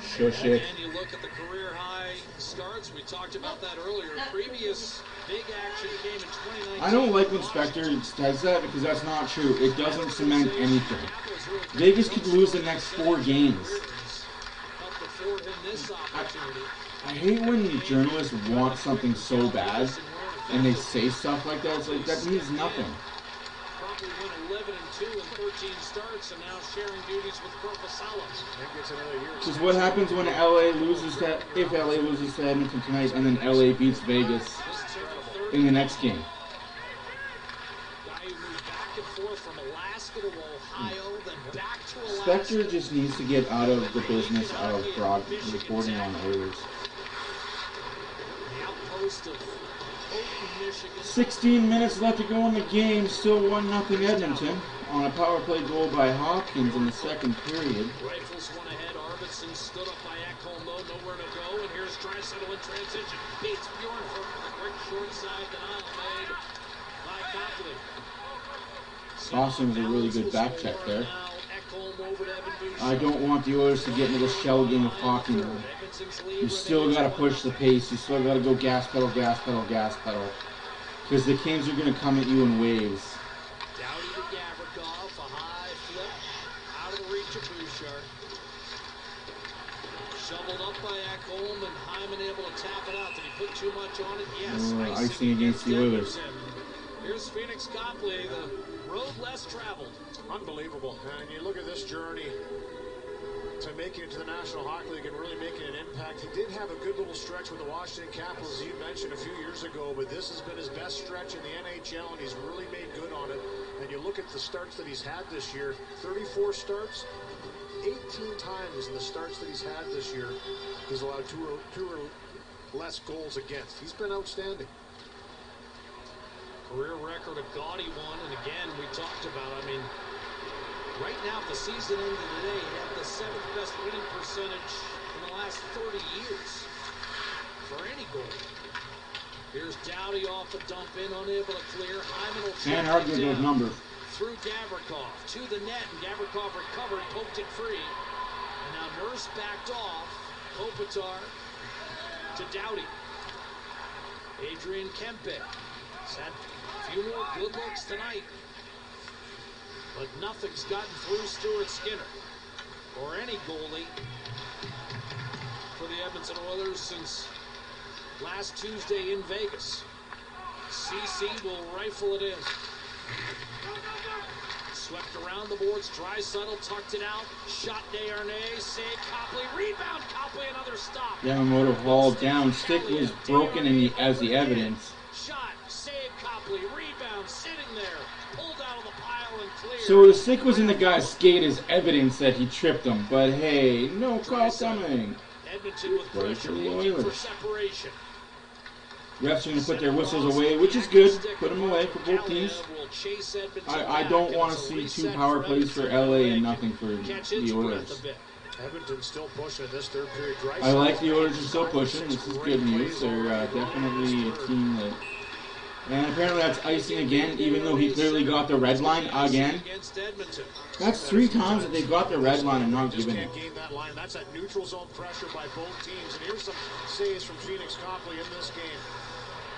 Shush it. And you look at the career high starts. We talked about that earlier. Previous big action came in 2019. I don't like when Spectre says that because that's not true. It doesn't cement anything. Vegas could lose the next 4 games. I hate when journalists want something so bad and they say stuff like that. It's like, that means nothing. Probably went 11-2 in 13 starts and now sharing duties with Corpusalo. Because what happens when LA loses to, if LA loses to Edmonton tonight and then LA beats Vegas in the next game? Guy who moved back and forth from Alaska to Ohio, then back to Alaska. Spectre just needs to get out of the business of reporting on Oilers. The outpost of Houghton, Michigan. 16 minutes left to go in the game. Still 1-0 Edmonton on a power play goal by Hopkins in the second period. Rifles one ahead. Arvidsson stood up by Ekholm, though nowhere to go. And here's Draisaitl in transition. Beats Bjornford for the quick short side denial made by Copley. Dawson was a really good back check there. I don't want the Oilers to get into the shell game of hockey now. You still got to push the pace. You still got to go gas pedal, gas pedal, gas pedal. Because the Kings are going to come at you in waves. Doughty to Gavrikov, a high flip, out of the reach of Bouchard. Shoveled up by Ekholm, and Hyman able to tap it out. Did he put too much on it? Yes. Icing against the Oilers. Here's Phoenix Copley, the road less traveled. Unbelievable. And you look at this journey. to making it to the National Hockey League and really making an impact. He did have a good little stretch with the Washington Capitals, as you mentioned, a few years ago, but this has been his best stretch in the NHL, and he's really made good on it. And you look at the starts that he's had this year, 34 starts, 18 times in the starts that he's had this year, he's allowed two or less goals against. He's been outstanding. Career record of gaudy one, and again, we talked about, I mean, right now, if the season ended today, he had the 7th best winning percentage in the last 30 years for any goal. Here's Doughty off a dump in, unable to clear. Hyman will Can't argue those numbers. Through Gavrikov to the net, and Gavrikov recovered, poked it free. And now Nurse backed off. Kopitar to Doughty. Adrian Kempe has had a few more good looks tonight. But nothing's gotten through Stuart Skinner or any goalie for the Edmonton Oilers since last Tuesday in Vegas. CC will rifle it in. Swept around the boards. Draisaitl tucked it out. Shot Desharnais. Save Copley. Rebound Copley. Another stop. Yamamoto hauled down. Stick was broken as the evidence. Shot. Save Copley. Rebound. Sitting there. Pulled out of the pile and clear. So the stick was in the guy's skate as evidence that he tripped him. But hey, no call coming. Edmonton with pressure looking for separation. Refs are going to put their whistles away, which is good. Put them away for both teams. I don't want to see 2 power plays for LA and nothing for the Oilers. Edmonton's still pushing this third period. I like the Oilers are still pushing. This is good news. They're definitely a team that... And apparently that's icing again, even though he clearly got the red line again. That's 3 times that they got the red line and not given it. That's that neutral zone pressure by both teams. And here's some saves from Phoenix Copley in this game.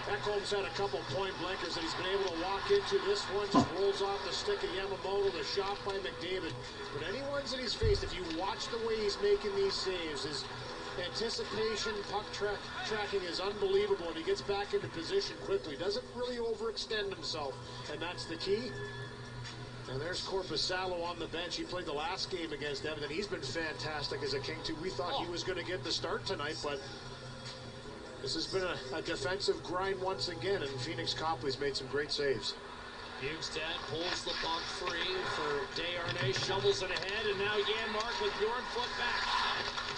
Ekholm's had a couple point blankers that he's been able to walk into. This one just rolls off the stick of Yamamoto. The shot by McDavid. But any ones that he's faced, if you watch the way he's making these saves, his anticipation, puck tracking is unbelievable, and he gets back into position quickly. Doesn't really overextend himself, and that's the key. And there's Korpisalo on the bench. He played the last game against Edmonton. He's been fantastic as a King, too. We thought he was going to get the start tonight, but this has been a defensive grind once again, and Phoenix Copley's made some great saves. Bjugstad pulls the puck free for Desharnais, shovels it ahead, and now Janmark with Bjornfoot back.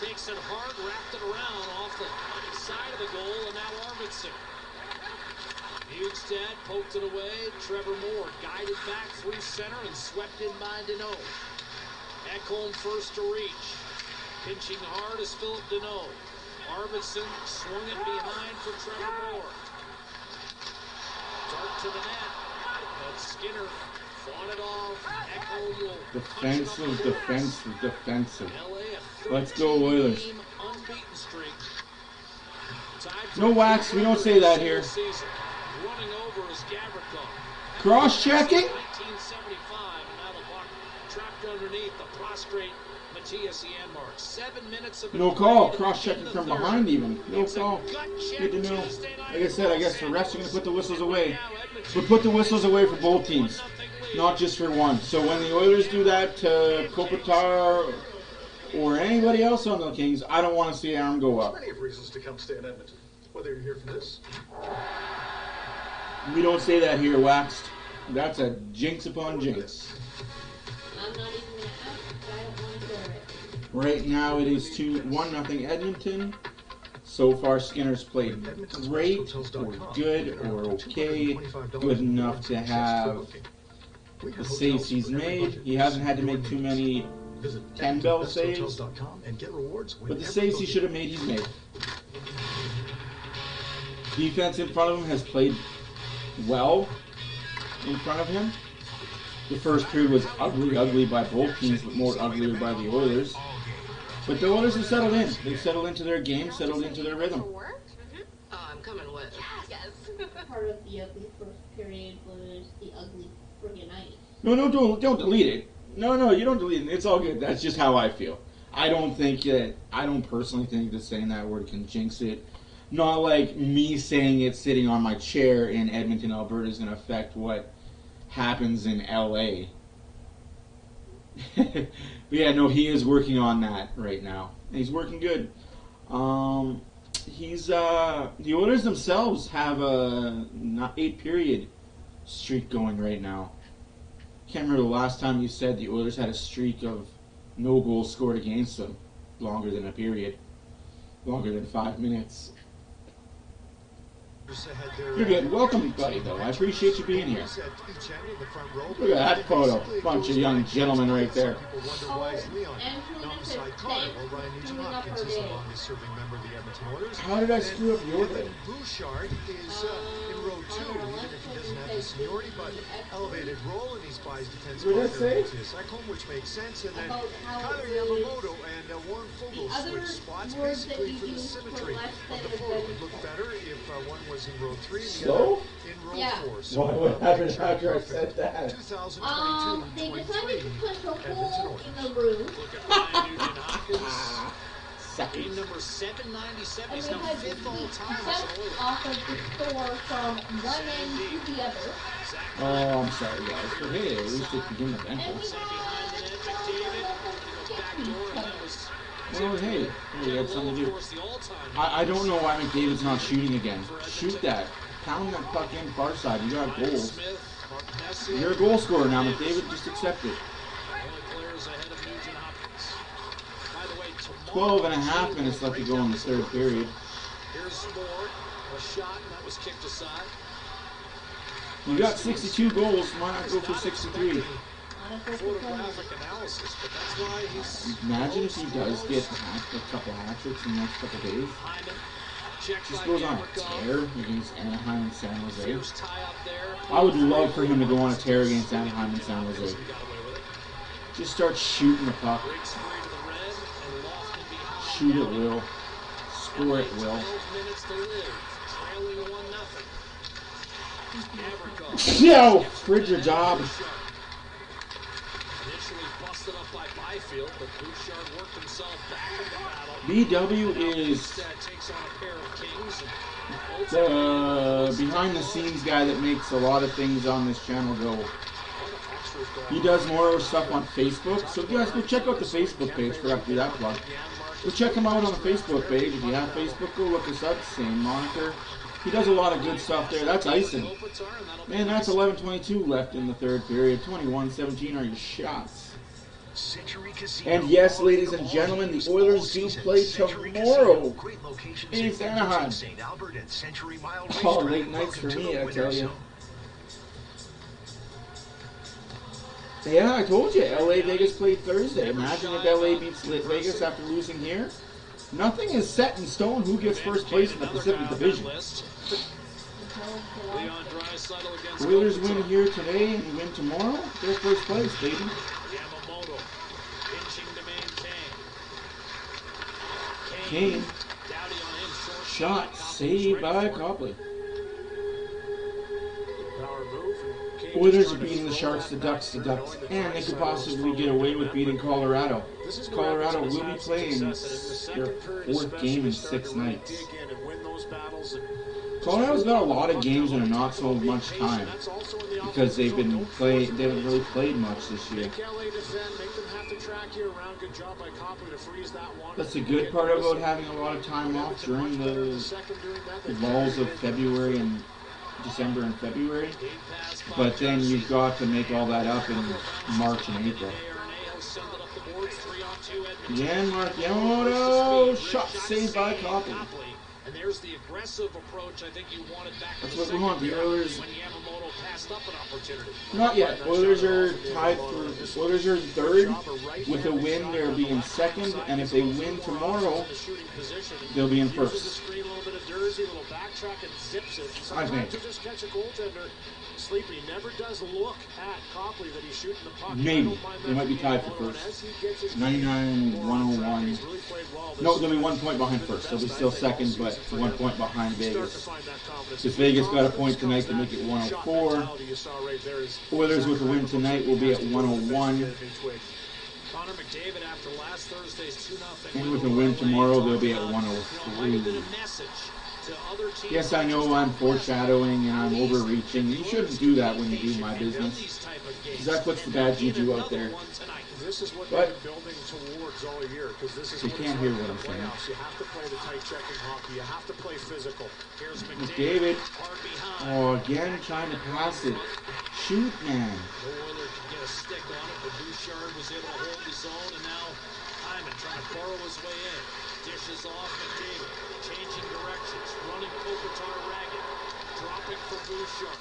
Takes it hard, wrapped it around off the side of the goal, and now Arvidsson. Bjugstad poked it away. Trevor Moore guided back through center and swept in by Deneau. Ekholm first to reach. Pinching hard is Philip Deneau. Arvidsson swung it behind for Trevor Moore. Dart to the net. But Skinner fought it off. Ekholm will Defensive. Let's go Oilers. No wax, we don't say that here. Running over is Gavrikov. Cross-checking? 1975, and now the puck trapped underneath the prostrate Matthias Janmark. 7 minutes of no call. Cross-checking from behind even. No call. Good to know. Like I said, I guess the refs are going to put the whistles away. But put the whistles away for both teams, not just for one. So when the Oilers do that to Kopitar or anybody else on the Kings, I don't want to see Aaron go up. Plenty of reasons to come stay in Edmonton, whether you're here for this. We don't say that here, Waxed. That's a jinx upon jinx. I'm not even going to ask, but I don't want to hear it. Right now it is 1-0 Edmonton. So far Skinner's played great, or good, or okay. Good enough to have the saves he's made. He hasn't had to make too many 10-bell saves. But the saves he should have made, he's made. Defense in front of him has played well in front of him. The first period was ugly by both teams, but more uglier by the Oilers. But the Oilers have settled in. They've settled into their game, settled into their rhythm. Oh, I'm coming with. Yes. Part of the ugly first period was the ugly friggin' ice. No, don't delete it. No, you don't delete it. It's all good. That's just how I feel. I don't personally think that saying that word can jinx it. Not like me saying it sitting on my chair in Edmonton, Alberta is going to affect what happens in LA. But yeah, no, he is working on that right now. He's working good. The Oilers themselves have a 8-period streak going right now. Can't remember the last time you said the Oilers had a streak of no goals scored against them longer than a period, longer than 5 minutes. You're good. Welcome, buddy, though. I appreciate you being here. Look at that photo. Bunch of young gentlemen right there. How did I screw up your thing? Bouchard is in row 2, even if he doesn't have the seniority, but elevated role, and he's by his defense partner to Second, which makes sense. And then Tyler Yamamoto and Warren Fogle switch spots basically for the symmetry of the photo. It would look better if one was in row 3 and the other in row 4. So what happened after I said that? 2022 they decided to put a hole in the roof. Game number 797. And He's they now had 5th all time as steps an Oiler. off of the store from one end to the other. Oh, I'm sorry, guys. But hey, at least it begin the bench. And we Well, hey, we had something to do. I don't know why McDavid's not shooting again. Shoot that. Pound that puck in far side. You got goals. You're a goal scorer now, McDavid. Just accept it. 12 and a half minutes left to go in the third period. Here's more. A shot, and that was kicked aside. You got 62 goals. Why not go for 63? Photographic analysis, but that's why he's... Imagine if he does get a couple hat tricks in the next couple days. Just goes on a tear against Anaheim and San Jose. I would love for him to go on a tear against Anaheim and San Jose. Just start shooting the puck. Shoot at will. Score at will. Yo, fridge your job. BW is the behind the scenes guy that makes a lot of things on this channel go. He does more stuff on Facebook, so you guys go check out the Facebook page. Forgot to do that plug. Go check him out on the Facebook page. If you have Facebook, go look us up. Same moniker. He does a lot of good stuff there. That's icing. Man, that's 11:22 left in the third period. 21-17 are your shots. And yes, ladies and gentlemen, the Oilers do play tomorrow in Anaheim. Oh, late nights for me, I tell you. Yeah, I told you, LA Vegas played Thursday. Imagine if LA beats Vegas after losing here. Nothing is set in stone who gets first place in the Pacific Division. Oilers win here today and win tomorrow. They're first place, baby. Kane. Shot saved by Copley. Oilers are beating the Sharks, the Ducks, and they could possibly get away with beating Colorado. Colorado will be playing their 4th game in 6 nights. Colorado's got a lot of games in not so much time because they haven't really played much this year. That's the good part about having a lot of time off during the lulls of February and December and February, but then you've got to make all that up in March and April. Again, Mark Yamamoto, shot saved by Copley. And there's the aggressive approach I think you wanted back. That's what we want. The Oilers. When Yamamoto passed up an opportunity. Not yet. Oilers are tied for. Oilers are 3rd. With a win, they'll be in 2nd, and if they win tomorrow, they'll be in 1st. I think. Sleepy never does look at Copley that he's shooting the puck. Maybe. They might be tied for 1st. 99-101. No, they'll be 1 point behind 1st. They'll be still 2nd, but 1 point behind Vegas. Because Vegas got a point tonight to make it 104. Oilers with a win tonight will be at 101. Connor McDavid after last Thursday's 2-0. And with a win tomorrow, they'll be at 103. Yes, I know I'm foreshadowing and I'm overreaching. You shouldn't do that when you do my business. Because that puts the bad juju out there. This is what they've been building towards all year, because this is you what can't hear what I'm saying. You have to play the tight checking hockey. You have to play physical. Here's McDavid. Oh, again trying to pass it. Shoot, man. No Oiler can get a stick on it, but Bouchard was able to hold his own, and now Hyman trying to burrow his way in. Dishes off McDavid. Changing directions. Running Kopitar ragged. Dropping for Bouchard.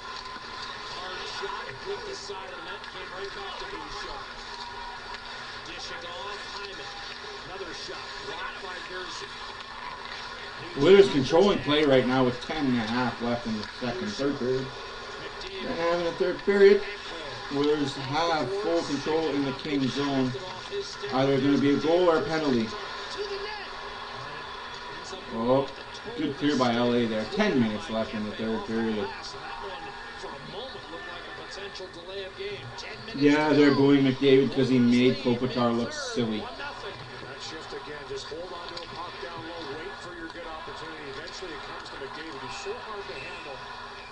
Hard shot. Hit the side of the net. Came right back to Bouchard. Dishing off Hyman. Another shot. Blocked by Gerson. Oilers controlling play right now with 10.5 left in the third period. And having a third period, Oilers have full control in the Kings zone. Either going to be a goal or a penalty. Oh, good clear by LA there. 10 minutes left in the third period. Yeah, they're booing McDavid because he made Kopitar look silly. That shift again, just hold on to a puck down low, wait for your good opportunity. Eventually it comes to McDavid. He's so hard to handle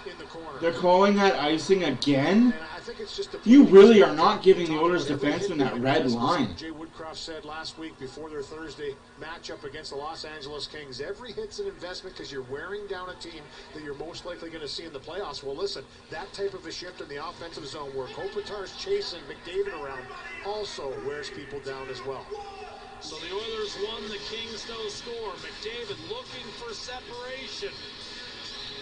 in the corner. They're calling that icing again? And I think it's just You really are not giving the Oilers defenseman that red line. Jay Woodcroft said last week before their Thursday matchup against the Los Angeles Kings, every hit's an investment because you're wearing down a team that you're most likely going to see in the playoffs. Well, listen, that type of a shift in the offensive zone where Kopitar's chasing McDavid around also wears people down as well. So the Oilers won, the Kings no score. McDavid looking for separation.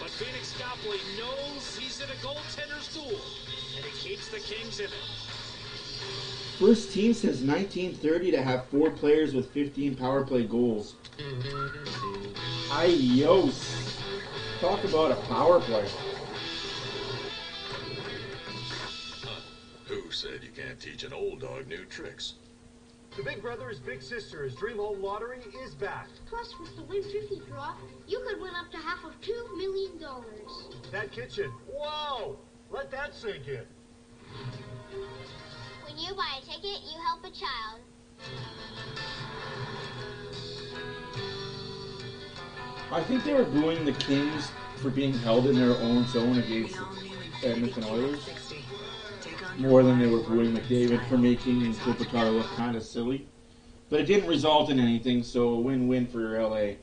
But Phoenix Copley knows he's in a goaltender's duel, and he keeps the Kings in it. First team since 1930 to have 4 players with 15 power play goals. Adios. Talk about a power play. Who said you can't teach an old dog new tricks? The Big Brothers Big Sisters Dream Home Lottery is back. Plus, with the Win 50 draw, you could win up to half of $2 million. That kitchen, whoa! Let that sink in. When you buy a ticket, you help a child. I think they were booing the Kings for being held in their own zone against the Edmonton Oilers. More than they were booing McDavid for making Kopitar look kind of silly. But it didn't result in anything, so a win-win for LA.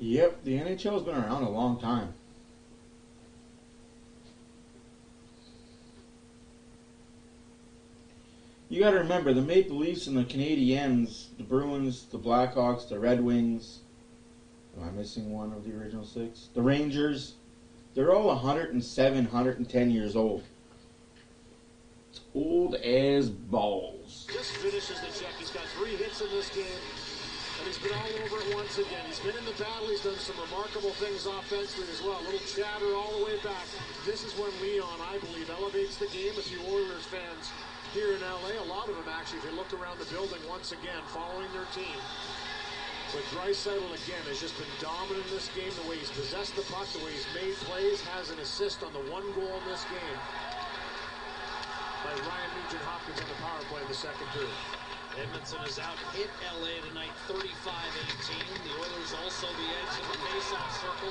Yep, the NHL has been around a long time. You got to remember, the Maple Leafs and the Canadiens, the Bruins, the Blackhawks, the Red Wings, am I missing one of the original 6? The Rangers, they're all 107, 110 years old. It's old as balls. Just finishes the check. He's got 3 hits in this game. And he's been all over it once again. He's been in the battle. He's done some remarkable things offensively as well. A little chatter all the way back. This is when Leon, I believe, elevates the game with you Oilers fans here in LA. A lot of them, actually, if you look around the building once again, following their team. But Draisaitl, again, has just been dominant in this game. The way he's possessed the puck, the way he's made plays, has an assist on the 1 goal in this game by Ryan Nugent-Hopkins on the power play in the second period. Edmonton has out-hit LA tonight, 35-18. The Oilers also the edge of the face-off circle.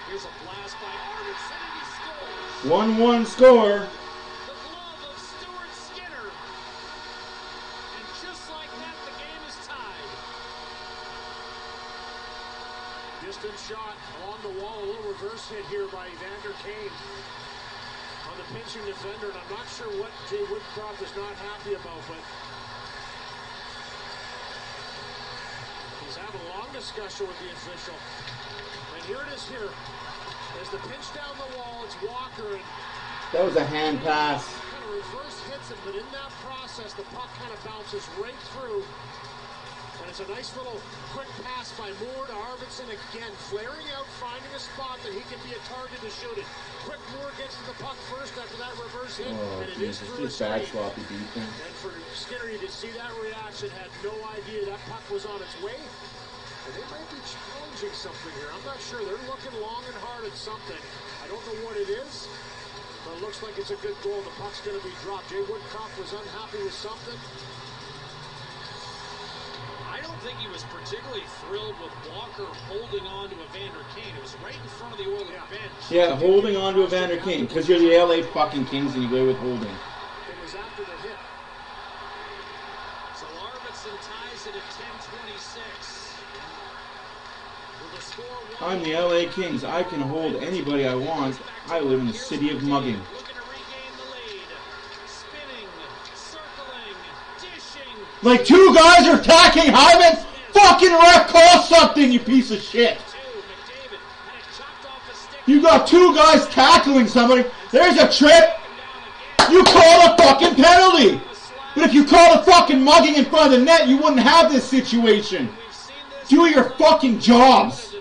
Here's a blast by Arvidsson, and he scores. 1-1 score. The glove of Stuart Skinner. And just like that, the game is tied. Distant shot along the wall, a little reverse hit here by Evander Kane on the pinching defender, and I'm not sure what Jay Woodcroft is not happy about, but he's having a long discussion with the official. And here it is here. As the pinch down the wall, it's Walker. And that was a hand pass. Kind of reverse hits him, but in that process, the puck kind of bounces right through. And it's It's a nice little quick pass by Moore to Arvidsson again, flaring out, finding a spot that he can be a target to shoot it. Quick Moore gets to the puck first after that reverse hit, and it is through his bad skate. sloppy defense. And for Skinner, you could see that reaction, had no idea that puck was on its way. And they might be challenging something here. I'm not sure. They're looking long and hard at something. I don't know what it is, but it looks like it's a good goal. The puck's going to be dropped. Jay Woodcock was unhappy with something. I don't think he was particularly thrilled with Walker holding on to Evander Kane. It was right in front of the Oilers bench. Yeah, holding on to Evander Kane, because you're the LA fucking Kings and you go with holding. It was after the hit. So Arvidsson ties it at 10:26. I'm the LA Kings. I can hold anybody I want. I live in the city of mugging. Like two guys are attacking Hyman. Fucking ref, call something, you piece of shit. You got two guys tackling somebody. There's a trip. You call a fucking penalty. But if you call a fucking mugging in front of the net, you wouldn't have this situation. Do your fucking jobs.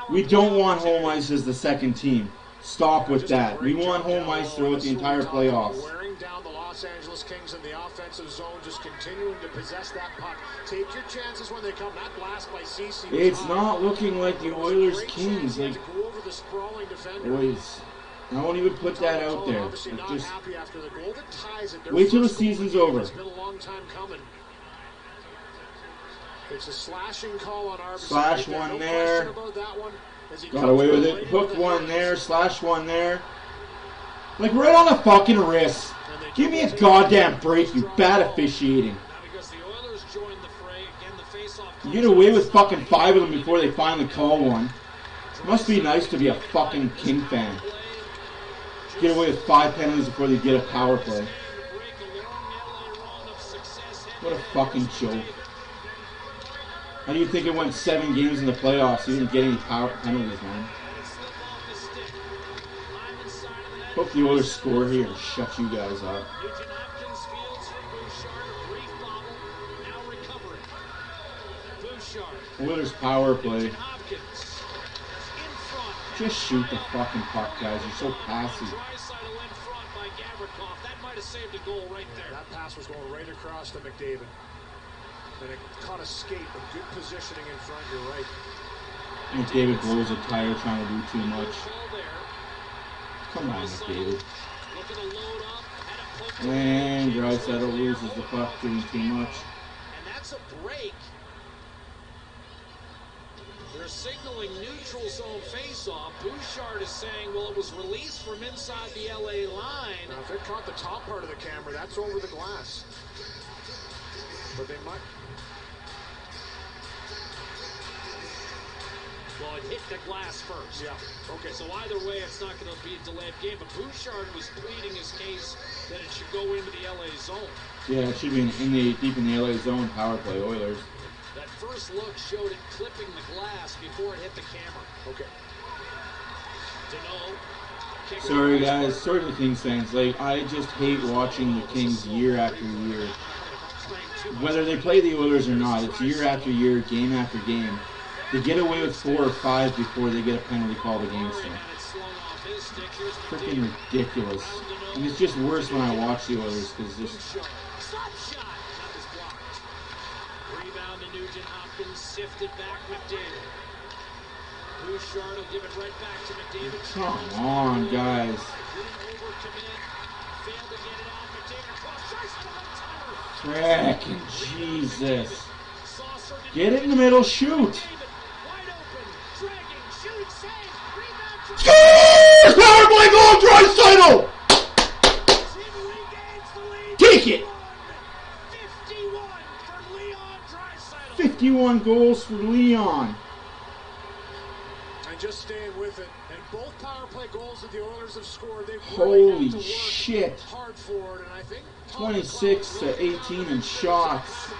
We don't want home ice as the second team. Stop with that. We want home ice throughout the entire playoffs. Wearing down the Los Angeles Kings in the offensive zone, just continuing to possess that puck. Take your chances when they come. That blast by CeCe. It's not looking like the Oilers Kings. Like, boys, I won't even put that out there. Like, just wait till the season's over. It's been a long time coming. It's a slashing call on Arvidsson. Slash one there. Got away with it. Hook one there. Slash one there. Like right on the fucking wrist. Give me a goddamn break, you bad officiating. You get away with fucking 5 of them before they finally call one. Must be nice to be a fucking King fan. Get away with 5 penalties before they get a power play. What a fucking joke. How do you think it went 7 games in the playoffs? You didn't get any power penalties, man. Hope the Oilers score here and shut you guys up. Oilers power play. Just shoot the fucking puck, guys. You're so passive. That pass was going right across to McDavid. And it caught a skate, but good positioning in front, you're right. McDavid blows a tire trying to do too much. Come on, McDavid. And Draisaitl loses the puck doing too much. And that's a break. They're signaling neutral zone face-off. Bouchard is saying, well, it was released from inside the LA line. Now, if it caught the top part of the camera, that's over the glass. But they might... Well, it hit the glass first. Yeah, okay. So either way, it's not going to be a delayed game. But Bouchard was pleading his case that it should go into the LA zone. Yeah, it should be deep in the LA zone power play, Oilers. That first look showed it clipping the glass before it hit the camera. Okay. Sorry, guys. Sorry to the Kings fans. Like, I just hate watching the Kings year after year. Whether they play the Oilers or not, it's year after year, game after game. They get away with 4 or 5 before they get a penalty called against them. Freaking ridiculous. And it's just worse when I watch the Oilers because just... Rebound to Nugent Hopkins, sifted back McDavid. Bouchard will give it right back to McDavid. Come on, guys. Fracking Jesus. Get it in the middle, shoot. Scores! Power play goal, Draisaitl! Take it! 51 goals for Leon. And just staying with it. And both power play goals that the Oilers have scored, they've holy shit. Hard for it, and I think 26 to 18 in shots.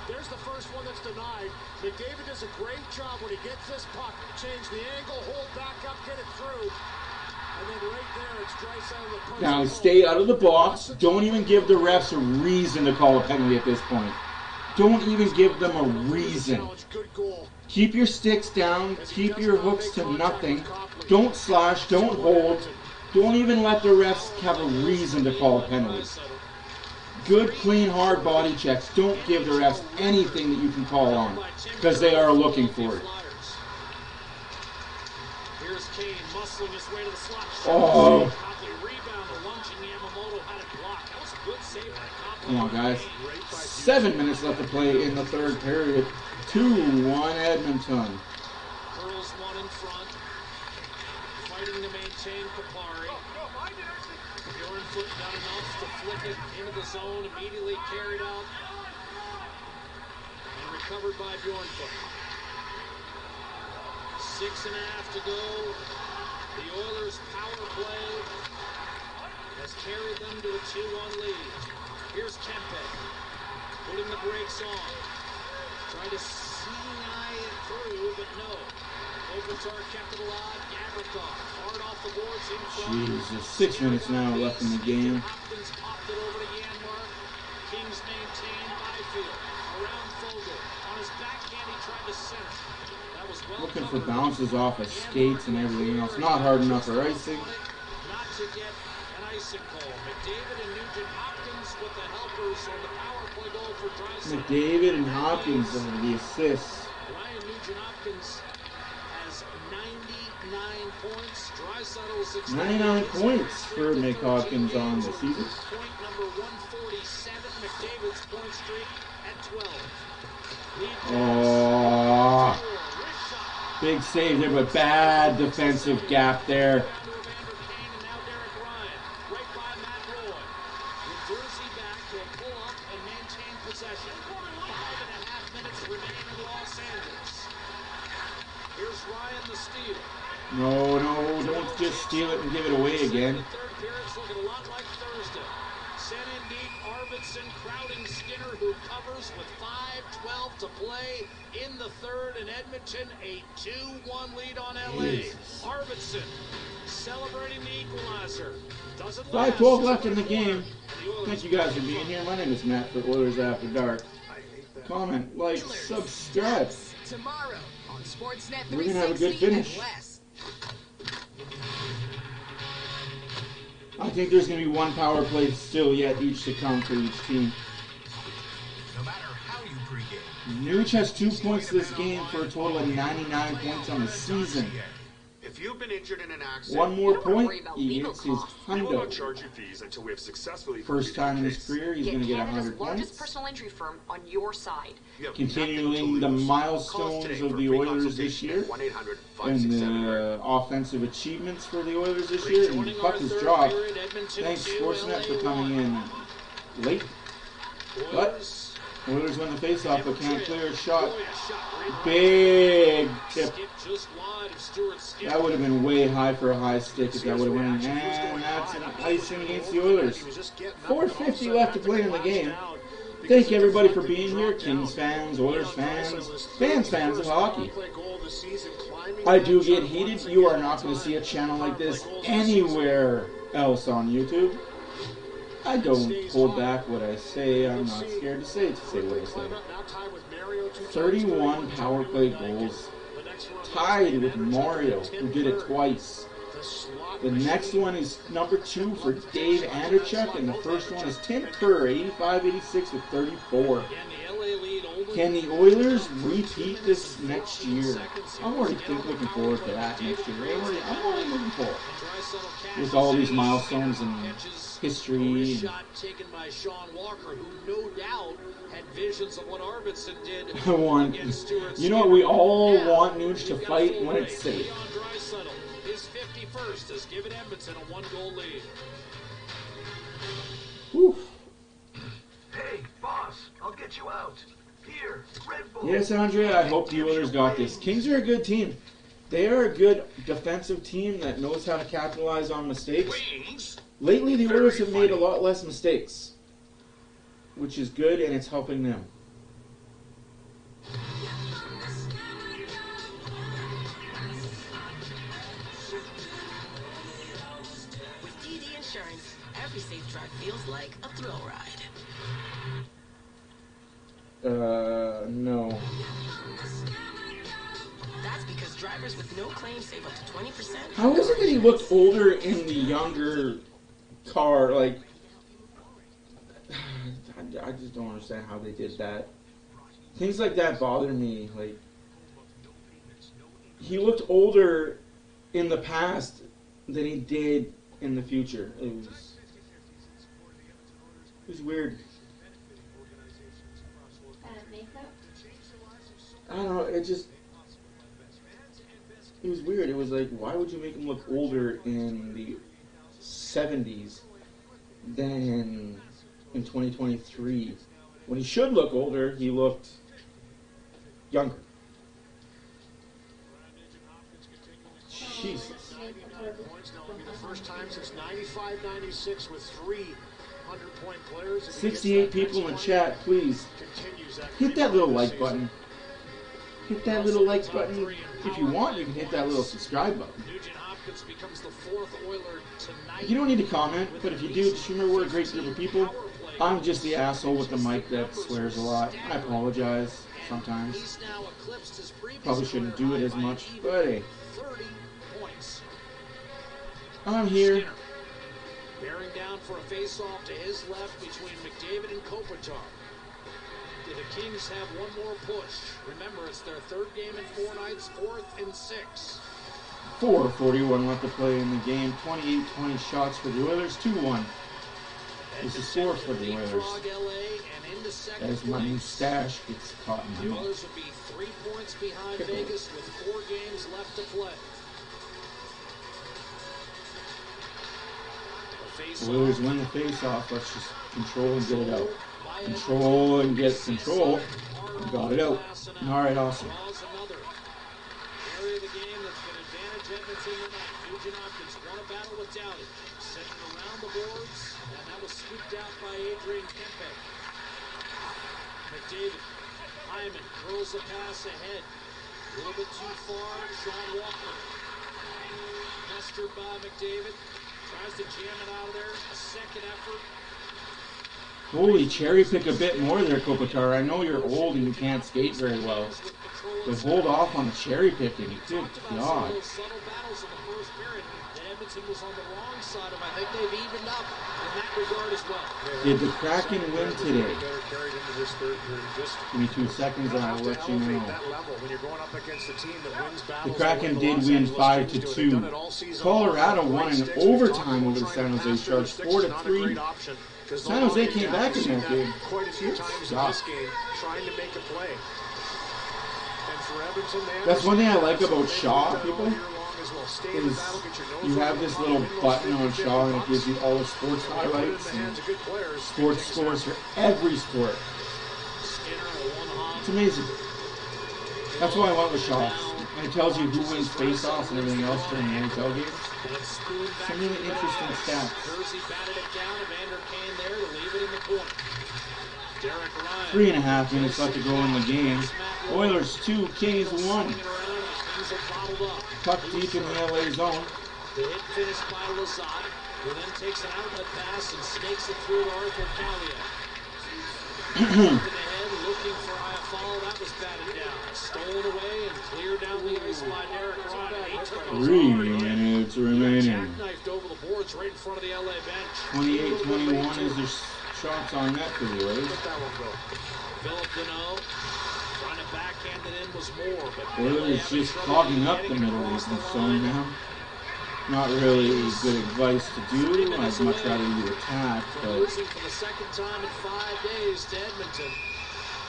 There's the first one that's denied. McDavid does a great job when he gets this puck. Change the angle, hold back up, get it through. And then right there, it's Draisaitl. Now stay out of the box. Don't even give the refs a reason to call a penalty at this point. Don't even give them a reason. Keep your sticks down. Keep your hooks to nothing. Don't slash. Don't hold. Don't even let the refs have a reason to call a penalty. Good, clean, hard body checks. Don't give the refs anything that you can call on, because they are looking for it. Here's Kane muscling his way to the slot. Oh. Come on, guys. 7 minutes left to play in the third period. 2-1 Edmonton. Curls one in front. Fighting to maintain Kapari. Bjornfoot got enough to flick it into the zone. Immediately carried out. And recovered by Bjornfoot. 6.5 to go. The Oilers' power play has carried them to a 2-1 lead. Here's Kempe, putting the brakes on. Tried to seeing-eye it through, but no. Kopitar kept it alive. Gavrikov hard off the boards in front. Jesus, 6 minutes now left in the game. Hopkins popped it over to Janmark. Kings maintain Byfield. Around Fogle. On his backhand, he tried to center. That was well Looking for bounces off of skates and everything else. Not hard enough for icing. Not to get an icing call. McDavid and Nugent Hopkins with the helpers on the power play goal for Draisaitl. McDavid and Hopkins on the assists. Ryan Nugent Hopkins has 99 points. Draisaitl 99 points for Mick Hopkins on the season. Point number 147. McDavid's point streak at 12. Oh, big save there, but bad defensive gap there. No, don't just steal it and give it away again. The third period's looking a lot like Thursday. Sent in deep, Arvidsson crowding Skinner, who covers with 5:12 to play in the third. In Edmonton, a 2-1 lead on LA. Jesus. Arvidsson celebrating the equalizer. 5:12 left in the game. Thank you guys for being here. My name is Matt for Oilers After Dark. Comment, like, subscribe. Tomorrow on Sportsnet 360. We're gonna have a good finish. I think there's going to be one power play still yet each to come for each team. No matter how you pregame. Nuge has 2 points this game for a total of 99 points on the season. If you've been injured in an accident, One more point, he gets his we will not hundo. charge you fees until we have successfully First time in his career, he's going to get Canada's 100 largest points. personal injury firm on your side. Continuing the milestones of the Oilers this year and the offensive achievements for the Oilers this year. And the puck is dropped. Thanks, Sportsnet, for coming in late. But Oilers win the faceoff, but can't clear a shot. Big tip. That would have been way high for a high stick if that would have went in. And that's an icing against the Oilers. 4:50 left to play in the game. Thank everybody for being here. Kings fans, Oilers fans, fans of hockey. I do get heated. You are not going to see a channel like this anywhere else on YouTube. I don't hold back what I say. I'm not scared to say what I say. 31 power play goals. Tied with Mario, who did it twice. The next one is number 2 for Dave Anderchuk, and the first one is Tim Kerr, 85-86 with 34. Can the Oilers repeat this next year? I'm already looking forward to that next year. I'm already looking forward. With all these milestones and history. Shot taken by Sean Walker, who no doubt had visions of what Arvidsson did. You know what? We all want Nuge to fight when it's safe. His 51st has given Edmonton a 1-goal lead. Whew. Hey, boss, I'll get you out. Here, Red Bull. Yes, Andrea, I hope the Oilers got this. Kings are a good team. They are a good defensive team that knows how to capitalize on mistakes. Lately, the Oilers have made a lot less mistakes, which is good, and it's helping them. insurance, every safe drive feels like a thrill ride. No. That's because drivers with no claims save up to 20%. How is it that he looked older in the younger car? Like, I just don't understand how they did that. Things like that bother me. Like, he looked older in the past than he did in the future. It was weird. I don't know, it was weird. It was like, why would you make him look older in the 70s than in 2023? When he should look older, he looked younger. Jesus. Points now will be the first time since 95-96 with 300-point players. 68 people in chat, please. Hit that little like button. Hit that little like button. If you want, you can hit that little subscribe button. You don't need to comment, but if you do, just remember we're a great group of people. I'm just the asshole with the mic that swears a lot. I apologize sometimes. Probably shouldn't do it as much, but hey. I'm here. Bearing down for a face-off to his left between McDavid and Kopitar. Do the Kings have one more push? Remember, it's their third game in 4 nights, 4th and 6. 4:41 left to play in the game. 28-20 shots for the Oilers. 2-1. This is 4 for the Oilers. As my mustache gets caught in The my mouth. Oilers would be 3 points behind Vegas with 4 games left to play. Oilers win the face-off. Let's just control and get it out. Control and get control. Got it out. All right, awesome. Area of the game that's going to advantage Edmonton tonight. Nugent Hopkins won a battle with Dowdy. Sent it around the boards, and that was scooped out by Adrian Kempe. McDavid. Hyman curls a pass ahead. A little bit too far. Sean Walker. Pestered by McDavid. Tries to jam it out of there. A second effort. Holy, cherry pick a bit more there, Kopitar. I know you're old and you can't skate very well, but hold off on the cherry picking. Good God. Subtle battles in the first period. Edmonton was on the wrong side of them. I think they've evened up in that regard as well. Did the Kraken win today? Give me 2 seconds and I'll let you know. The Kraken did win 5-2. Colorado won in overtime over the San Jose Sharks, 4-3. San Jose came back in that game. Quite a few times in this game, trying to make a play. And for Edmonton, that's one thing I like about Shaw, people, is you have this little button on Shaw and it gives you all the sports highlights and sports scores for every sport. It's amazing. That's why I went with Shaw. And it tells you who wins face-offs and everything else during the NHL games. Some really interesting stats. 3.5 minutes left to go in the game. Oilers 2, Kings 1. Puck deep in the LA zone. The hit finished by Lazat, who then takes an outlet pass and snakes it through to Arthur Kaliyev. Ahead, looking for Iafallo. That was batted down. Stolen away and cleared down the ice by Derek Ryan. 3 minutes remaining. Jackknifed over the boards right in front of the LA bench. 28-21 is their shots on net for the Oilers. Philip Deneau trying to backhand it in was more, but Oilers just clogging up the middle of the zone now. Not really good advice to do. I'd much rather you attack, but losing for the second time in 5 days to Edmonton.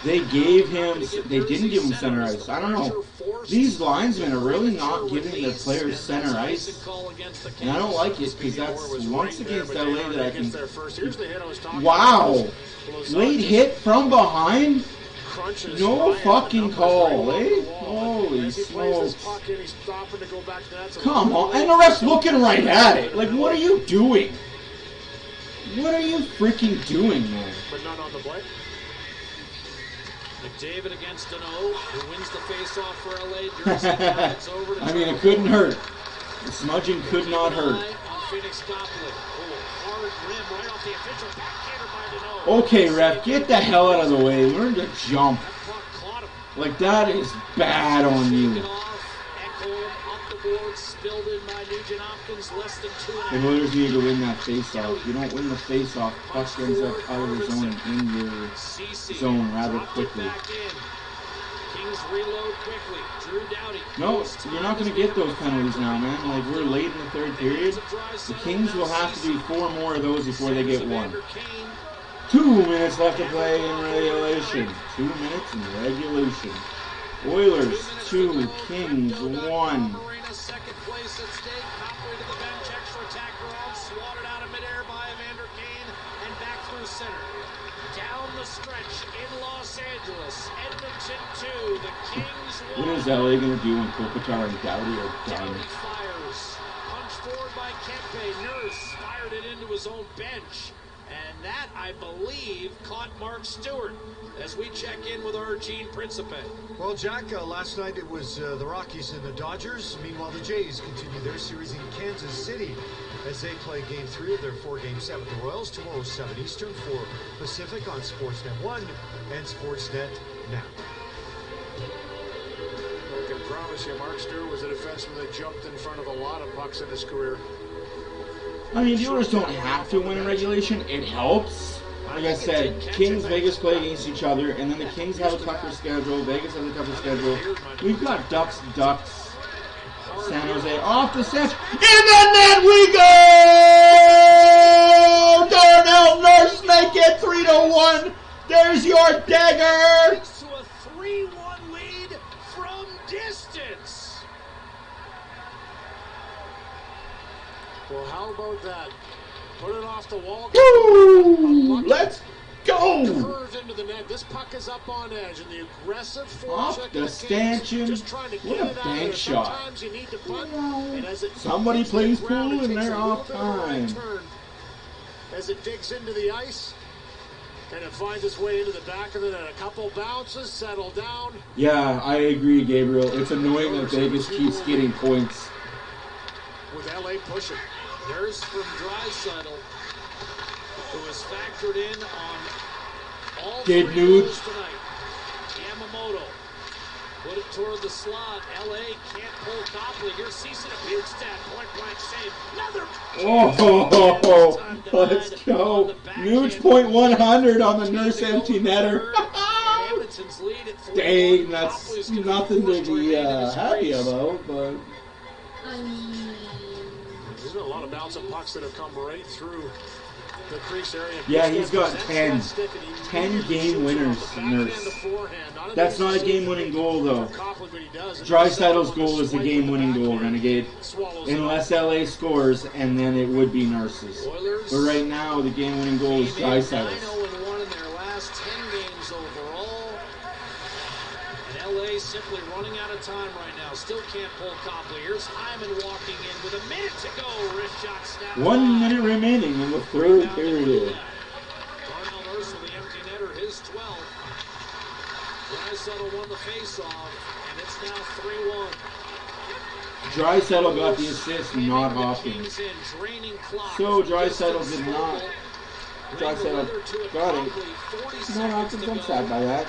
they didn't give him center ice. I don't know. These linesmen are really not giving their players center ice. And I don't like it because that's once against LA that I can... Wow! Late hit from behind? No fucking call, eh? Holy smokes. Come on. And the ref's looking right at it. Like, what are you doing? What are you freaking doing, man? But not on the play. McDavid against Deneau, who wins the face-off for LA. I mean, it couldn't hurt. The smudging could not hurt. Phoenix Copley. hard rim right off the official. Backhander by Deneau. Okay, ref, get the hell out of the way. Learn to jump. That puck caught him. Like, that is bad on you. Shaken off. Echoing up the board. Spilled in by Nugent Hopkins. Less than 2.5. The Oilers need to win that face-off. If you don't win the face-off, puck ends up out of the zone and in your zone rather quickly. Kings reload quickly. Drew Doughty. No, you're not going to get those penalties now, man. Like, we're late in the third period. The Kings will have to do 4 more of those before they get one. 2 minutes left to play in regulation. 2 minutes in regulation. Oilers 2, Kings 1. Second place at stake. Copley to the bench. Extra tackler on. Swatted out of midair by Evander Kane and back through center. Down the stretch in Los Angeles. Edmonton 2. The Kings 1. What is LA going to do when Kopitar and Doughty are done? Doughty fires. Punch forward by Kempe. Nurse fired it into his own bench. And that, I believe, caught Mark Stewart as we check in with our Gene Principe. Well, Jack, last night it was the Rockies and the Dodgers. Meanwhile, the Jays continue their series in Kansas City as they play Game 3 of their 4-game set with the Royals. Tomorrow, 7 Eastern, 4 Pacific on Sportsnet 1 and Sportsnet Now. I can promise you, Mark Stewart was a defenseman that jumped in front of a lot of pucks in his career. I mean, the Oilers don't have to win in regulation. It helps. Like I said, Kings, Vegas play against each other, and then the Kings have a tougher schedule. Vegas has a tougher schedule. We've got Ducks, San Jose off the set. In the net we go! Darnell Nurse make it 3-1. There's your dagger. To a 3-1 lead from distance. Well, how about that? Put it off the wall. Woo! Let's go! Curved into the net. This puck is up on edge, and the aggressive off the stanchion. Just trying to what get a it out bank there. shot! Sometimes you need to bunt, and as it somebody plays pool and they're off time. As it digs into the ice, and it finds its way into the back of it, and a couple bounces, settle down. Yeah, I agree, Gabriel. It's annoying that Vegas keeps getting points. With LA pushing. Nurse from Draisaitl, who is factored in on all Did 3 Nude. goals tonight. Yamamoto put it toward the slot. LA can't pull Copley. Here's Cecil Bukestad. Point blank save. Another. Oh, let's go. Nuge .100 on the Nurse empty netter. Dang, that's nothing to be happy about, but. There's been a lot of bouncing pucks that have come right through the crease area. Yeah, he's got 10 game winners, Nurse. That's not a game-winning goal, though. Draisaitl's goal is the game-winning goal, Renegade. Unless LA scores, and then it would be Nurse's. But right now, the game-winning goal is Draisaitl's. 9-0-1 in their last 10 games overall. And LA simply running out of time right now. Still can't pull Copley. Here's Hyman walking in with a minute to go. Wrist shot snapped. 1 minute remaining in the third period. Darnell Nurse with the empty netter, his 12th. Draisaitl won the faceoff, and it's now 3-1. Draisaitl got the assist, not Hopkins. So Draisaitl did not. Draisaitl got it. Not Hopkins, I'm sad by that.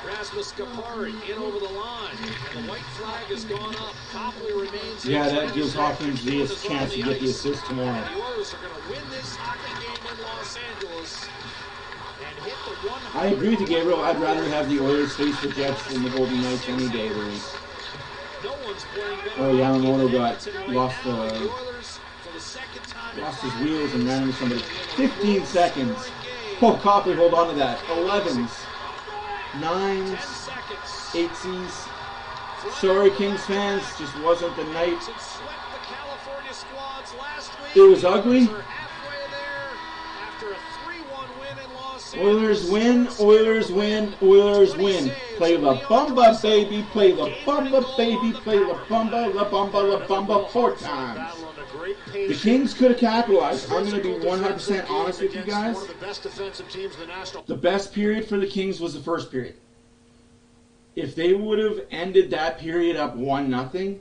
Rasmus Kapari in over the line, and the white flag has gone up. Copley remains. Yeah, that gives Hopkins the chance to get the assist tomorrow. The Oilers are going to win this hockey game in Los Angeles and hit the 100. I agree with you, Gabriel. I'd rather have the Oilers face the Jets than the Golden Knights any day of the week. No one's playing better. Oh, Yamamoto lost his wheels and ran into somebody. 15 seconds. Oh, Copley, hold on to that. 11s. 9s, 8s. Sorry, Kings fans, just wasn't the night. It was ugly. Oilers win, Oilers win, Oilers win. Play La Bamba, baby, play La Bamba, baby, play La Bamba, La Bamba, La Bamba 4 times. The Kings could have capitalized. I'm going to be 100% honest with you guys. The best period for the Kings was the first period. If they would have ended that period up 1-0,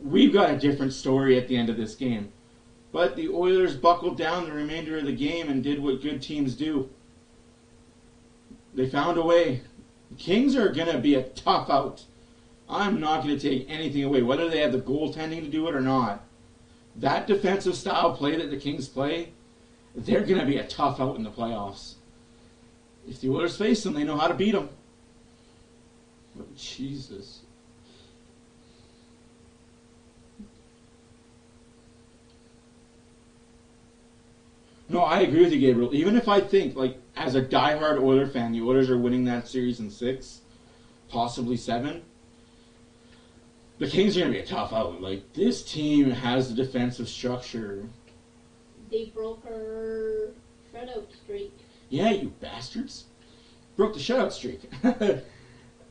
we've got a different story at the end of this game. But the Oilers buckled down the remainder of the game and did what good teams do. They found a way. The Kings are going to be a tough out. I'm not going to take anything away, whether they have the goaltending to do it or not. That defensive style play that the Kings play, they're going to be a tough out in the playoffs. If the Oilers face them, they know how to beat them. But Jesus. No, I agree with you, Gabriel. Even if I think, like, as a diehard Oiler fan, the Oilers are winning that series in 6, possibly 7, the Kings are going to be a tough out. Like, this team has the defensive structure. They broke our shutout streak. Yeah, you bastards. Broke the shutout streak.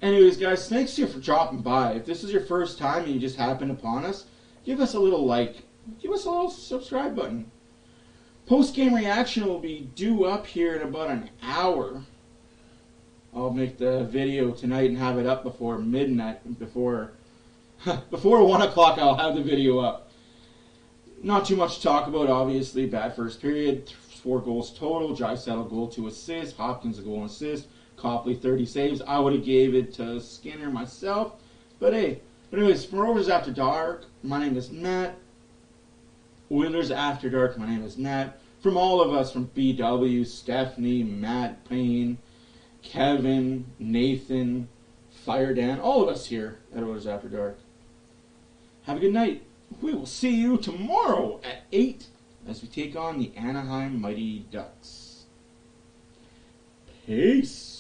Anyways, guys, thanks to you for dropping by. If this is your first time and you just happened upon us, give us a little like. Give us a little subscribe button. Post-game reaction will be due up here in about an hour. I'll make the video tonight and have it up before midnight. Before 1 o'clock, I'll have the video up. Not too much to talk about, obviously. Bad first period. 4 goals total. Draisaitl goal, 2 assists. Hopkins a goal and assist. Copley 30 saves. I would have gave it to Skinner myself. But hey. But anyways, from Rovers After Dark, my name is Matt. Oilers After Dark, my name is Matt. From all of us, from BW, Stephanie, Matt, Payne, Kevin, Nathan, Fire Dan, all of us here at Oilers After Dark. Have a good night. We will see you tomorrow at 8 as we take on the Anaheim Mighty Ducks. Peace.